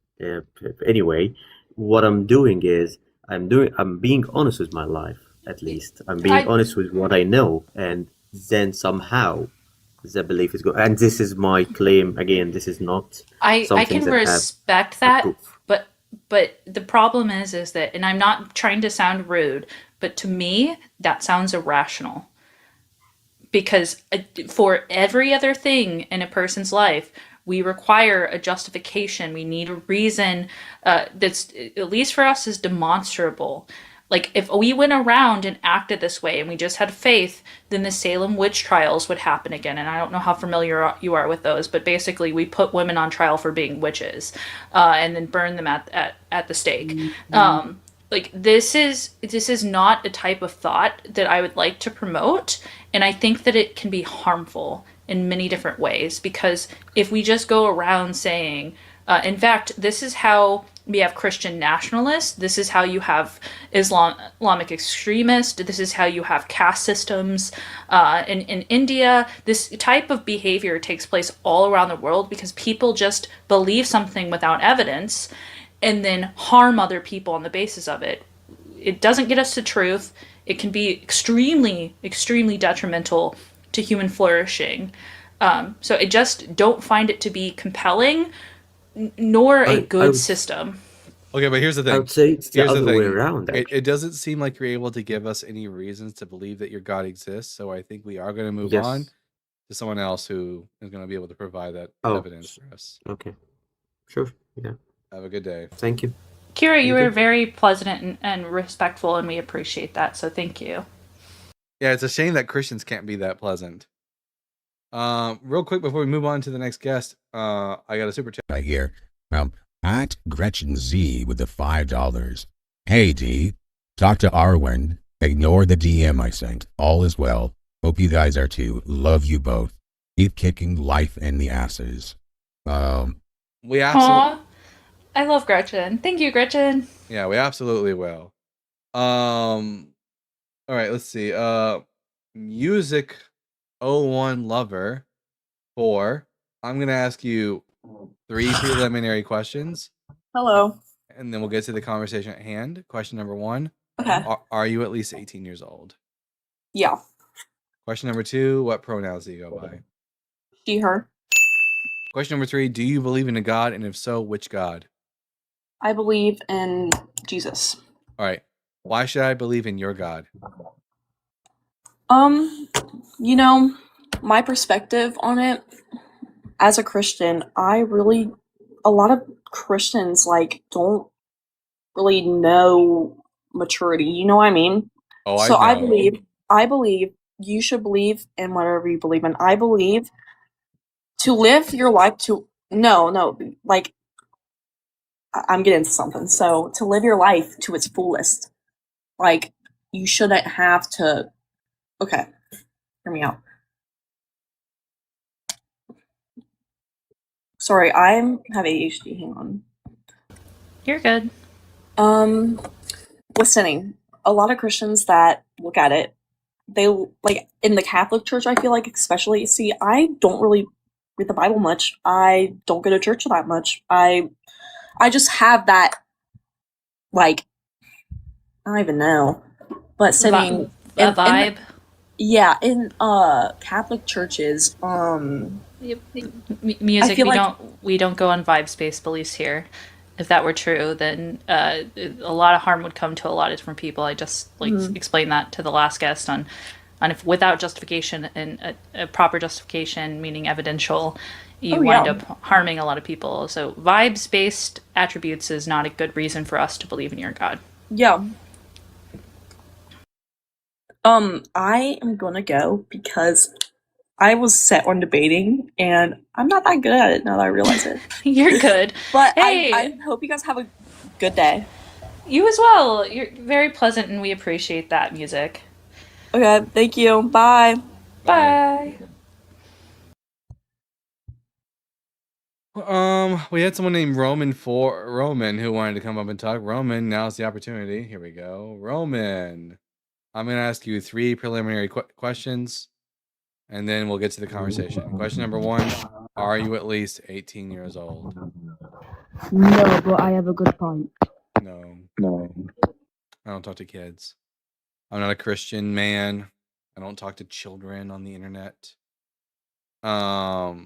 anyway. What I'm doing is I'm being honest with my life. At least I'm being honest with what I know, and then somehow the belief is going. And this is my claim again. This is not. I something can that have respect that, but the problem is that, and I'm not trying to sound rude, but to me that sounds irrational. Because for every other thing in a person's life, we require a justification. We need a reason that's, at least for us, is demonstrable. Like, if we went around and acted this way and we just had faith, then the Salem witch trials would happen again. And I don't know how familiar you are with those, but basically we put women on trial for being witches and then burn them at the stake. Mm-hmm. Like, this is not a type of thought that I would like to promote. And I think that it can be harmful in many different ways, because if we just go around saying, in fact, this is how we have Christian nationalists, this is how you have Islamic extremists, this is how you have caste systems in India. This type of behavior takes place all around the world because people just believe something without evidence and then harm other people on the basis of it. It doesn't get us to truth. It can be extremely, extremely detrimental to human flourishing. So I just don't find it to be compelling, nor a good system. Okay, but here's the thing. I would say it's the Here's other way thing. around. It doesn't seem like you're able to give us any reasons to believe that your God exists. So I think we are going to move on Yes. to someone else who is going to be able to provide that Oh, evidence for us. Okay. Sure. Yeah. Have a good day. Thank you. Kira, you Thank were you. very pleasant and respectful, and we appreciate that. So thank you. Yeah, it's a shame that Christians can't be that pleasant. Real quick before we move on to the next guest, I got a super chat right here. At Gretchen Z with the $5. Hey D, talk to Arwen. Ignore the DM I sent. All is well. Hope you guys are too. Love you both. Keep kicking life in the asses. We absolutely, Aw, I love Gretchen. Thank you, Gretchen. yeah, we absolutely will. All right, let's see. Music 01 Lover 4. I'm gonna ask you 3 preliminary questions, Hello. and then we'll get to the conversation at hand. Question number 1: Okay. Are you at least 18 years old? Yeah. Question number 2: what pronouns do you go by? She, her. Question number 3: do you believe in a God, and if so, which God? I believe in Jesus. All right. Why should I believe in your God? You know, my perspective on it as a Christian, a lot of Christians like don't really know maturity. You know what I mean? Oh, So I I know. believe you should believe in whatever you believe in. I believe to live your life to no, like I'm getting into something. So to live your life to its fullest, like you shouldn't have to. Okay, hear me out. Sorry, I have ADHD. Hang on. You're good. Listening. A lot of Christians that look at it, they like in the Catholic Church. I feel like, especially, see, I don't really read the Bible much. I don't go to church that much. I just have that, like, I don't even know, but sitting A vibe. yeah, in Catholic churches, Music. I feel like We don't go on vibes based beliefs here. If that were true, then a lot of harm would come to a lot of different people. I just explained that to the last guest on if without justification and a proper justification, meaning evidential, you wind up harming a lot of people. So vibes based attributes is not a good reason for us to believe in your God. Yeah. I am gonna go because I was set on debating and I'm not that good at it now that I realize it. You're good. But Hey. I hope you guys have a good day. You as well. You're very pleasant, and we appreciate that, music. Okay, thank you. Bye. Bye. We had someone named Roman who wanted to come up and talk. Roman, now's the opportunity. Here we go. Roman, I'm going to ask you 3 preliminary questions, and then we'll get to the conversation. Question number 1: are you at least 18 years old? No, but I have a good point. No. I don't talk to kids. I'm not a Christian man. I don't talk to children on the internet. I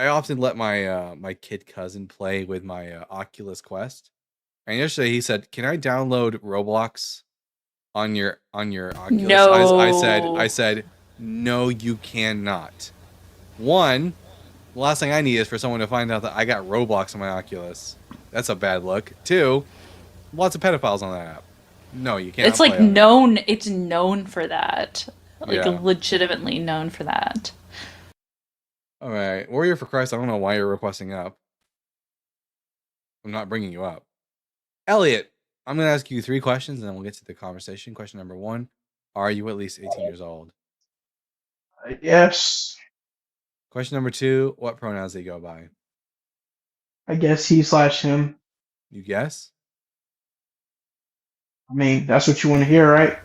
often let my my kid cousin play with my Oculus Quest, and yesterday he said, "Can I download Roblox on your Oculus?" No. I said, "No, you cannot." One, the last thing I need is for someone to find out that I got Roblox on my Oculus. That's a bad look. 2, lots of pedophiles on that app. No, you can't. It's like known. It's known for that. Like Yeah. legitimately known for that. All right, Warrior for Christ. I don't know why you're requesting up. I'm not bringing you up. Elliot, I'm going to ask you 3 questions, and then we'll get to the conversation. Question number 1: are you at least 18 years old? Yes. Question number 2: what pronouns do you go by? I guess he/him. You guess? I mean, that's what you want to hear, right?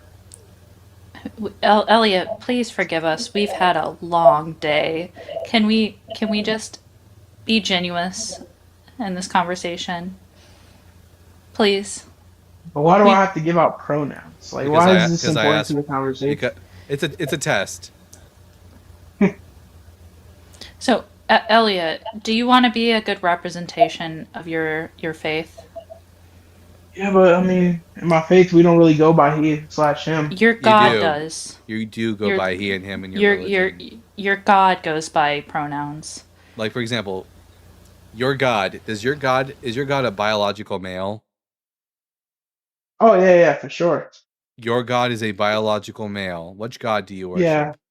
Elliot, please forgive us. We've had a long day. Can we just be genuous in this conversation? Please. But why do I have to give out pronouns? Like, why is this Because I important asked- to the conversation? Because it's a test. So, Elliot, do you want to be a good representation of your faith? Yeah, but I mean, in my faith, we don't really go by he/him. Your You God do. does. You do go Your by he and him in your religion. your God goes by pronouns. Like, for example, your God, is your God a biological male? Oh yeah, for sure. Your God is a biological male. Which God do you Yeah, worship?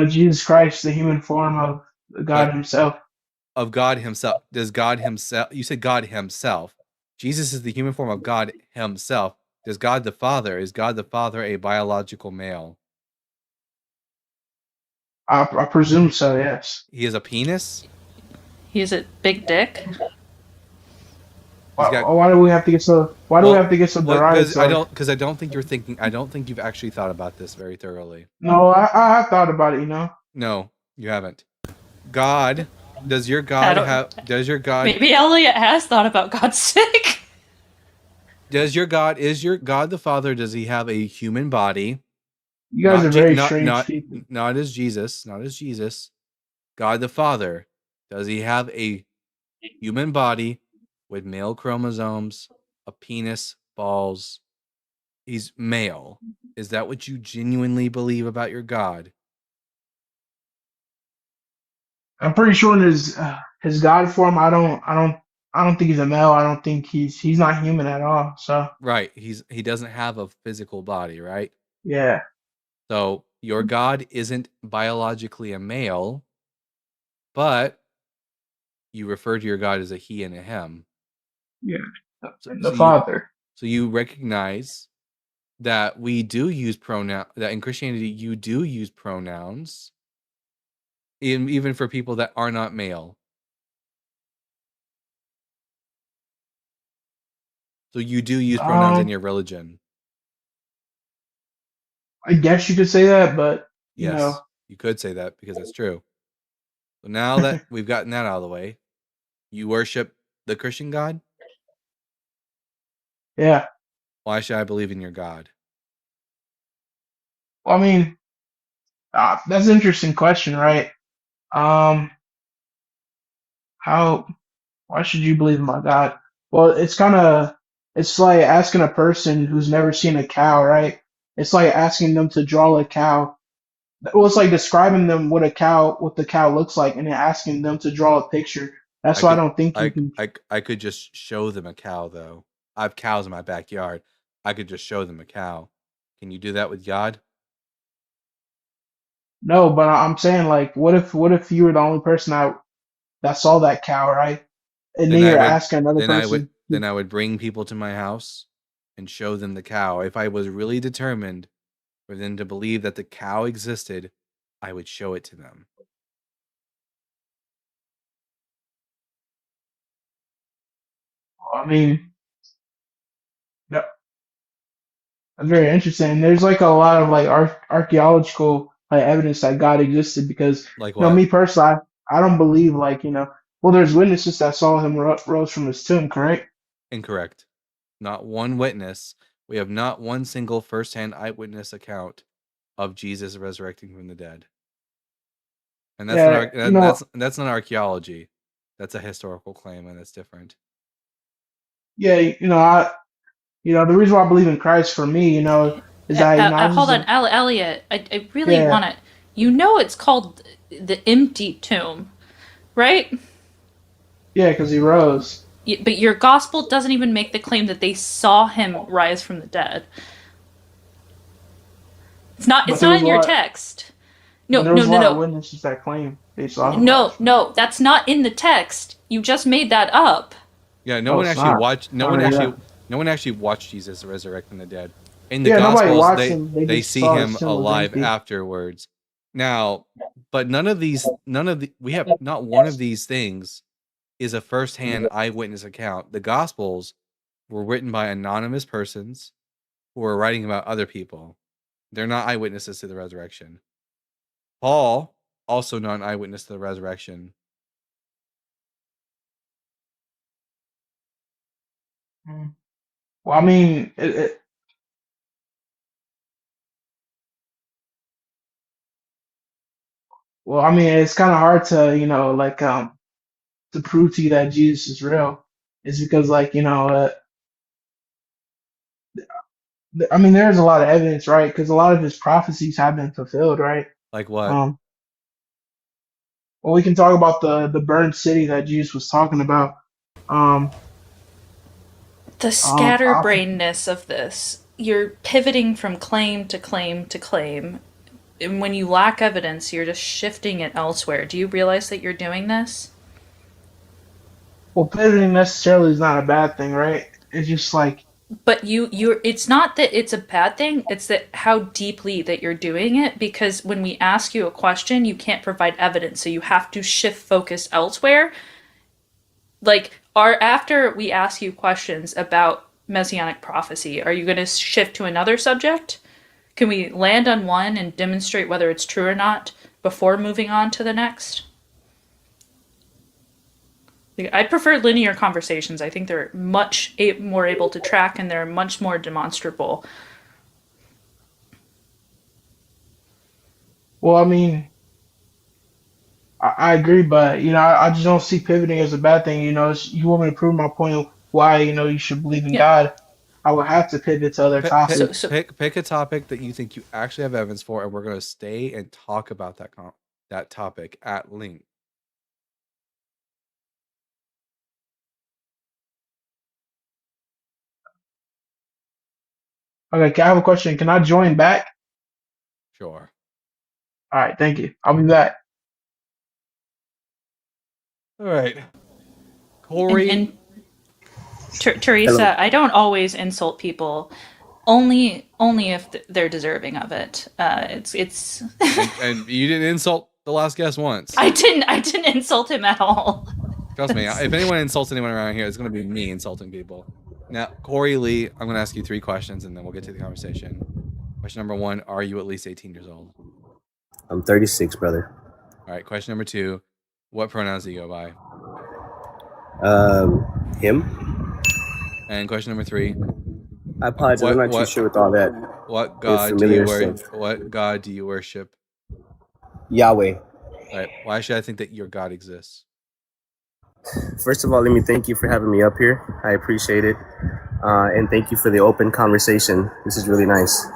Jesus Christ, the human form of God But Himself. of God himself. Does God himself, you said God himself. Jesus is the human form of God himself. Is God the Father a biological male? I presume so. Yes. He has a penis? He has a big dick. He's got, Why do we have to get so? Why do we have to get so derogatory? Because I don't think you're thinking. I don't think you've actually thought about this very thoroughly. No, I thought about it. No, you haven't. God, does your God have? Does your God? Maybe Elliot has thought about God's dick. Is your God the Father? Does he have a human body? You guys are very strange people. Not as Jesus. Not as Jesus. God the Father. Does he have a human body with male chromosomes, a penis, balls? He's male. Is that what you genuinely believe about your God? I'm pretty sure in his God form, I don't think he's a male. I don't think he's not human at all. So Right. He doesn't have a physical body, right? yeah. So your God isn't biologically a male, but you refer to your God as a he and a him. Yeah. The Father. So you recognize that we do use that in Christianity you do use pronouns, even for people that are not male. So you do use pronouns in your religion. I guess you could say that, but Yes, you could say that because it's true. So now that we've gotten that out of the way, you worship the Christian God? Yeah. Why should I believe in your God? Well, I mean, that's an interesting question, right? Why should you believe in my God? Well, it's like asking a person who's never seen a cow, right? It's like asking them to draw a cow. Well, it's like describing them what the cow looks like, and then asking them to draw a picture. That's why I don't think you can. I could just show them a cow, though. I have cows in my backyard. I could just show them a cow. Can you do that with God? No, but I'm saying like, what if you were the only person that saw that cow, right? And then you're asking another person. Then I would bring people to my house and show them the cow. If I was really determined for them to believe that the cow existed, I would show it to them. I mean, no, that's very interesting. There's like a lot of like archaeological like evidence that God existed because Like you know what? me personally, I don't believe like well, there's witnesses that saw him rose from his tomb, correct? Incorrect. Not one witness. We have not one single first-hand eyewitness account of Jesus resurrecting from the dead. And that's not archaeology. That's a historical claim, and it's different. Yeah, the reason why I believe in Christ for me, is that Hold on, Elliot. I really want to. It's called the empty tomb, right? Yeah, because he rose. But your gospel doesn't even make the claim that they saw him rise from the dead. It's not in your text. No. Witnesses that claim they saw him. No, that's not in the text. You just made that up. Yeah, no one actually watched Jesus resurrect from the dead. In the nobody Gospels, watched him. they see him alive afterwards. Now, but we have not one of these things is a first-hand eyewitness account. The Gospels were written by anonymous persons who were writing about other people. They're not eyewitnesses to the resurrection. Paul, also not an eyewitness to the resurrection. Well, I mean, Well, I mean, it's kind of hard to, to prove to you that Jesus is real. It's because, I mean, there's a lot of evidence, right? Because a lot of his prophecies have been fulfilled, right? Like what? Well, we can talk about the burned city that Jesus was talking about. Um, The scatterbrainedness of this. You're pivoting from claim to claim to claim. And when you lack evidence, you're just shifting it elsewhere. Do you realize that you're doing this? well, pivoting necessarily is not a bad thing, right? It's just like, But you're it's not that it's a bad thing, it's that how deeply that you're doing it, because when we ask you a question, you can't provide evidence, so you have to shift focus elsewhere. Like, after we ask you questions about messianic prophecy, are you going to shift to another subject? Can we land on one and demonstrate whether it's true or not before moving on to the next? I prefer linear conversations. I think they're much more able to track and they're much more demonstrable. well, I mean, I agree, but I just don't see pivoting as a bad thing. You want me to prove my point of why you should believe in God. I would have to pivot to other topics. Pick a topic that you think you actually have evidence for, and we're going to stay and talk about that topic at length. Okay, I have a question. Can I join back? Sure. All right, thank you. I'll be back. All right. Corey. And Teresa, Hello. I don't always insult people, only if they're deserving of it. It's and you didn't insult the last guest once. I didn't insult him at all. Trust me. If anyone insults anyone around here, it's going to be me insulting people. Now, Corey Lee, I'm going to ask you 3 questions, and then we'll get to the conversation. Question number 1: are you at least 18 years old? I'm 36, brother. All right. Question number 2: what pronouns do you go by? Him. And question number 3: I apologize. I'm not too sure with all that. What God do you worship? What God do you worship? Yahweh. All right. Why should I think that your God exists? First of all, let me thank you for having me up here. I appreciate it. And thank you for the open conversation. This is really nice.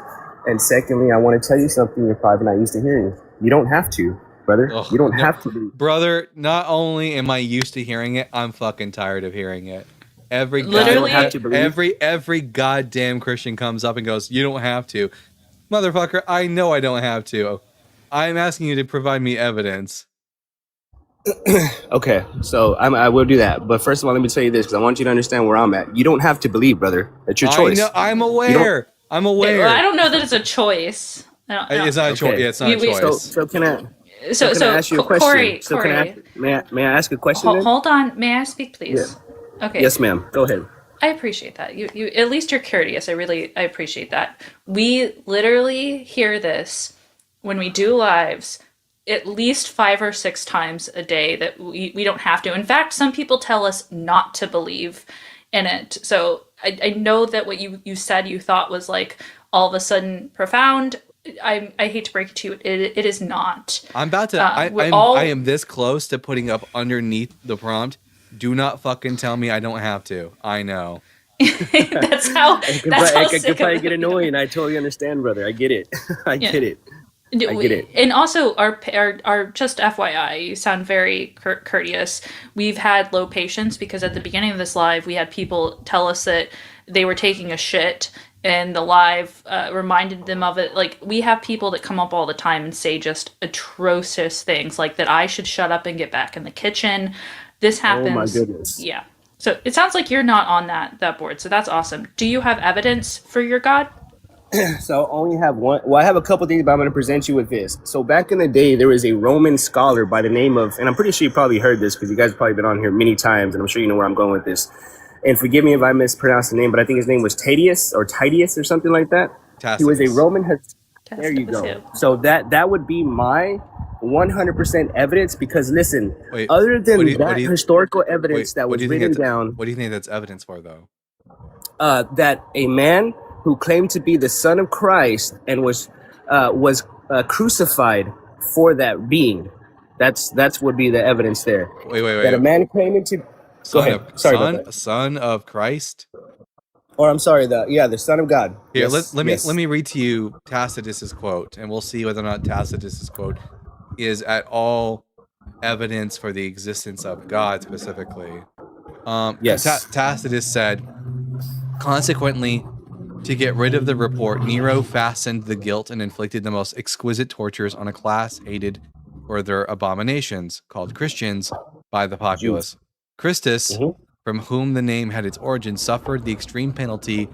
And secondly, I want to tell you something you're probably not used to hearing. You don't have to, brother. You don't have to be. Brother, not only am I used to hearing it, I'm fucking tired of hearing it. Every goddamn Christian comes up and goes, "You don't have to." Motherfucker, I know I don't have to. I'm asking you to provide me evidence. Okay, so I will do that. But first of all, let me tell you this, because I want you to understand where I'm at. You don't have to believe, brother. It's your choice. I'm aware. I'm aware. Well, I don't know that it's a choice. It's not a choice. Yeah, it's not a choice. So can I? So can I ask you a question? Corey, may I ask a question? then? Hold on. May I speak, please? Yeah. Okay. Yes, ma'am. Go ahead. I appreciate that. You at least you're courteous. I appreciate that. We literally hear this when we do lives at least 5 or 6 times a day that we don't have to. In fact, some people tell us not to believe in it. So I know that what you said you thought was like all of a sudden profound. I hate to break it to you, it is not. I'm about to. I am this close to putting up underneath the prompt. Do not fucking tell me I don't have to. I know. That's how. It could probably get annoying. I totally understand, brother. I get it. I get it. I get it. And also, our just FYI, you sound very courteous. We've had low patience because at the beginning of this live, we had people tell us that they were taking a shit, and the live reminded them of it. Like, we have people that come up all the time and say just atrocious things, like that I should shut up and get back in the kitchen. This happens. Oh my goodness. Yeah. So it sounds like you're not on that board. So that's awesome. Do you have evidence for your God? So I only have one. Well, I have a couple things, but I'm going to present you with this. So back in the day, there was a Roman scholar by the name of, and I'm pretty sure you probably heard this because you guys have probably been on here many times, and I'm sure you know where I'm going with this. And forgive me if I mispronounce the name, but I think his name was Titius or something like that. He was a Roman. There you go. So that would be my 100% evidence, because listen, other than historical evidence that was written down. What do you think that's evidence for, though? That a man who claimed to be the Son of Christ and was crucified for that being. That's would be the evidence there. Wait. That a man claiming to go ahead. Sorry about that. Son of Christ. Or I'm sorry, the Son of God. Here, Yes, let yes. me read to you Tacitus's quote, and we'll see whether or not Tacitus's quote is at all evidence for the existence of God specifically. Yes. Tacitus said, consequently, to get rid of the report, Nero fastened the guilt and inflicted the most exquisite tortures on a class hated for their abominations, called Christians, by the populace. Christus, from whom the name had its origin, suffered the extreme penalty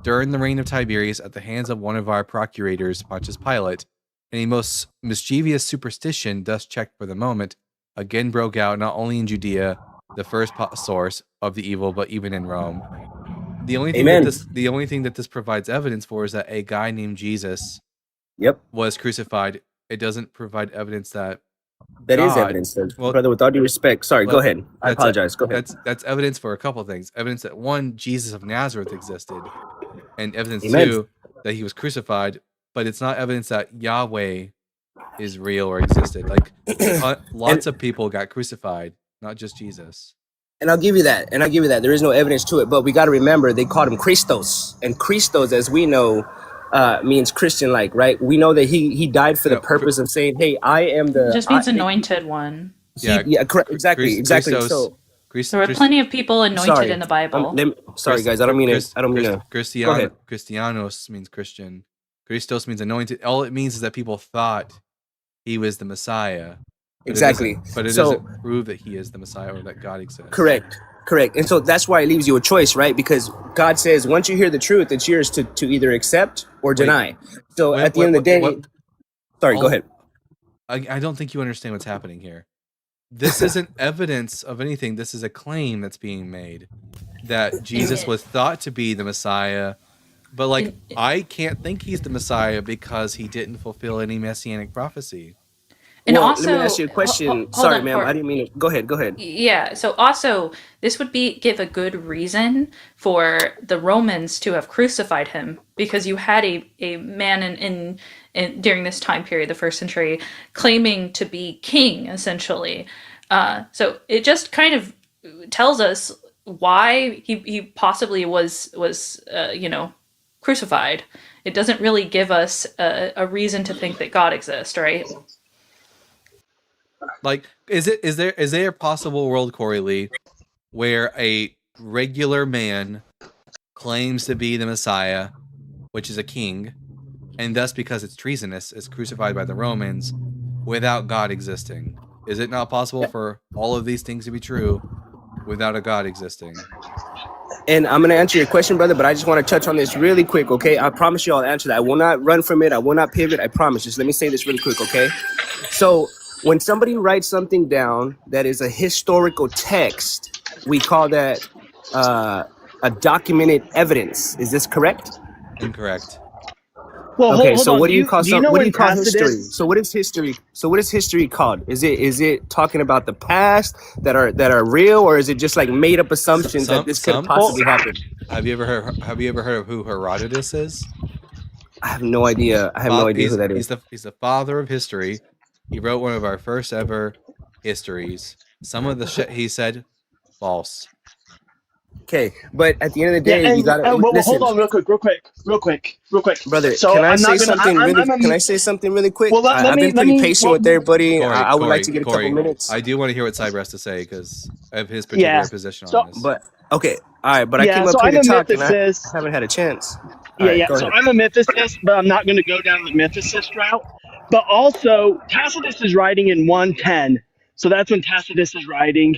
during the reign of Tiberius at the hands of one of our procurators, Pontius Pilate, and a most mischievous superstition, thus checked for the moment, again broke out not only in Judea, the first source of the evil, but even in Rome. The only thing that this provides evidence for is that a guy named Jesus was crucified. It doesn't provide evidence that That is God- evidence, brother. With all due respect, sorry. Go ahead. I that's apologize. Go ahead. That's evidence for a couple of things. Evidence that one, Jesus of Nazareth existed, and evidence Amen. two, that he was crucified. But it's not evidence that Yahweh is real or existed. Like lots of people got crucified, not just Jesus. And I'll give you that. There is no evidence to it. But we got to remember they called him Christos. And Christos, as we know, means Christian-like, right? We know that he died for the purpose of saying, hey, I am the... It just means anointed one. Correct. Exactly. Christos, So, There were plenty of people anointed in the Bible. sorry, guys. I don't mean to... Go ahead. Christianos means Christian. Christos means anointed. All it means is that people thought he was the Messiah. Exactly. But it So- doesn't prove that he is the Messiah or that God exists. Correct. And so that's why it leaves you a choice, right? Because God says once you hear the truth, it's yours to either accept or deny. So at the end of the day... Sorry, go ahead. I don't think you understand what's happening here. This isn't evidence of anything. This is a claim that's being made that Jesus was thought to be the Messiah. But like, I can't think he's the Messiah because he didn't fulfill any messianic prophecy. And Well, also, let me ask you a question. hold Sorry, on, ma'am. Cor- I didn't mean to... Go ahead. Yeah. So also, this would give a good reason for the Romans to have crucified him, because you had a man in during this time period, the first century, claiming to be king, essentially. So it just kind of tells us why he possibly was crucified. It doesn't really give us a reason to think that God exists, right? Like, is there a possible world, Corey Lee, where a regular man claims to be the Messiah, which is a king, and thus because it's treasonous, is crucified by the Romans without God existing? Is it not possible for all of these things to be true without a God existing? And I'm going to answer your question, brother, but I just want to touch on this really quick, okay? I promise you I'll answer that. I will not run from it. I will not pivot. I promise. Just let me say this really quick, okay? So when somebody writes something down that is a historical text, we call that a documented evidence. Is this correct? Incorrect. Well, Okay, hold so on. what do you call know what do when you call Tacitus- history? So what is history? So what is history called? Is it talking about the past that are real, or is it just like made up assumptions that this could have possibly happened? Have you ever heard of who Herodotus is? I have no idea. I have no idea who that is. He's the father of history. He wrote one of our first ever histories. Some of the shit he said, false. Okay, but at the end of the day, Yeah, you gotta well, listen. hold on, real quick, Brother, So can I I'm say not gonna- something I'm- really? I'm- Can I say something really quick? Well, let I've me- been pretty let me- patient with everybody. Corey, I would like to get a Corey, couple minutes. I do want to hear what Cyber has to say because of his particular position on this. But okay, all right. But I Yeah, came up so here I'm to a talk, and mythicist. I haven't had a chance. Yeah, All right, yeah. go So ahead. I'm a mythicist, but I'm not going to go down the mythicist route. But also, Tacitus is writing in 110. So that's when Tacitus is writing.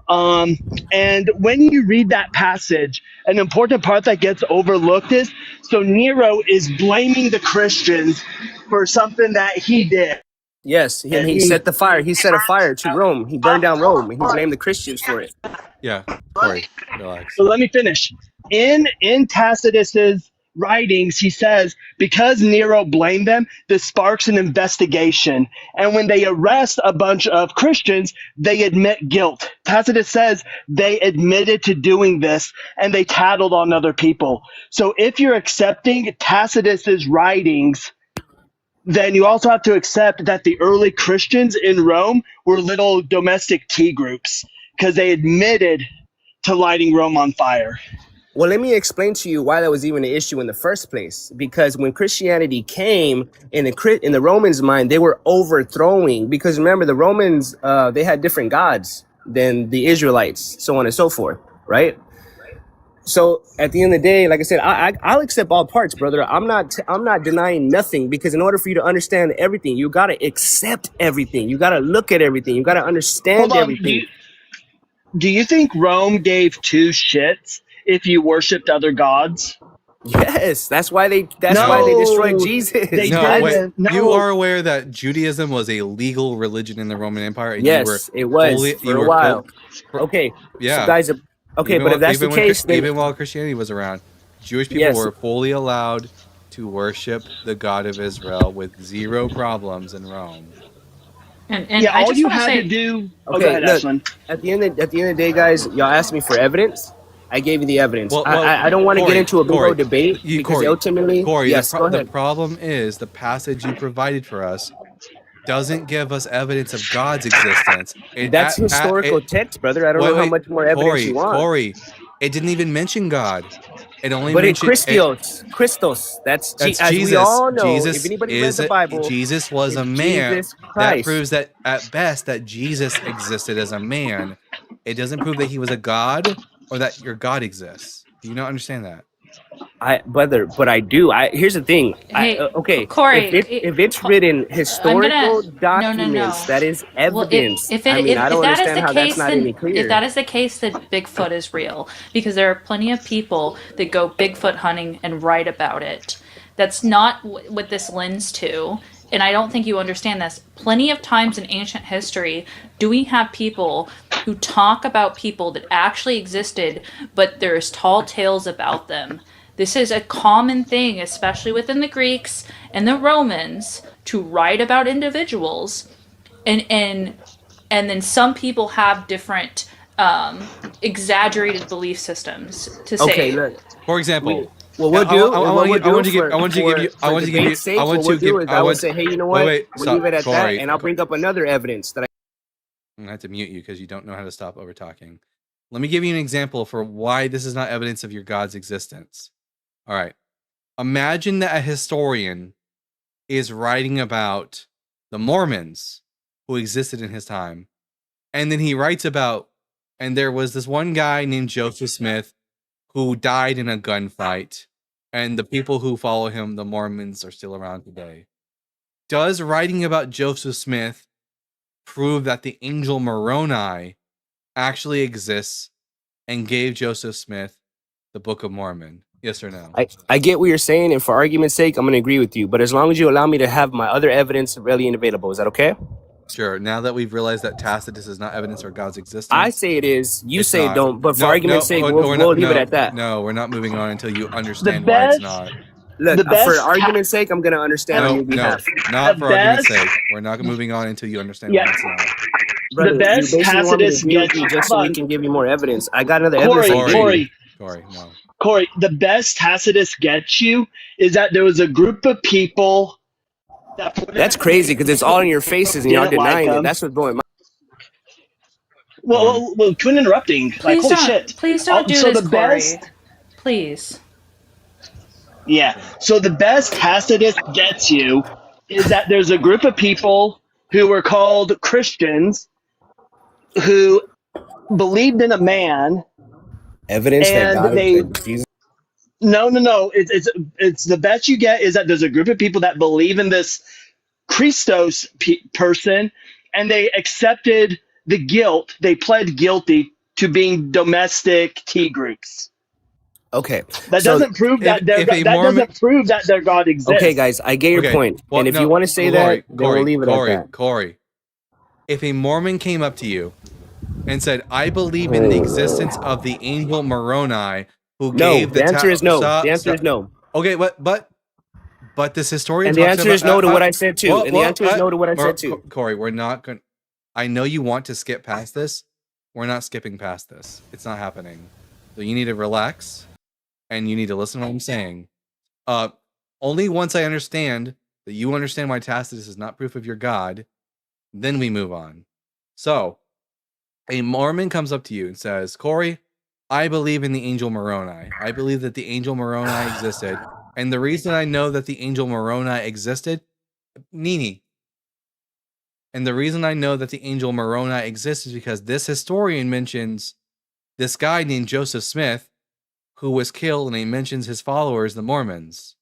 And when you read that passage, an important part that gets overlooked is, so Nero is blaming the Christians for something that he did. Yes, he set the fire. He set a fire to Rome. He burned down Rome, and he blamed the Christians for it. Yeah, Corey, relax. So let me finish. In Tacitus's writings, he says, because Nero blamed them, this sparks an investigation. And when they arrest a bunch of Christians, they admit guilt. Tacitus says they admitted to doing this and they tattled on other people. So if you're accepting Tacitus's writings, then you also have to accept that the early Christians in Rome were little domestic tea groups because they admitted to lighting Rome on fire. Well, let me explain to you why that was even an issue in the first place. Because when Christianity came in the Romans' mind, they were overthrowing. Because remember, the Romans they had different gods than the Israelites, so on and so forth, right? So at the end of the day, like I said, I'll accept all parts, brother. I'm not denying nothing, because in order for you to understand everything, you gotta accept everything. You gotta look at everything. You gotta understand Hold on. everything. Do you think Rome gave two shits if you worshipped other gods? Yes, that's why they destroyed Jesus. No, wait. You are aware that Judaism was a legal religion in the Roman Empire, and Yes, it was for a while. Okay, yeah, so guys, okay, Even but if that's the when case, then even while Christianity was around, Jewish people Yes. were fully allowed to worship the God of Israel with zero problems in Rome. And yeah, I all just you want to had say, to do. Oh, go okay, ahead, look, Ashlyn. at the end of the day, guys, y'all asked me for evidence. I gave you the evidence. Well, I don't want to get into a big old debate because ultimately, Corey, yes, go the ahead. problem is the passage you provided for us doesn't give us evidence of God's existence. That's historical text, brother. I don't know how much more evidence you want. Corey, it didn't even mention God. It only But mentioned Christos. That's That's as Jesus. we all know. Jesus if anybody is read the Bible, Jesus was it's a man. Jesus That Christ. proves that at best that Jesus existed as a man. It doesn't prove that he was a god or that your God exists. Do you not understand that? But I do. Here's the thing. Hey, Okay, Corey, if it's written historical documents, that is Well, evidence. if I mean, I don't that is understand the how case, that's not then any clear. if that is the case, then Bigfoot is real, because there are plenty of people that go Bigfoot hunting and write about it. That's not what this lends to, and I don't think you understand this. Plenty of times in ancient history, do we have people who talk about people that actually existed, but there's tall tales about them. This is a common thing, especially within the Greeks and the Romans, to write about individuals, and then some people have different exaggerated belief systems to say. Okay, look. For example, What we'll do, I want to give you. I would say, hey, you know what? Wait, we'll stop, leave it at Corey. that, and I'll bring up another evidence that I'm gonna have to mute you because you don't know how to stop over talking. Let me give you an example for why this is not evidence of your God's existence. All right. Imagine that a historian is writing about the Mormons who existed in his time. And then he writes about, and there was this one guy named Joseph Smith who died in a gunfight. And the people who follow him, the Mormons, are still around today. Does writing about Joseph Smith prove that the angel Moroni actually exists and gave Joseph Smith the Book of Mormon? Yes or no? I get what you're saying, and for argument's sake, I'm going to agree with you. But as long as you allow me to have my other evidence readily and available, is that okay? Sure. Now that we've realized that Tacitus is not evidence for God's existence, I say it is. You say not. it don't. But for No, argument's sake, we're we'll not- leave it at that. No, we're not moving on until you understand The why it's best- not. Look, The best for argument's sake, I'm going to understand on your behalf. Not The for argument's best- sake. We're not moving on until you understand Yeah. why it's not. Brother, The best you basically want me to Tacitus agree with gets you just so hold we on. can give you more evidence. I got another Corey, evidence. Corey, no. Corey, the best Tacitus gets you is that there was a group of people that That's crazy because it's all in your faces and y'all Didn't like denying it. them. That's what's blowing my. well, quit interrupting. Please holy don't, shit. please don't do So this, the Corey. best- Please. Yeah. So the best Tacitus gets you is that there's a group of people who were called Christians who believed in a man. Evidence that And God they- that Jesus. No. It's the best you get is that there's a group of people that believe in this Christos person, and they accepted the guilt. They pled guilty to being domestic tea groups. Okay. That so- doesn't prove that if a that Mormon- doesn't prove that their God exists. Okay, guys, I get your Okay, point. well, And if no, you want to say Corey, that, then we'll leave it at that. Corey, if a Mormon came up to you and said, "I believe in the existence of the angel Moroni who No, gave the answer is no. The answer is no. Okay, but this historian And the talks answer is about- no to what I said too. And the answer is no to what I Mor- said too. Corey, we're not going. I know you want to skip past this. We're not skipping past this. It's not happening. So you need to relax, and you need to listen to what I'm saying. Only once I understand that you understand why Tacitus is not proof of your God, then we move on. So, a Mormon comes up to you and says, Corey, I believe in the angel Moroni. I believe that the angel Moroni existed. And the reason I know that the angel Moroni existed, Nini, and the reason I know that the angel Moroni exists is because this historian mentions this guy named Joseph Smith who was killed, and he mentions his followers, the Mormons.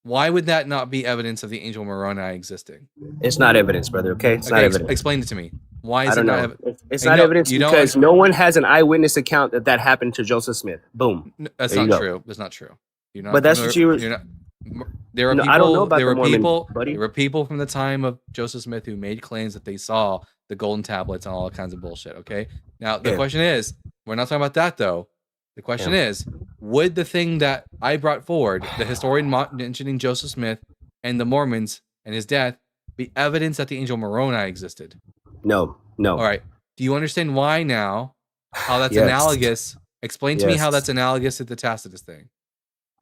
Why would that not be evidence of the angel Moroni existing? It's not evidence, brother. Okay, it's not evidence. Explain it to me. Why is I it don't not know. evidence? It's not evidence because no one has an eyewitness account that happened to Joseph Smith. Boom. That's There you not go. true. That's not true. You're not But that's what familiar- you- you're not. There are No, people. I don't know about there the were Mormon, people. buddy. There were people from the time of Joseph Smith who made claims that they saw the golden tablets and all kinds of bullshit. Okay. Now the Yeah. question is, we're not talking about that though. The question Yeah. is, would the thing that I brought forward, the historian mentioning Joseph Smith and the Mormons and his death, be evidence that the angel Moroni existed? No. All right. Do you understand why now? How that's Yes. analogous? Explain to me how Yes. that's analogous to the Tacitus thing.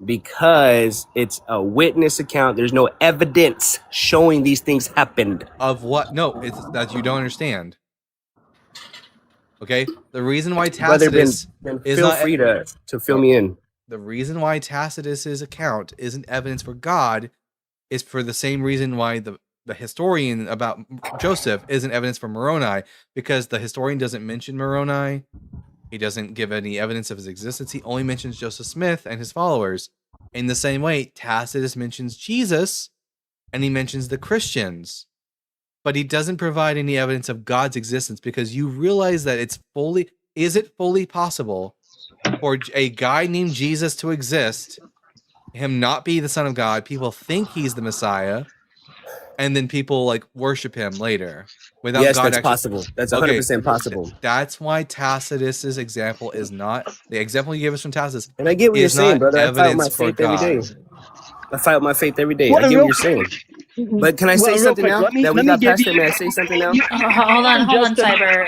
Because it's a witness account. There's no evidence showing these things happened. Of what? No, it's that you don't understand. Okay? The reason why Brother, Tacitus then is feel not free to fill me in. the reason why Tacitus's account isn't evidence for God is for the same reason why the historian about Joseph isn't evidence for Moroni, because the historian doesn't mention Moroni. He doesn't give any evidence of his existence. He only mentions Joseph Smith and his followers. In the same way, Tacitus mentions Jesus and he mentions the Christians, but he doesn't provide any evidence of God's existence, because you realize that is it fully possible for a guy named Jesus to exist, him not be the Son of God, people think he's the Messiah, and then people like worship him later without Yes, God that's actually. possible. That's 100% possible. That's why Tacitus's example is not the example you gave us from Tacitus. And I get what you're is saying, not brother. I fight with my evidence for faith every God. day. I fight with my faith every day. Well, I get real what you're saying. But can I say real something quick, now let me that we give got past you- it? May I say something now? Hold on, Just a- Cyber.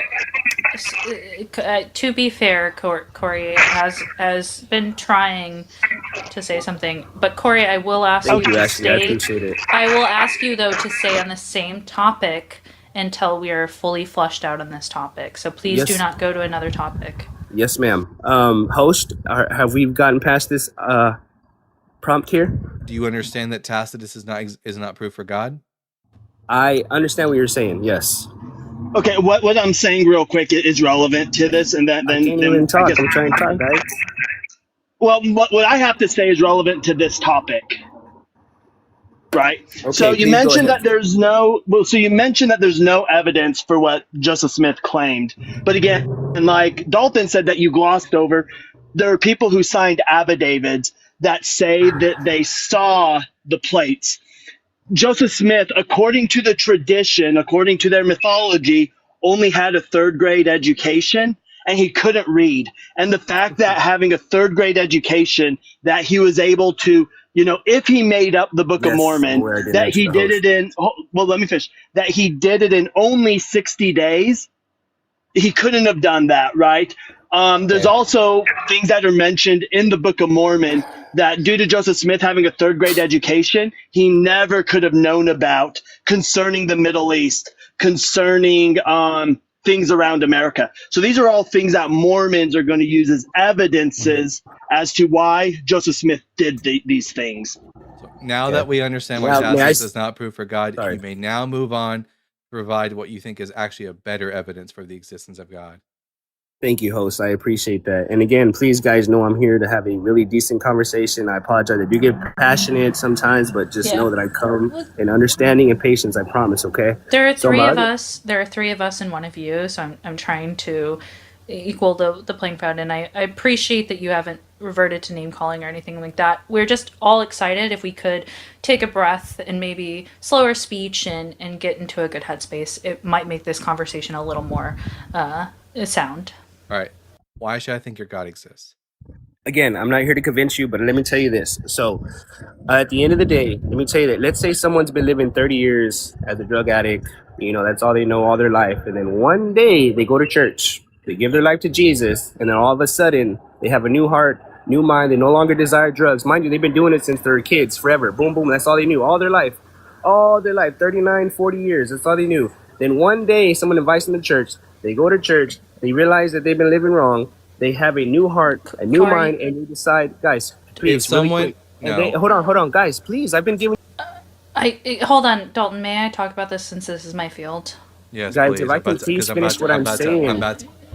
To be fair, Corey has been trying to say something, but Corey, I will ask Thank you you, to Ashley. I stay. appreciate it. I will ask you though to stay on the same topic until we are fully flushed out on this topic. So please do Yes. not go to another topic. Yes, ma'am. Host, have we gotten past this prompt here? Do you understand that Tacitus is not proof for God? I understand what you're saying. Yes. Okay, what I'm saying real quick is relevant to this, and then I can't even talk. I'm trying to talk, guys. Well, what I have to say is relevant to this topic, right? Okay, So you please go mentioned ahead. that there's no. Well, so you mentioned that there's no evidence for what Joseph Smith claimed, but again, and like Dalton said, that you glossed over, there are people who signed affidavits that say that they saw the plates. Joseph Smith, according to the tradition, according to their mythology, only had a third grade education and he couldn't read. And the fact that having a third grade education, that he was able to, if he made up the Book of Yes, Mormon, where I did that answer he the did host. it in, well, let me finish, that he did it in only 60 days. He couldn't have done that, right? There's also things that are mentioned in the Book of Mormon that due to Joseph Smith having a third grade education, he never could have known about concerning the Middle East, concerning things around America. So these are all things that Mormons are going to use as evidences as to why Joseph Smith did these things. Now that we understand why Now, may I Tacitus s- is not proof for God, you may now move on to provide what you think is actually a better evidence for the existence of God. Thank you, host. I appreciate that. And again, please, guys, know I'm here to have a really decent conversation. I apologize. I do get passionate sometimes, but just know that I come in understanding and patience. I promise. Okay. There are So three my of other- us. There are three of us and one of you. So I'm trying to equal the playing field, and I appreciate that you haven't reverted to name calling or anything like that. We're just all excited if we could take a breath and maybe slow our speech and get into a good headspace. It might make this conversation a little more sound. All right. Why should I think your God exists? Again, I'm not here to convince you, but let me tell you this. So, at the end of the day, let me tell you that. Let's say someone's been living 30 years as a drug addict. That's all they know all their life. And then one day they go to church, they give their life to Jesus, and then all of a sudden they have a new heart, new mind. They no longer desire drugs. Mind you, they've been doing it since they were kids, forever. Boom, boom. That's all they knew, all their life. 39, 40 years. That's all they knew. Then one day, someone invites them to church. They go to church. They realize that they've been living wrong. They have a new heart, a new mind, and they decide, guys, please, If someone, really quick. And they, hold on, guys, please. I've been giving. Hold on, Dalton. May I talk about this since this is my field? yes, Guys, please. if I can please finish what I'm saying.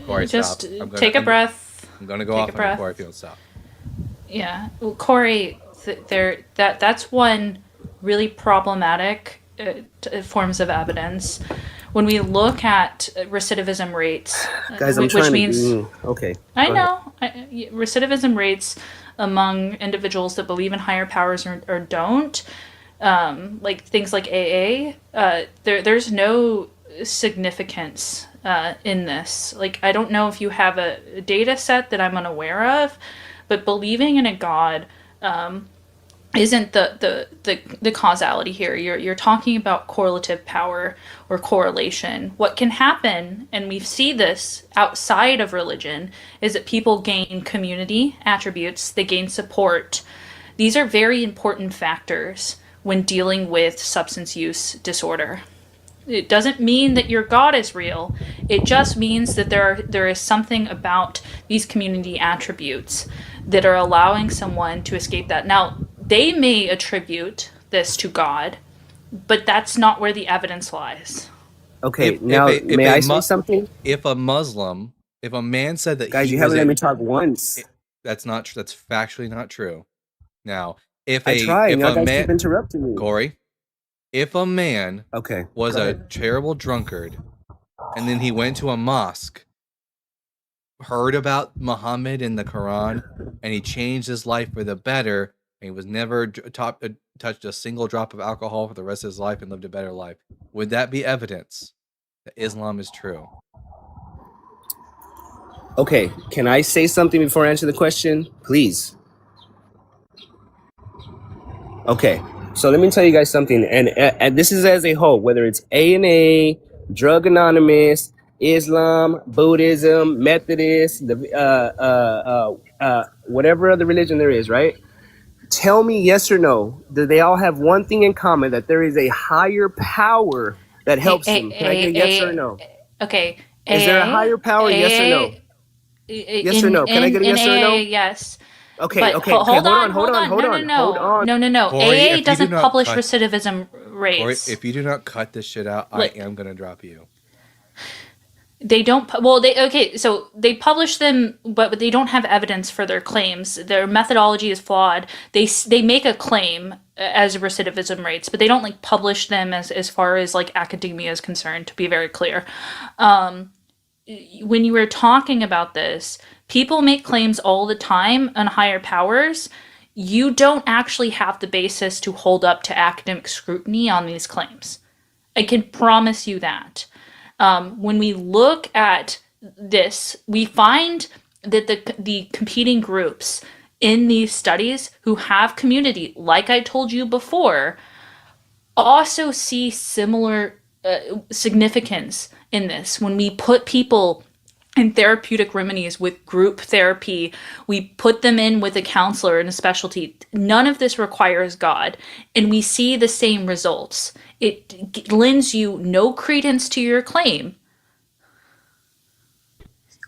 Corey, Just stop. take a breath. I'm gonna go Take off a on breath. Corey if you don't stop. Yeah, well, Corey, that's one really problematic forms of evidence. When we look at recidivism rates, Guys, I'm which trying means to. Okay. I go ahead. know recidivism rates among individuals that believe in higher powers or don't, like things like AA. There's no significance in this. Like, I don't know if you have a data set that I'm unaware of, but believing in a God isn't the causality here. You're talking about correlative power or correlation. What can happen, and we see this outside of religion, is that people gain community attributes, they gain support. These are very important factors when dealing with substance use disorder. It doesn't mean that your God is real. It just means that there is something about these community attributes that are allowing someone to escape that. Now, they may attribute this to God, but that's not where the evidence lies. Okay, now, may I say something? If a Muslim, if a man said that Guys, he you was haven't let a- me talk once. That's not true. That's factually not true. Now, if I tried, if y'all a guys man, keep interrupting me. Corey, if a man was go a ahead. terrible drunkard, and then he went to a mosque, heard about Muhammad in the Quran, and he changed his life for the better, and he was never touched a single drop of alcohol for the rest of his life and lived a better life, would that be evidence that Islam is true? Okay, can I say something before I answer the question? Please. Okay, so let me tell you guys something, and this is as a whole, whether it's ANA, Drug Anonymous, Islam, Buddhism, Methodist, whatever other religion there is, right? Tell me yes or no. Do they all have one thing in common, that there is a higher power that helps them? Can I get a yes or a no? Okay. Is there a higher power? Yes or no? Yes or no? Can I get a yes or a no? Yes. Okay, But okay, hold hold on. No. Corey, AA if you doesn't do not publish cut- recidivism Corey, rates. if you do not cut this shit out, Like- I am gonna drop you. They don't. Well, so they publish them, but they don't have evidence for their claims. Their methodology is flawed. They make a claim as recidivism rates, but they don't like publish them as far as like academia is concerned. To be very clear, when you were talking about this, people make claims all the time on higher powers. You don't actually have the basis to hold up to academic scrutiny on these claims. I can promise you that. When we look at this, we find that the competing groups in these studies who have community, like I told you before, also see similar significance in this. When we put people in therapeutic remedies with group therapy, we put them in with a counselor and a specialty. None of this requires God, and we see the same results. It lends you no credence to your claim.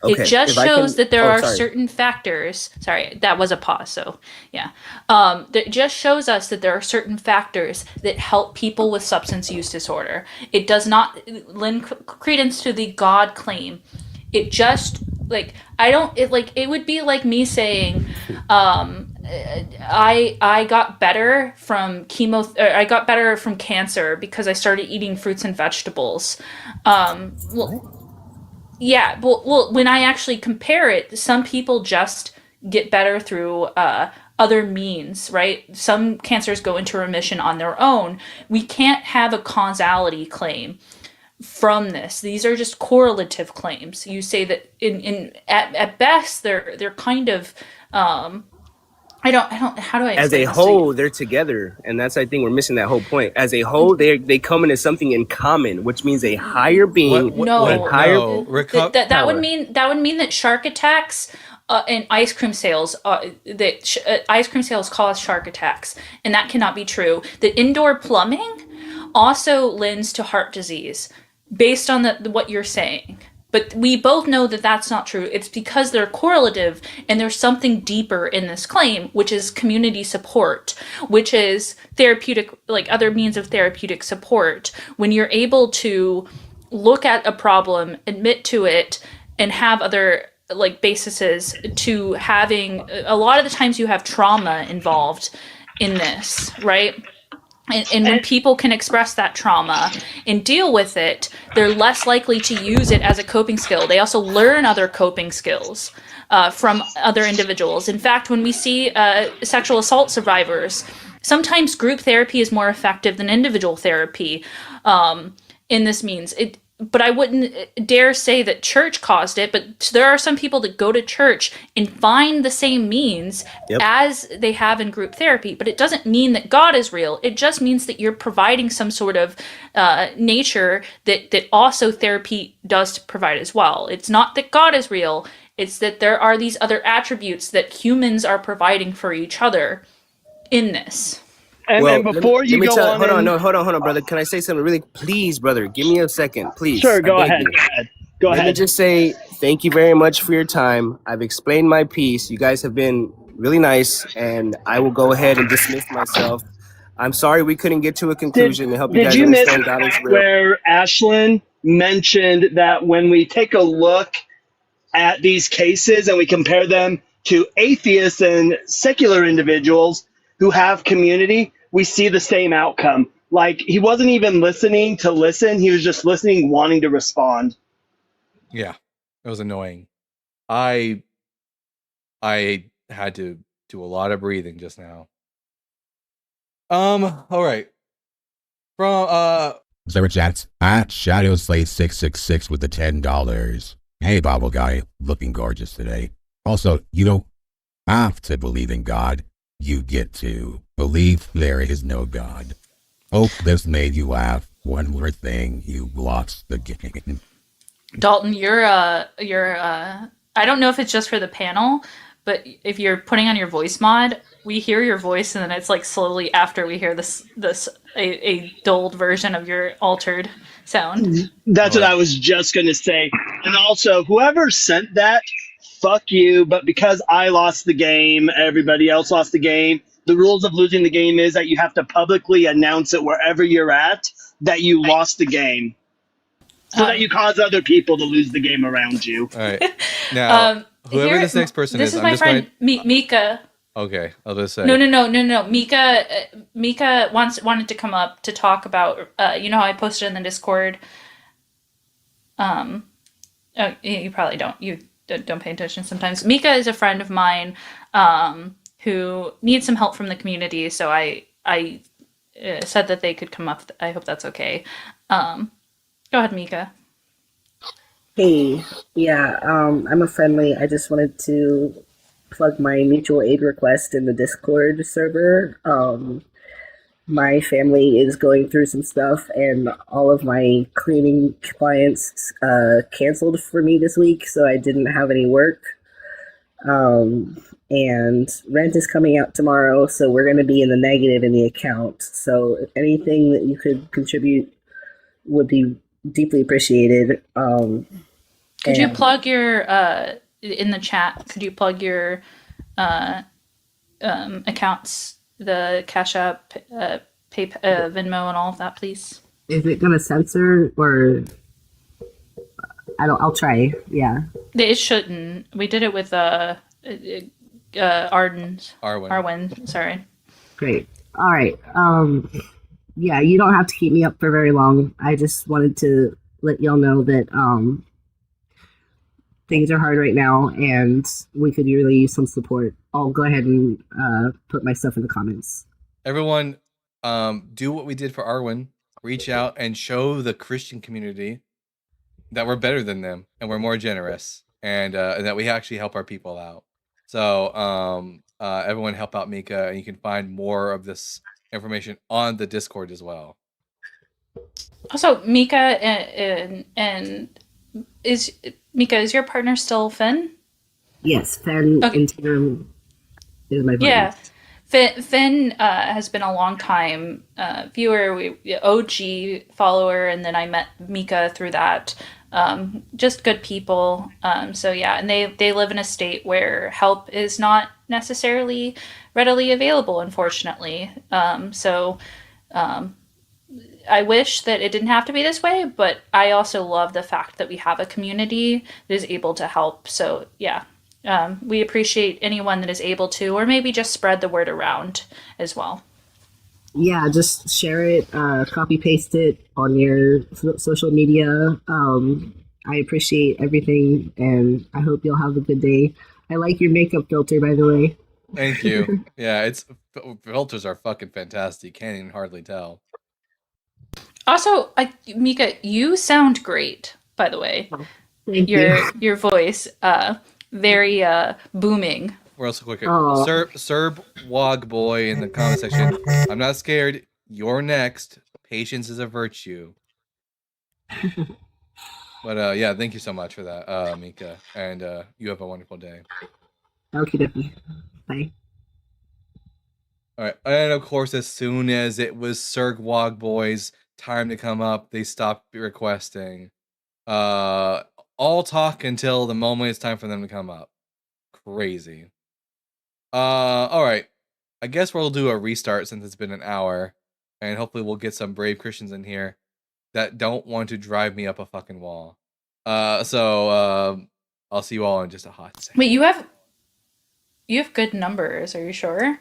Okay, It just if I shows can- that there oh, are sorry. certain factors. Sorry, that was a pause. So yeah, that just shows us that there are certain factors that help people with substance use disorder. It does not lend credence to the God claim. It just it would be like me saying, I got better from I got better from cancer because I started eating fruits and vegetables. Yeah, well, when I actually compare it, some people just get better through other means, right? Some cancers go into remission on their own. We can't have a causality claim from this. These are just correlative claims. You say that at best they're kind of I don't how do I As explain a this to you? whole, they're together, and that's, I think, we're missing that whole point. As a whole, they come into something in common, which means a higher being, No. a higher That would mean that shark attacks and ice cream sales ice cream sales cause shark attacks, and that cannot be true. That indoor plumbing also lends to heart disease, based on what you're saying. But we both know that that's not true. It's because they're correlative, and there's something deeper in this claim, which is community support, which is therapeutic, like other means of therapeutic support. When you're able to look at a problem, admit to it, and have other like bases to having, a lot of the times you have trauma involved in this, right? And when people can express that trauma and deal with it, they're less likely to use it as a coping skill. They also learn other coping skills from other individuals. In fact, when we see sexual assault survivors, sometimes group therapy is more effective than individual therapy in this means. But I wouldn't dare say that church caused it, but there are some people that go to church and find the same means as they have in group therapy. But it doesn't mean that God is real. It just means that you're providing some sort of nature that also therapy does provide as well. It's not that God is real. It's that there are these other attributes that humans are providing for each other in this. And before you go on, hold on, brother. Can I say something really? Please, brother, give me a second, please. Sure, go ahead. Let me just say thank you very much for your time. I've explained my piece. You guys have been really nice, and I will go ahead and dismiss myself. I'm sorry we couldn't get to a conclusion to help you guys Did you miss understand God is real. where Ashlyn mentioned that when we take a look at these cases and we compare them to atheists and secular individuals who have community, we see the same outcome. Like, he wasn't even listening to listen. He was just listening, wanting to respond. Yeah, it was annoying. I had to do a lot of breathing just now. All right. From Server chats at Shadowslay666 with the $10. Hey, Bible guy, looking gorgeous today. Also, you don't have to believe in God. You get to believe there is no God. Hope this made you laugh. One more thing, you lost the game. Dalton, you're I don't know if it's just for the panel, but if you're putting on your voice mod, we hear your voice, and then it's like slowly after we hear a dulled version of your altered sound. That's what I was just going to say. And also, whoever sent that, fuck you. But because I lost the game, everybody else lost the game. The rules of losing the game is that you have to publicly announce it wherever you're at that you lost the game, so that you cause other people to lose the game around you. All right. Now, whoever this next person this is, is I'm my just friend going. Mika. Okay, I'll just say. No. Mika wanted to come up to talk about. You know how I posted in the Discord. Oh, you probably don't. You don't pay attention sometimes. Mika is a friend of mine who needs some help from the community, so I said that they could come up. I hope that's okay. Go ahead, Mika. Hey, yeah, I'm a friendly. I just wanted to plug my mutual aid request in the Discord server. My family is going through some stuff, and all of my cleaning clients canceled for me this week, so I didn't have any work. And rent is coming out tomorrow, so we're going to be in the negative in the account. So anything that you could contribute would be deeply appreciated. Could you plug your in the chat? Could you plug your accounts, the Cash App, PayPal, Venmo, and all of that, please? Is it gonna censor, or I'll try. Yeah. It shouldn't. We did it with Arwen. Sorry. Great. All right. Yeah, you don't have to keep me up for very long. I just wanted to let y'all know that things are hard right now, and we could really use some support. I'll go ahead and put my stuff in the comments. Everyone, do what we did for Arwen. Reach out and show the Christian community that we're better than them, and we're more generous, and that we actually help our people out. So everyone help out Mika, and you can find more of this information on the Discord as well. Also, Mika and is your partner still Finn? Yes, Fen Okay. Interim is my partner. Yeah. Finn has been a long time viewer, OG follower, and then I met Mika through that. Just good people. So yeah, and they live in a state where help is not necessarily readily available, unfortunately. I wish that it didn't have to be this way, but I also love the fact that we have a community that is able to help. So yeah, we appreciate anyone that is able to, or maybe just spread the word around as well. Yeah, just share it, copy paste it on your social media. I appreciate everything, and I hope you'll have a good day. I like your makeup filter, by the way. Thank you. Yeah, filters are fucking fantastic. Can't even hardly tell. Also, Mika, you sound great, by the way. Thank you. Your voice, very booming. Real quick, Aw. Serb Wog Boy in the comment section. I'm not scared. You're next. Patience is a virtue. But yeah, thank you so much for that, Mika, and you have a wonderful day. Okay, bye. All right, and of course, as soon as it was Serg Wog Boy's time to come up, they stopped requesting. All talk until the moment it's time for them to come up. Crazy. All right. I guess we'll do a restart since it's been an hour, and hopefully we'll get some brave Christians in here that don't want to drive me up a fucking wall. So I'll see you all in just a hot second. Wait, you have good numbers. Are you sure?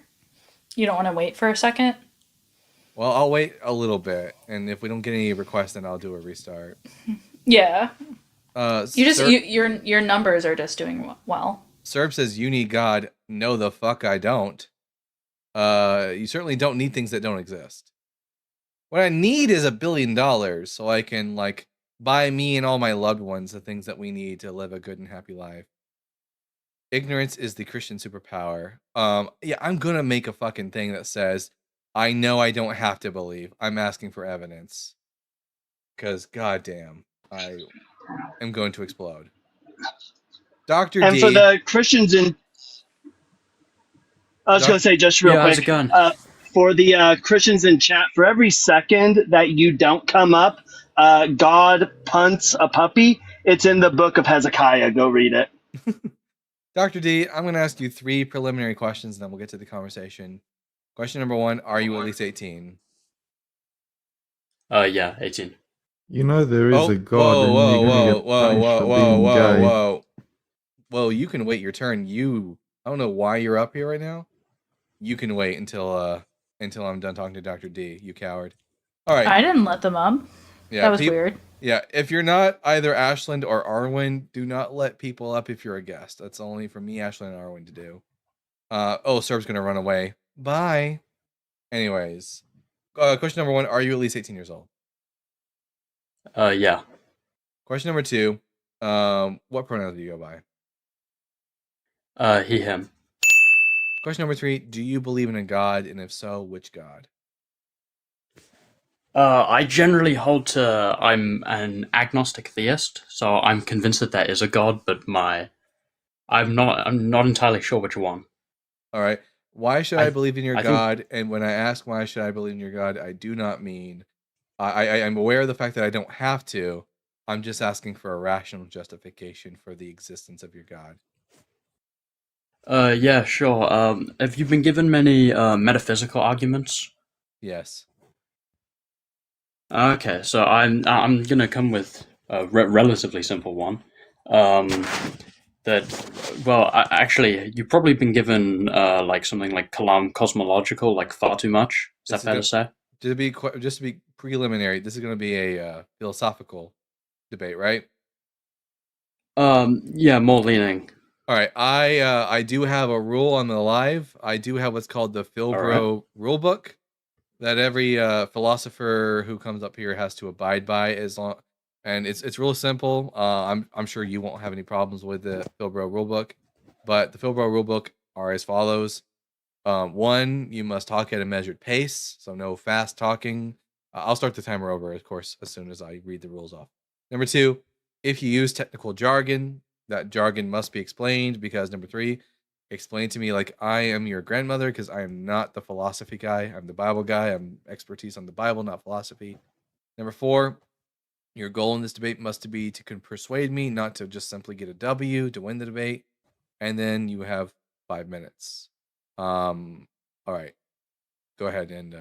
You don't want to wait for a second? Well, I'll wait a little bit, and if we don't get any requests, then I'll do a restart. Yeah. Serb, Your numbers are just doing well. Serb says you need God. No, the fuck I don't. You certainly don't need things that don't exist. What I need is $1 billion so I can like buy me and all my loved ones the things that we need to live a good and happy life. Ignorance is the Christian superpower. Yeah, I'm gonna make a fucking thing that says, I know I don't have to believe. I'm asking for evidence. Because goddamn, I am going to explode. Dr. And D. for the Christians in, I was going to say just real how's quick. it going? For the Christians in chat, for every second that you don't come up, God punts a puppy. It's in the book of Hezekiah. Go read it. Dr. D, I'm going to ask you 3 preliminary questions, and then we'll get to the conversation. Question number 1, are you at least 18? Yeah, 18. You know there is a God and whoa, you're gonna whoa, get whoa, punished whoa, for whoa, being whoa, gay. whoa. Well, you can wait your turn. I don't know why you're up here right now. You can wait until I'm done talking to Dr. D, you coward. All right. I didn't let them up. Yeah, That was weird. Yeah, if you're not either Ashland or Arwen, do not let people up if you're a guest. That's only for me, Ashland, and Arwen to do. Serb's gonna run away. Bye. Anyways, question number 1, are you at least 18 years old? Yeah. Question number 2, what pronouns do you go by? He, him. Question number 3, do you believe in a God, and if so, which God? I generally hold to I'm an agnostic theist, so I'm convinced that there is a God, but I'm not entirely sure which one. All right. Why should I believe in your I think- God? And when I ask why should I believe in your God, I do not mean I'm aware of the fact that I don't have to. I'm just asking for a rational justification for the existence of your God. Yeah, sure. Have you been given many metaphysical arguments? Yes. Okay, so I'm gonna come with a relatively simple one. Actually, you've probably been given like something like cosmological, like far too much. Is that fair to say? Just to be preliminary, this is going to be a philosophical debate, right? Yeah, more leaning. All right, I do have a rule on the live. I do have what's called the Philbro rulebook that every philosopher who comes up here has to abide by, and it's real simple. I'm sure you won't have any problems with the Philbro rulebook, but the Philbro rulebook are as follows. 1, you must talk at a measured pace, so no fast talking. I'll start the timer over, of course, as soon as I read the rules off. Number 2, if you use technical jargon, That jargon must be explained because number 3, explain to me like I am your grandmother because I am not the philosophy guy. I'm the Bible guy. I'm expertise on the Bible, not philosophy. Number 4, your goal in this debate must be to persuade me, not to just simply get a W to win the debate. And then you have 5 minutes. All right. Go ahead and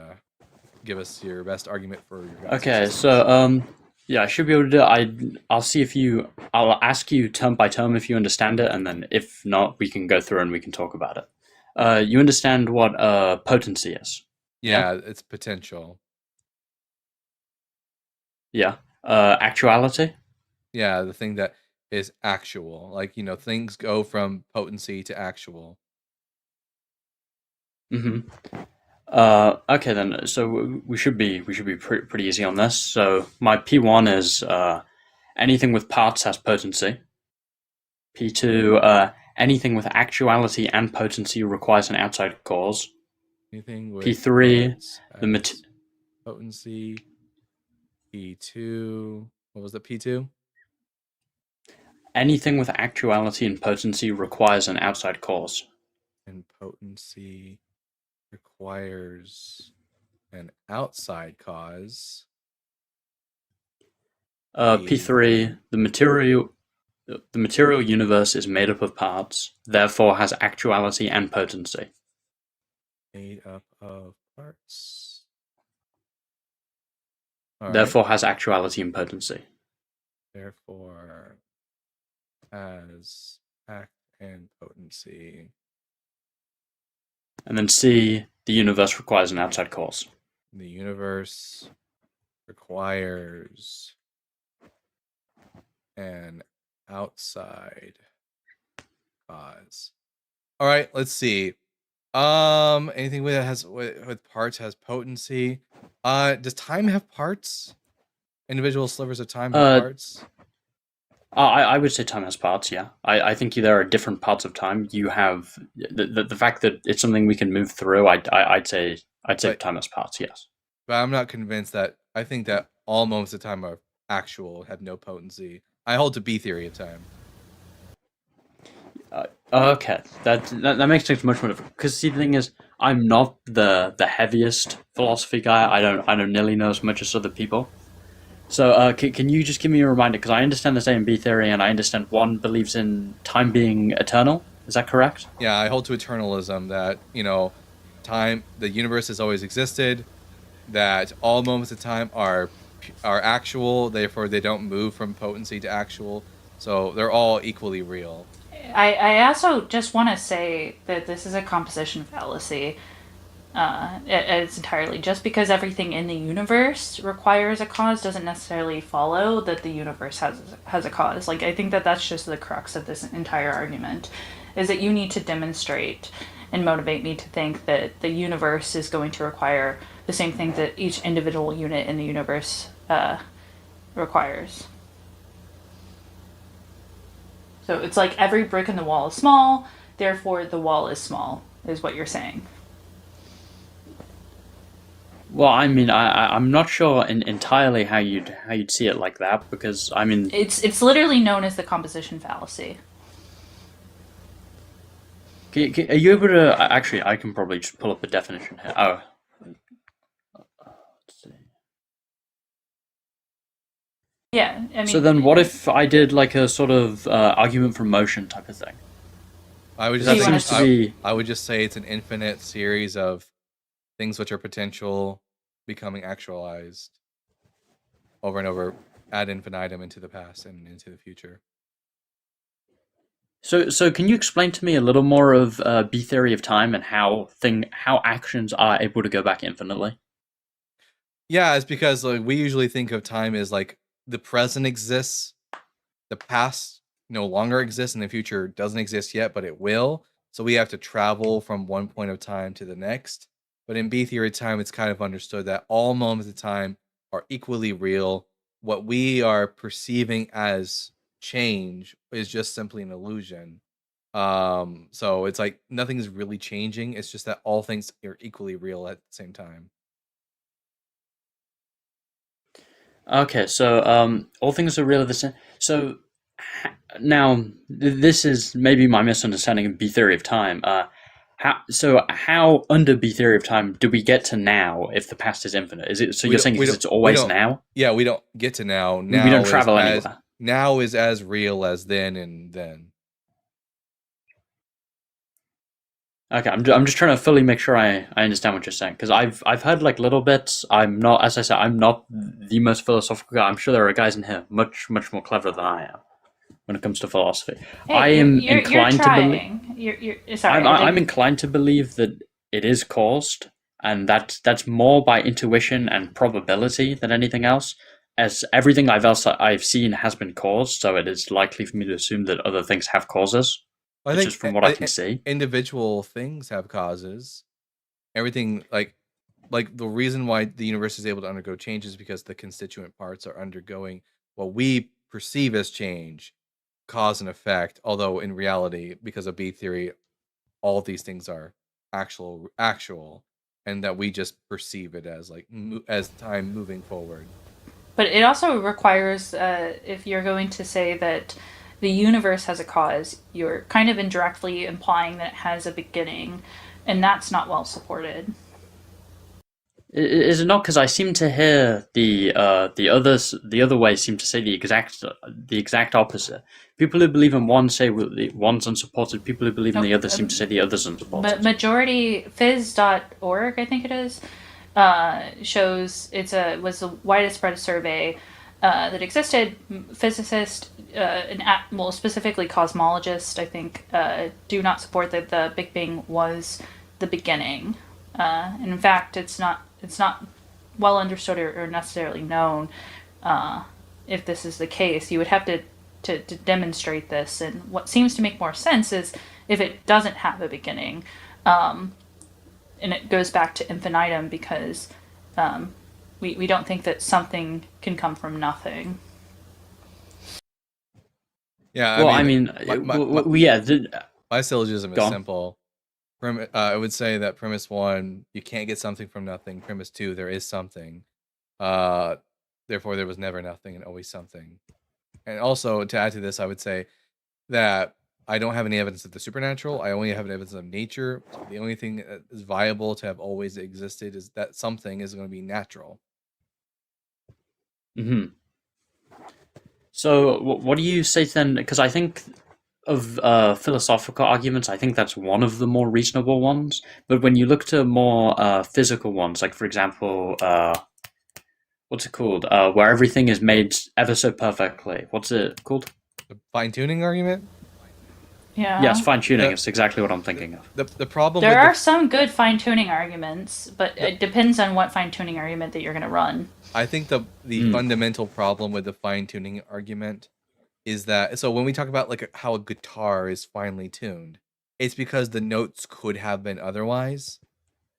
give us your best argument for your guys' Okay, systems. so yeah, I should be able to do it. I'll see if you. I'll ask you term by term if you understand it, and then if not, we can go through and we can talk about it. You understand what potency is? Yeah, it's potential. Yeah. Actuality? Yeah, the thing that is actual. Like, things go from potency to actual. Mm-hmm. Okay then. So we should be pretty easy on this. So my P1 is anything with parts has potency. P2, anything with actuality and potency requires an outside cause. Anything with P3, parts has potency. P2, what was the P2? Anything with actuality and potency requires an outside cause. And potency requires an outside cause. P3, the material universe is made up of parts, therefore has actuality and potency. Made up of parts. Therefore has actuality and potency. Therefore has act and potency. And then C, the universe requires an outside cause. The universe requires an outside cause. All right, let's see. Anything with parts has potency. Does time have parts? Individual slivers of time have parts? I would say time has parts, yeah. I think there are different parts of time. You have the fact that it's something we can move through. I'd say time has parts, yes. But I'm not convinced that. I think that all moments of time are actual, have no potency. I hold to B theory of time. Okay, that makes things much more difficult. Because see, the thing is, I'm not the heaviest philosophy guy. I don't nearly know as much as other people. So can you just give me a reminder? Because I understand the A and B theory, and I understand one believes in time being eternal. Is that correct? Yeah, I hold to eternalism that time, the universe has always existed. That all moments of time are actual. Therefore, they don't move from potency to actual. So they're all equally real. I also just want to say that this is a composition fallacy. It's entirely just because everything in the universe requires a cause doesn't necessarily follow that the universe has a cause. Like, I think that's just the crux of this entire argument, is that you need to demonstrate and motivate me to think that the universe is going to require the same thing that each individual unit in the universe requires. So it's like every brick in the wall is small, therefore the wall is small, is what you're saying. Well, I mean, I'm not sure entirely how you'd see it like that, because I mean, it's literally known as the composition fallacy. Are you able to actually? I can probably just pull up a definition here. Oh, let's see. Yeah, I mean. So then, what if I did like a sort of argument from motion type of thing? I would just say it's an infinite series of things which are potential becoming actualized over and over ad infinitum into the past and into the future. So can you explain to me a little more of B theory of time and how actions are able to go back infinitely? Yeah, it's because we usually think of time as like the present exists, the past no longer exists, and the future doesn't exist yet, but it will. So we have to travel from one point of time to the next. But in B theory of time, it's kind of understood that all moments of time are equally real. What we are perceiving as change is just simply an illusion. So it's like nothing's really changing. It's just that all things are equally real at the same time. Okay, so all things are really the same. So Now, this is maybe my misunderstanding of B theory of time. How under B theory of time do we get to now if the past is infinite? Is it so you're saying it's always now? Yeah, we don't get to now. We don't travel is anywhere. Now is as real as then and then. Okay, I'm just trying to fully make sure I understand what you're saying, because I've heard like little bits. I'm not, as I said, I'm not the most philosophical guy. I'm sure there are guys in here much more clever than I am when it comes to philosophy. Hey, I am you're inclined to trying. believe. You're sorry. I'm inclined to believe that it is caused, and that's more by intuition and probability than anything else. As everything I've seen has been caused, so it is likely for me to assume that other things have causes. I think just from what I can see, individual things have causes. Everything like the reason why the universe is able to undergo change is because the constituent parts are undergoing what we perceive as change, cause and effect. Although in reality, because of B theory, all of these things are actual, and that we just perceive it as like as time moving forward. But it also requires, if you're going to say that the universe has a cause, you're kind of indirectly implying that it has a beginning, and that's not well supported. Is it not? Because I seem to hear the other way seem to say the exact opposite. People who believe in one say one's unsupported. People who believe in the other seem to say the other's unsupported. But majority phys.org, I think it is, shows was the widest spread survey that existed. Physicists, specifically cosmologists, I think, do not support that the Big Bang was the beginning. And in fact, it's not well understood or necessarily known if this is the case. You would have to demonstrate this, and what seems to make more sense is if it doesn't have a beginning, and it goes back to infinitum, because we don't think that something can come from nothing. Yeah, Well, my syllogism is Go on. simple. I would say that premise 1, you can't get something from nothing. Premise 2, there is something. Therefore, there was never nothing and always something. And also, to add to this, I would say that I don't have any evidence of the supernatural. I only have evidence of nature. The only thing that is viable to have always existed is that something is going to be natural. Hmm. So, what do you say then? Because I think of philosophical arguments, I think that's one of the more reasonable ones. But when you look to more physical ones, like for example, what's it called? Where everything is made ever so perfectly. What's it called? The fine-tuning argument? Yeah. Yes, fine-tuning is exactly what I'm thinking of. The problem There are some good fine-tuning arguments, but it depends on what fine-tuning argument that you're going to run. I think the fundamental problem with the fine-tuning argument is that, so when we talk about like how a guitar is finely tuned, it's because the notes could have been otherwise,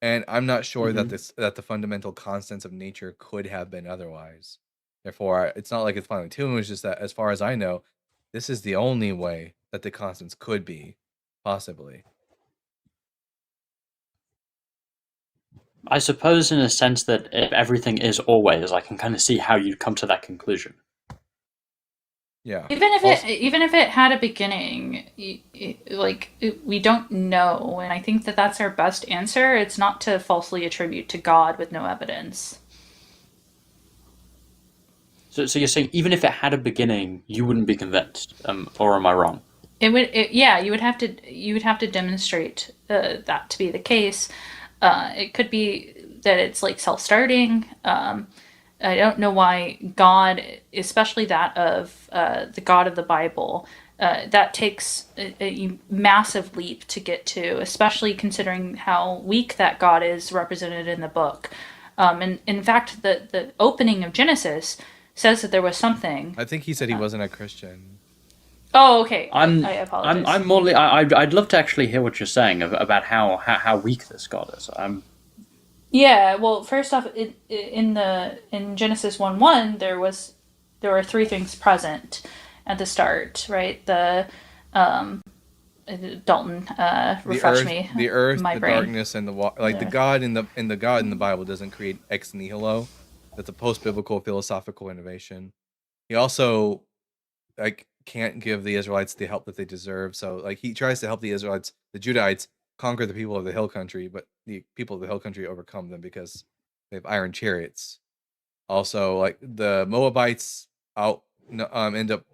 and I'm not sure that the fundamental constants of nature could have been otherwise. Therefore, it's not like it's finely tuned. It's just that, as far as I know, this is the only way that the constants could be, possibly. I suppose in a sense that if everything is always, I can kind of see how you'd come to that conclusion. Yeah. Even if it had a beginning, we don't know, and I think that that's our best answer. It's not to falsely attribute to God with no evidence. So you're saying even if it had a beginning, you wouldn't be convinced, or am I wrong? You would have to demonstrate that to be the case. It could be that it's like self-starting. I don't know why God, especially that of the God of the Bible, that takes a massive leap to get to, especially considering how weak that God is represented in the book. And in fact, the opening of Genesis says that there was something. I think he said he wasn't a Christian. Oh, okay. I apologize. I'm more. I'd love to actually hear what you're saying about how weak this God is. Yeah. Well, first off, in Genesis 1:1, there were three things present at the start, right? The Dalton, refresh me. The earth, my the brain. darkness, and the water. Like the God in the God in the Bible doesn't create ex nihilo. That's a post-biblical philosophical innovation. He also can't give the Israelites the help that they deserve. So like he tries to help the Israelites, the Judahites, conquer the people of the hill country, but the people of the hill country overcome them because they have iron chariots. Also, like the Moabites end up,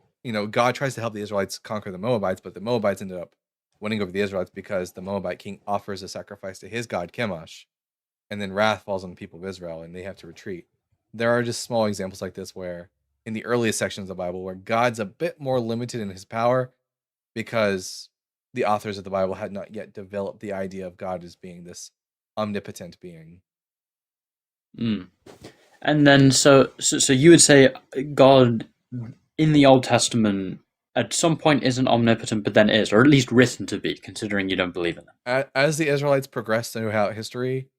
God tries to help the Israelites conquer the Moabites, but the Moabites ended up winning over the Israelites because the Moabite king offers a sacrifice to his god Chemosh, and then wrath falls on the people of Israel, and they have to retreat. There are just small examples like this where, in the earliest sections of the Bible, where God's a bit more limited in his power because the authors of the Bible had not yet developed the idea of God as being this omnipotent being. Mm. And then, so you would say God in the Old Testament at some point isn't omnipotent, but then is, or at least written to be, considering you don't believe in it. As the Israelites progress throughout history,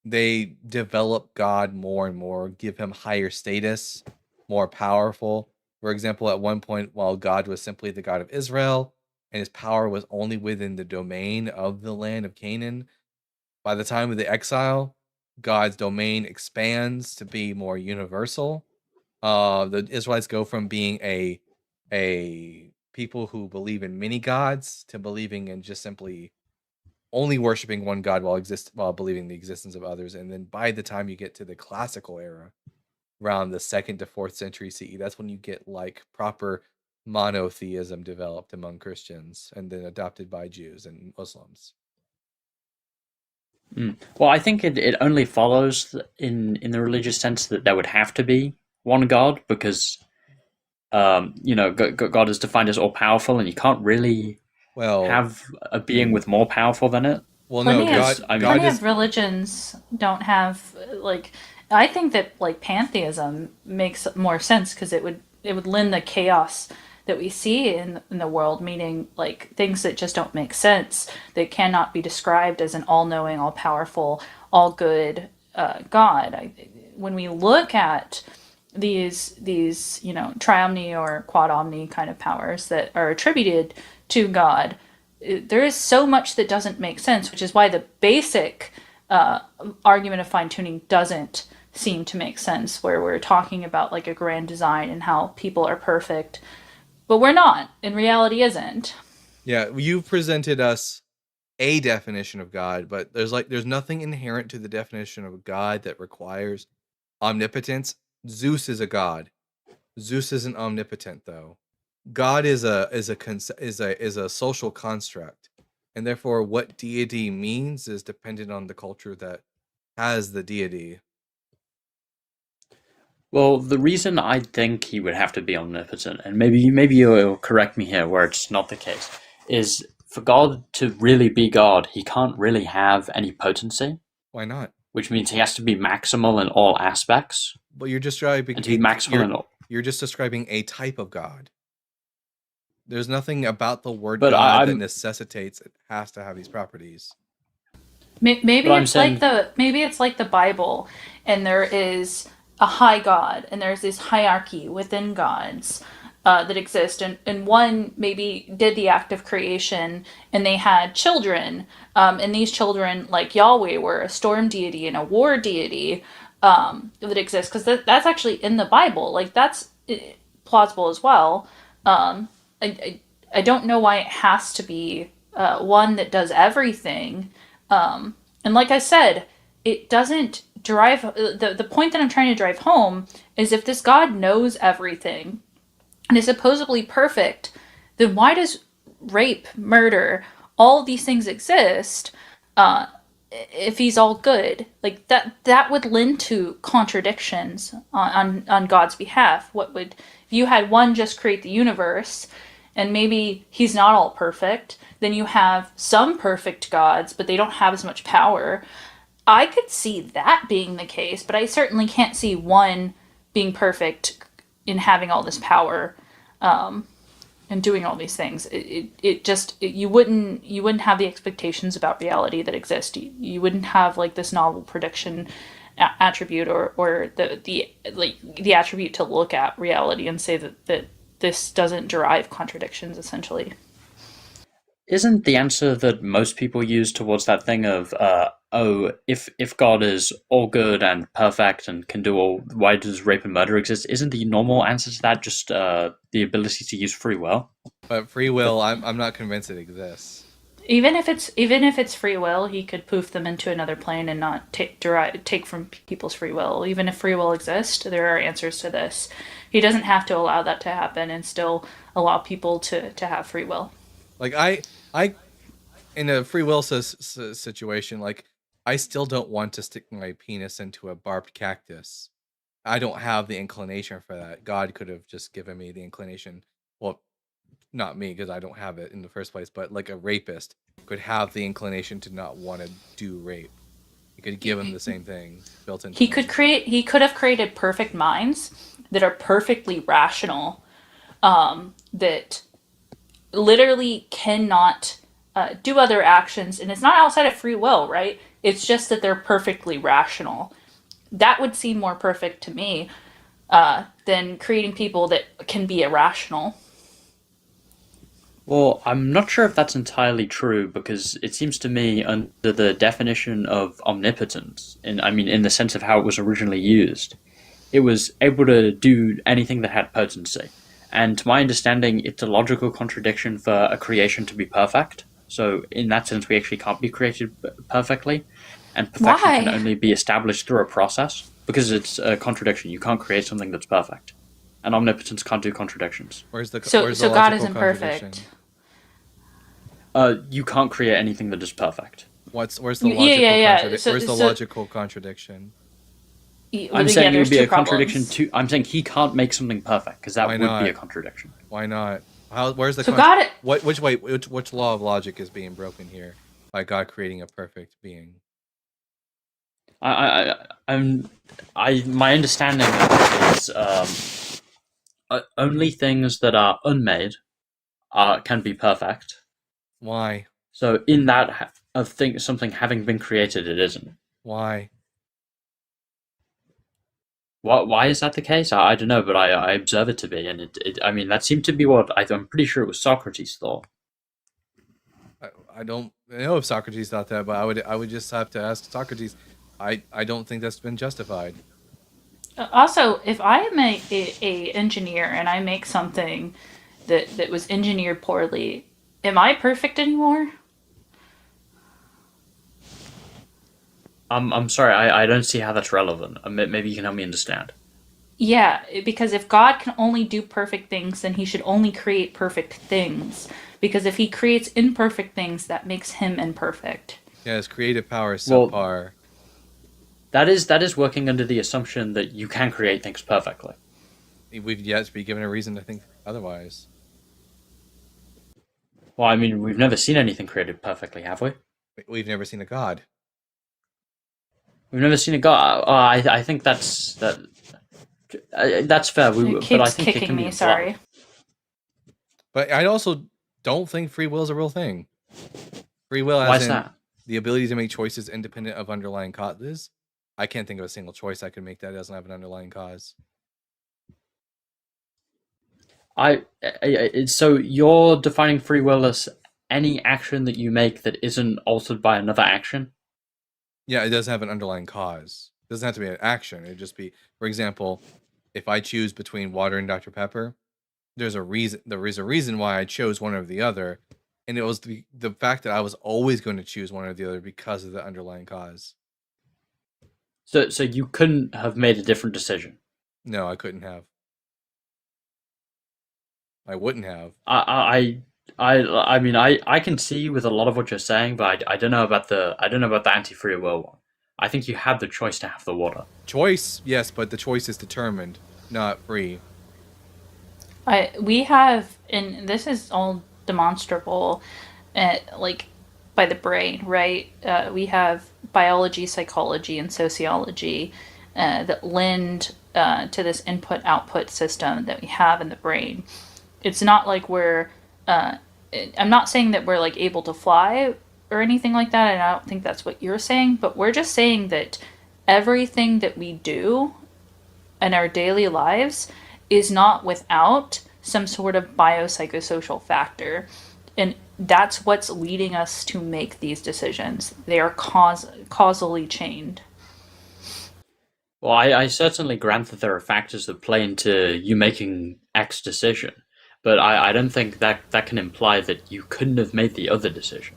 they develop God more and more, give him higher status, more powerful. For example, at one point, while God was simply the God of Israel, and his power was only within the domain of the land of Canaan, by the time of the exile, God's domain expands to be more universal. The Israelites go from being a people who believe in many gods to believing in just simply only worshiping one God while believing the existence of others. And then by the time you get to the classical era, around the 2nd to 4th century CE, that's when you get like proper monotheism developed among Christians and then adopted by Jews and Muslims. Well, I think it only follows in the religious sense that there would have to be one God, because God is defined as all powerful, and you can't really have a being with more powerful than it. Well, Plenty of religions don't have I think that pantheism makes more sense because it would lend the chaos that we see in the world, meaning things that just don't make sense, that cannot be described as an all-knowing, all-powerful, all-good God. When we look at these triomni or quad-omni kind of powers that are attributed to God, there is so much that doesn't make sense, which is why the basic argument of fine-tuning doesn't seem to make sense, where we're talking about a grand design and how people are perfect, but we're not. In reality, isn't. Yeah, you've presented us a definition of God, but there's nothing inherent to the definition of God that requires omnipotence. Zeus is a god. Zeus isn't omnipotent, though. God is a social construct, and therefore what deity means is dependent on the culture that has the deity. Well, the reason I think he would have to be omnipotent, and maybe you'll correct me here where it's not the case, is for God to really be God, he can't really have any potency. Why not? Which means he has to be maximal in all aspects. But you're describing you're just describing a type of God. There's nothing about the word God that necessitates it has to have these properties. Maybe it's like the Bible, and there is a high God, and there's this hierarchy within gods that exist, and one maybe did the act of creation, and they had children, and these children, like Yahweh, were a storm deity and a war deity that exists, because that's actually in the Bible. That's plausible as well. I don't know why it has to be one that does everything. And like I said, it doesn't drive... The point that I'm trying to drive home is if this God knows everything and is supposedly perfect, then why does rape, murder, all of these things exist if he's all good? That would lend to contradictions on God's behalf. If you had one just create the universe, and maybe he's not all perfect, then you have some perfect gods, but they don't have as much power. I could see that being the case, but I certainly can't see one being perfect in having all this power and doing all these things. You wouldn't have the expectations about reality that exist. You wouldn't have this novel prediction attribute or the attribute to look at reality and say that this doesn't derive contradictions, essentially. isn't the answer that most people use towards that thing of if God is all good and perfect and can do all, why does rape and murder exist? Isn't the normal answer to that just the ability to use free will? But free will, I'm not convinced it exists. Even if it's free will, he could poof them into another plane and not take from people's free will. Even if free will exists, there are answers to this. He doesn't have to allow that to happen and still allow people to have free will. Like I, in a free will situation, like I still don't want to stick my penis into a barbed cactus. I don't have the inclination for that. God could have just given me the inclination. Well, not me because I don't have it in the first place, but like a rapist could have the inclination to not want to do rape. You could give him the same thing built into. He could have created perfect minds that are perfectly rational, that literally cannot do other actions, and it's not outside of free will, right? It's just that they're perfectly rational. That would seem more perfect to me than creating people that can be irrational. Well, I'm not sure if that's entirely true because it seems to me under the definition of omnipotence, in the sense of how it was originally used, it was able to do anything that had potency. And to my understanding, it's a logical contradiction for a creation to be perfect. So in that sense, we actually can't be created perfectly. And perfection Why? can only be established through a process because it's a contradiction. You can't create something that's perfect. And omnipotence can't do contradictions. Where's the So where's the God logical isn't contradiction? perfect. You can't create anything that is perfect. Where's the logical where's the logical contradiction? I'm saying it would be two a contradiction problems. to. I'm saying he can't make something perfect because that Why would not? be a contradiction. Why not? Where's the So God- which law of logic is being broken here by God creating a perfect being? My understanding is only things that are unmade can be perfect. Why? So in that of something having been created, it isn't. Why? Why is that the case? I don't know, but I observe it to be, and that seemed to be what I'm pretty sure it was Socrates thought. I don't know if Socrates thought that, but I would just have to ask Socrates. I don't think that's been justified. Also, if I am a engineer and I make something that was engineered poorly, am I perfect anymore? I'm sorry, I don't see how that's relevant. Maybe you can help me understand. Yeah, because if God can only do perfect things, then he should only create perfect things. Because if he creates imperfect things, that makes him imperfect. Yeah, his creative power is Well, subpar. That is working under the assumption that you can create things perfectly. We've yet to be given a reason to think otherwise. Well, we've never seen anything created perfectly, have we? We've never seen a god. We've never seen a god. I think that's fair. It keeps but I think it kicking can be me, implied. sorry. But I also don't think free will is a real thing. Free will Why as is in that? the ability to make choices independent of underlying causes. I can't think of a single choice I could make that doesn't have an underlying cause. So you're defining free will as any action that you make that isn't altered by another action? Yeah, it doesn't have an underlying cause. It doesn't have to be an action. It'd just be, for example, if I choose between water and Dr. Pepper, there's a reason. There is a reason why I chose one or the other, and it was the fact that I was always going to choose one or the other because of the underlying cause. So you couldn't have made a different decision? No, I couldn't have. I wouldn't have. I can see with a lot of what you're saying, but I don't know about the anti-free will one. I think you had the choice to have the water. Choice, yes, but the choice is determined, not free. We have, and this is all demonstrable, like by the brain, right? We have biology, psychology, and sociology that lend to this input-output system that we have in the brain. It's not like we're. I'm not saying that we're like able to fly or anything like that, and I don't think that's what you're saying. But we're just saying that everything that we do in our daily lives is not without some sort of biopsychosocial factor. And that's what's leading us to make these decisions. They are causally chained. Well, I certainly grant that there are factors that play into you making X decision, but I don't think that can imply that you couldn't have made the other decision.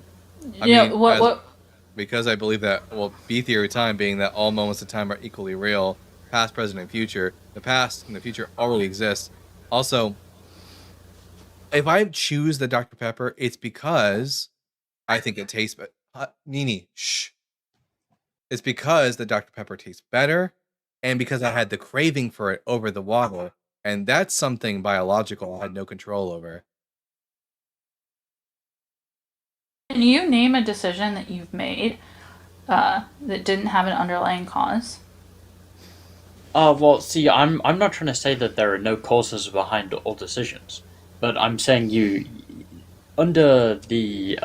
Because I believe that, B theory of time being that all moments of time are equally real, past, present, and future. The past and the future already exist. Also, if I choose the Dr. Pepper, it's because I think it tastes better. Nini, shh. It's because the Dr. Pepper tastes better, and because I had the craving for it over the water, and that's something biological I had no control over. Can you name a decision that you've made that didn't have an underlying cause? Well, see, I'm not trying to say that there are no causes behind all decisions, but I'm saying you, under the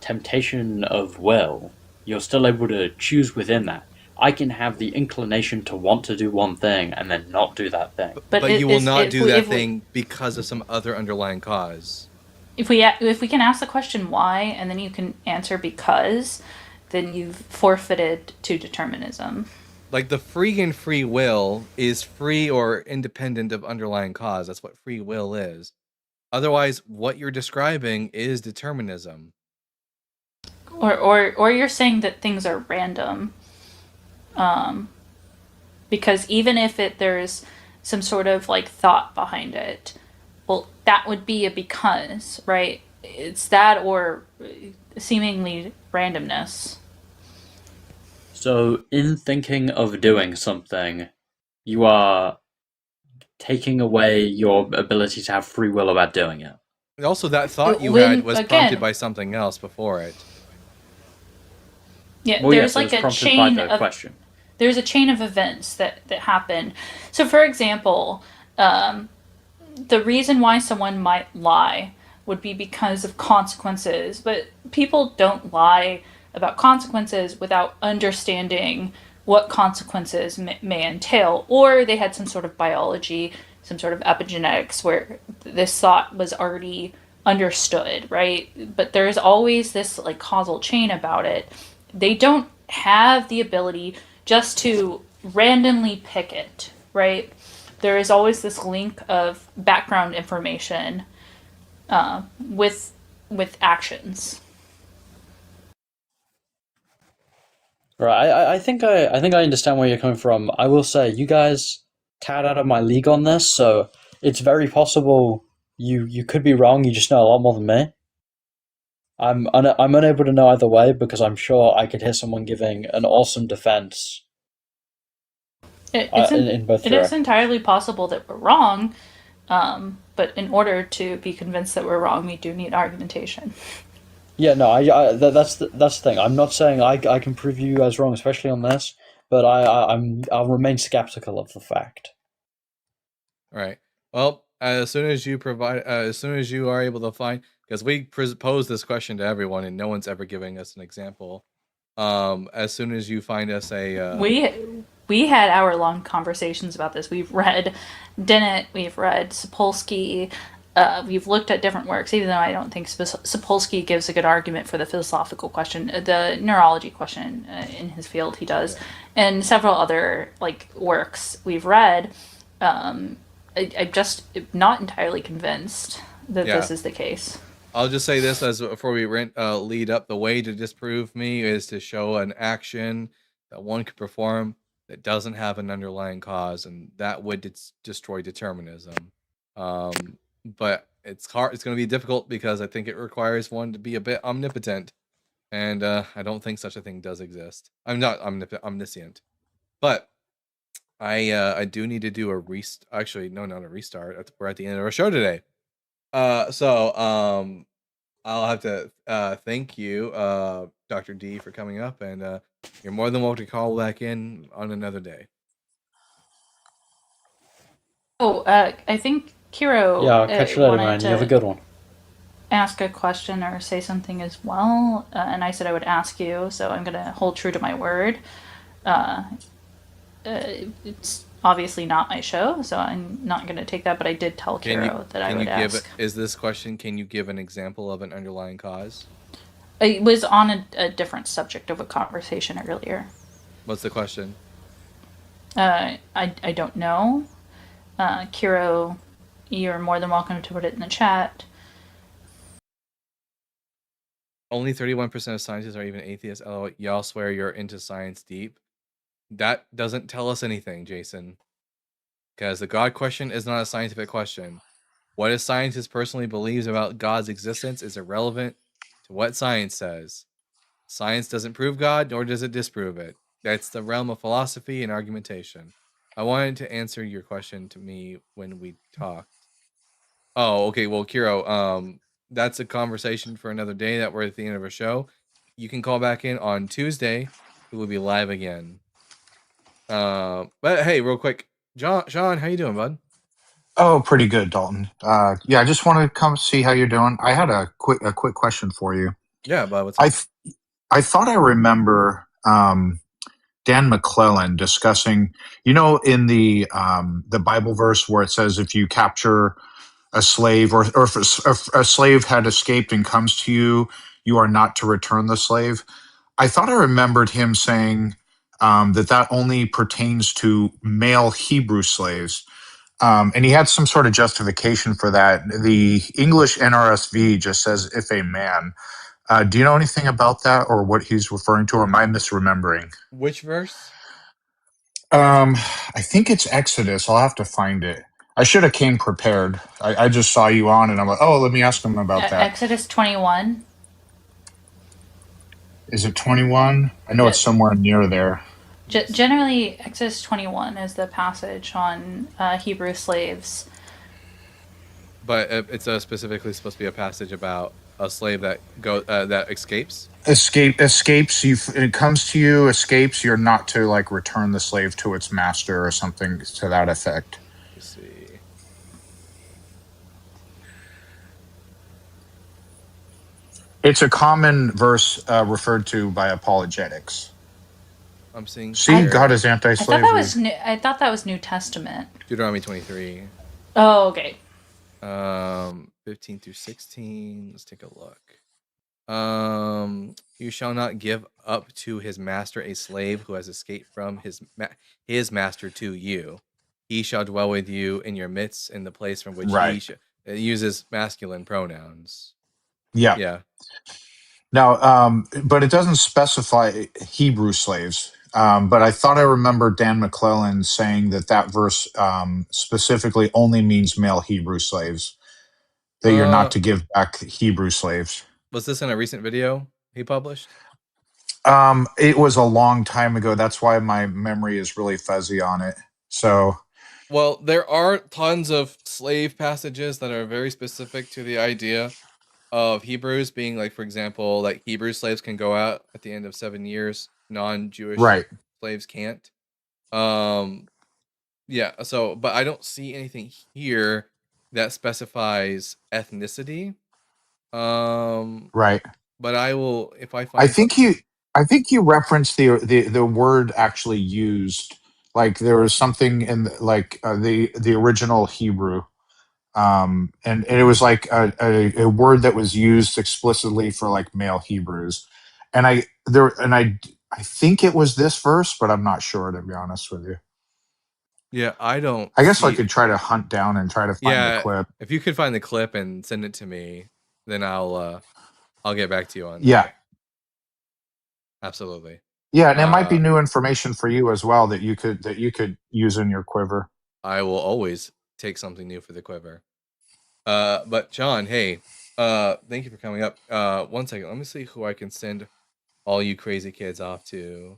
temptation of will, you're still able to choose within that. I can have the inclination to want to do one thing and then not do that thing. But you will not do that thing because of some other underlying cause. If we can ask the question why, and then you can answer because, then you've forfeited to determinism. Like the freaking free will is free or independent of underlying cause. That's what free will is. Otherwise, what you're describing is determinism. Or you're saying that things are random. Because even if there's some sort of like thought behind it, well, that would be a because, right? It's that or seemingly randomness. So, in thinking of doing something, you are taking away your ability to have free will about doing it. Also, that thought you had was prompted by something else before it. Yeah, well, there's yes, like a chain of question. There's a chain of events that happen. So, for example, the reason why someone might lie would be because of consequences, but people don't lie about consequences without understanding what consequences may entail, or they had some sort of biology, some sort of epigenetics where this thought was already understood, right? But there's always this like causal chain about it. They don't have the ability just to randomly pick it, right? There is always this link of background information with actions. Right, I think I understand where you're coming from. I will say, you guys tad out of my league on this, so it's very possible you could be wrong. You just know a lot more than me. I'm unable to know either way because I'm sure I could hear someone giving an awesome defense. It in both is entirely possible that we're wrong, but in order to be convinced that we're wrong, we do need argumentation. Yeah, no, that's the thing. I'm not saying I can prove you guys wrong, especially on this, but I'll remain skeptical of the fact. All right. Well, as soon as you are able to find, because we pose this question to everyone and no one's ever giving us an example. As soon as you find us a, we had hour-long conversations about this. We've read Dennett, we've read Sapolsky. We've looked at different works, even though I don't think Sapolsky gives a good argument for the philosophical question, the neurology question in his field. He does, and several other like works we've read. I'm just not entirely convinced that this is the case. I'll just say this as before we lead up. The way to disprove me is to show an action that one could perform that doesn't have an underlying cause, and that would destroy determinism. But it's hard. It's going to be difficult because I think it requires one to be a bit omnipotent, and I don't think such a thing does exist. I'm not omniscient, but I do need to do a restart. Actually, no, not a restart. We're at the end of our show today. So I'll have to thank you, Dr. D, for coming up, and you're more than welcome to call back in on another day. Oh, I think Kiro I'll catch you later, man. You have a good one. Ask a question or say something as well, and I said I would ask you, so I'm going to hold true to my word. It's obviously not my show, so I'm not going to take that. But I did tell Kiro that I would ask. Is this question? Can you give an example of an underlying cause? It was on a different subject of a conversation earlier. What's the question? I don't know. Kiro, you're more than welcome to put it in the chat. Only 31% of scientists are even atheists. Oh, y'all swear you're into science deep. That doesn't tell us anything, Jason. Because the God question is not a scientific question. What a scientist personally believes about God's existence is irrelevant to what science says. Science doesn't prove God, nor does it disprove it. That's the realm of philosophy and argumentation. I wanted to answer your question to me when we talked. Oh, okay. Well, Kiro, that's a conversation for another day that we're at the end of our show. You can call back in on Tuesday. We will be live again. But hey, real quick, Sean, how you doing, bud? Oh, pretty good, Dalton. Yeah, I just wanted to come see how you're doing. I had a quick question for you. Yeah, bud. What's up? I thought I remember Dan McClellan discussing, in the Bible verse where it says if you capture a slave or if a slave had escaped and comes to you, you are not to return the slave. I thought I remembered him saying that only pertains to male Hebrew slaves. And he had some sort of justification for that. The English NRSV just says if a man. Do you know anything about that or what he's referring to, or am I misremembering? Which verse? I think it's Exodus. I'll have to find it. I should have came prepared. I just saw you on and I'm like, oh, let me ask him about that. Exodus 21. Is it 21? I know it's somewhere near there. Generally, Exodus 21 is the passage on Hebrew slaves. But it's specifically supposed to be a passage about a slave that that escapes. Escapes. It comes to you. Escapes. You're not to return the slave to its master or something to that effect. Let's see. It's a common verse referred to by apologetics. I'm seeing. See, God is anti-slavery. I thought that was New Testament. Deuteronomy 23. Oh, okay. 15 through 16. Let's take a look. You shall not give up to his master a slave who has escaped from his master to you. He shall dwell with you in your midst in the place from which it uses masculine pronouns. Yeah. Now, but it doesn't specify Hebrew slaves. But I thought I remember Dan McClellan saying that verse specifically only means male Hebrew slaves, that you're not to give back Hebrew slaves. Was this in a recent video he published? It was a long time ago. That's why my memory is really fuzzy on it. So, well, there are tons of slave passages that are very specific to the idea of Hebrews being for example, Hebrew slaves can go out at the end of 7 years. Non-Jewish slaves can't. Yeah. So, but I don't see anything here that specifies ethnicity. But I will, if I find. I think you referenced the word actually used. There was something in the original Hebrew. And it was a word that was used explicitly for male Hebrews, and I think it was this verse, but I'm not sure, to be honest with you. Yeah, I don't. I guess I could try to hunt down and try to find the clip. If you could find the clip and send it to me, then I'll get back to you on that. Yeah, absolutely. Yeah, and it might be new information for you as well that you could use in your quiver. I will always take something new for the quiver. But John, hey, thank you for coming up. 1 second, let me see who I can send all you crazy kids off to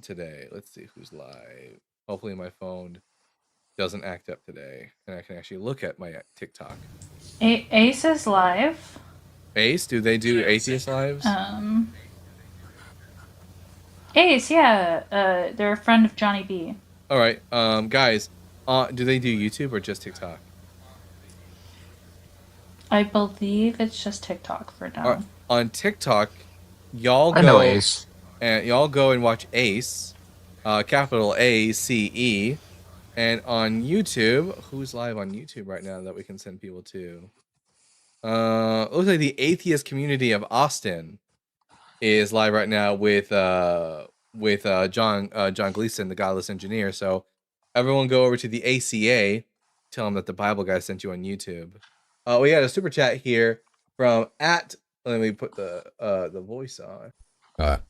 today. Let's see who's live. Hopefully my phone doesn't act up today and I can actually look at my TikTok. Ace is live. Ace, do they do atheist lives? Ace, yeah, they're a friend of Johnny B. All right, guys, do they do YouTube or just TikTok? I believe it's just TikTok for now. On TikTok, y'all I know Ace. And y'all go and watch Ace, capital ACE. And on YouTube, who's live on YouTube right now that we can send people to? It looks like the atheist community of Austin is live right now with John Gleason, the Godless Engineer. So everyone go over to the ACA, tell them that the Bible guy sent you on YouTube. We got a super chat here from let me put the voice on.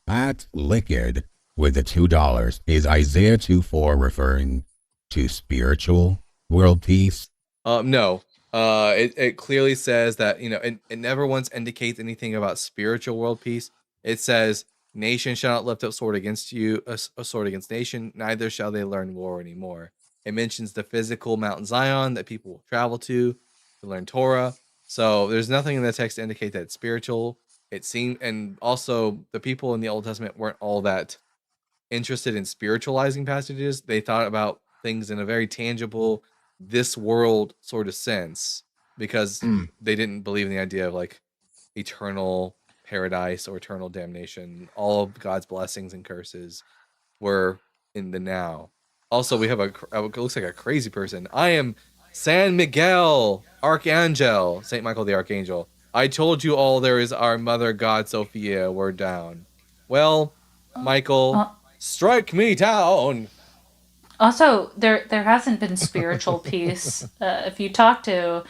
At Liquid with the $2. Is Isaiah 2:4 referring to spiritual world peace? No. It clearly says that, it never once indicates anything about spiritual world peace. It says, nation shall not lift up sword against you, a sword against nation, neither shall they learn war anymore. It mentions the physical Mount Zion that people will travel to learn Torah. So there's nothing in the text to indicate that it's spiritual. It seemed, and also the people in the Old Testament weren't all that interested in spiritualizing passages. They thought about things in a very tangible, this world sort of sense, because they didn't believe in the idea of like eternal paradise or eternal damnation. All of God's blessings and curses were in the now. Also, we have it looks like a crazy person. I am San Miguel Archangel, Saint Michael the Archangel. I told you all there is our mother God Sophia. We're down. Well, Michael, strike me down. Also, there hasn't been spiritual peace. If you talk to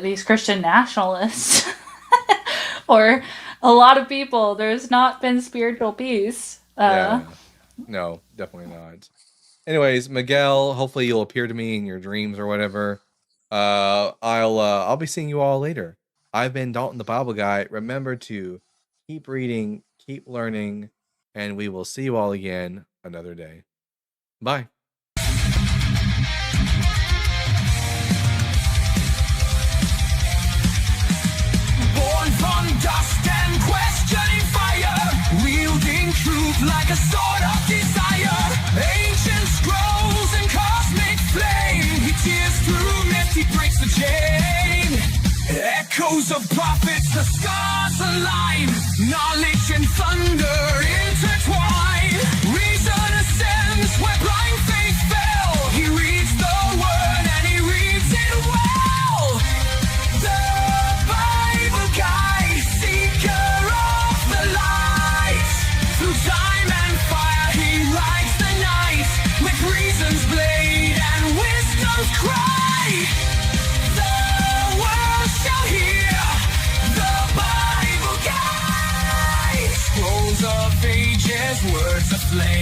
these Christian nationalists or a lot of people, there's not been spiritual peace. Yeah. No, definitely not. Anyways, Miguel, hopefully you'll appear to me in your dreams or whatever. I'll be seeing you all later. I've been Dalton the Bible Guy. Remember to keep reading, keep learning, and we will see you all again another day. Bye. Born from dust and questioning fire, wielding truth like a sword of desire. Ancient scrolls and cosmic flame, he tears through myth, he breaks the chain. Echoes of prophets, the stars align, knowledge and thunder intertwine. Reason ascends where blind faith fell, he reads the word and he reads it well. The Bible guy, seeker of the light, through time and fire he rides the night, with reason's blade and wisdom's cry. The world shall hear the Bible guide, scrolls of ages, words of flame.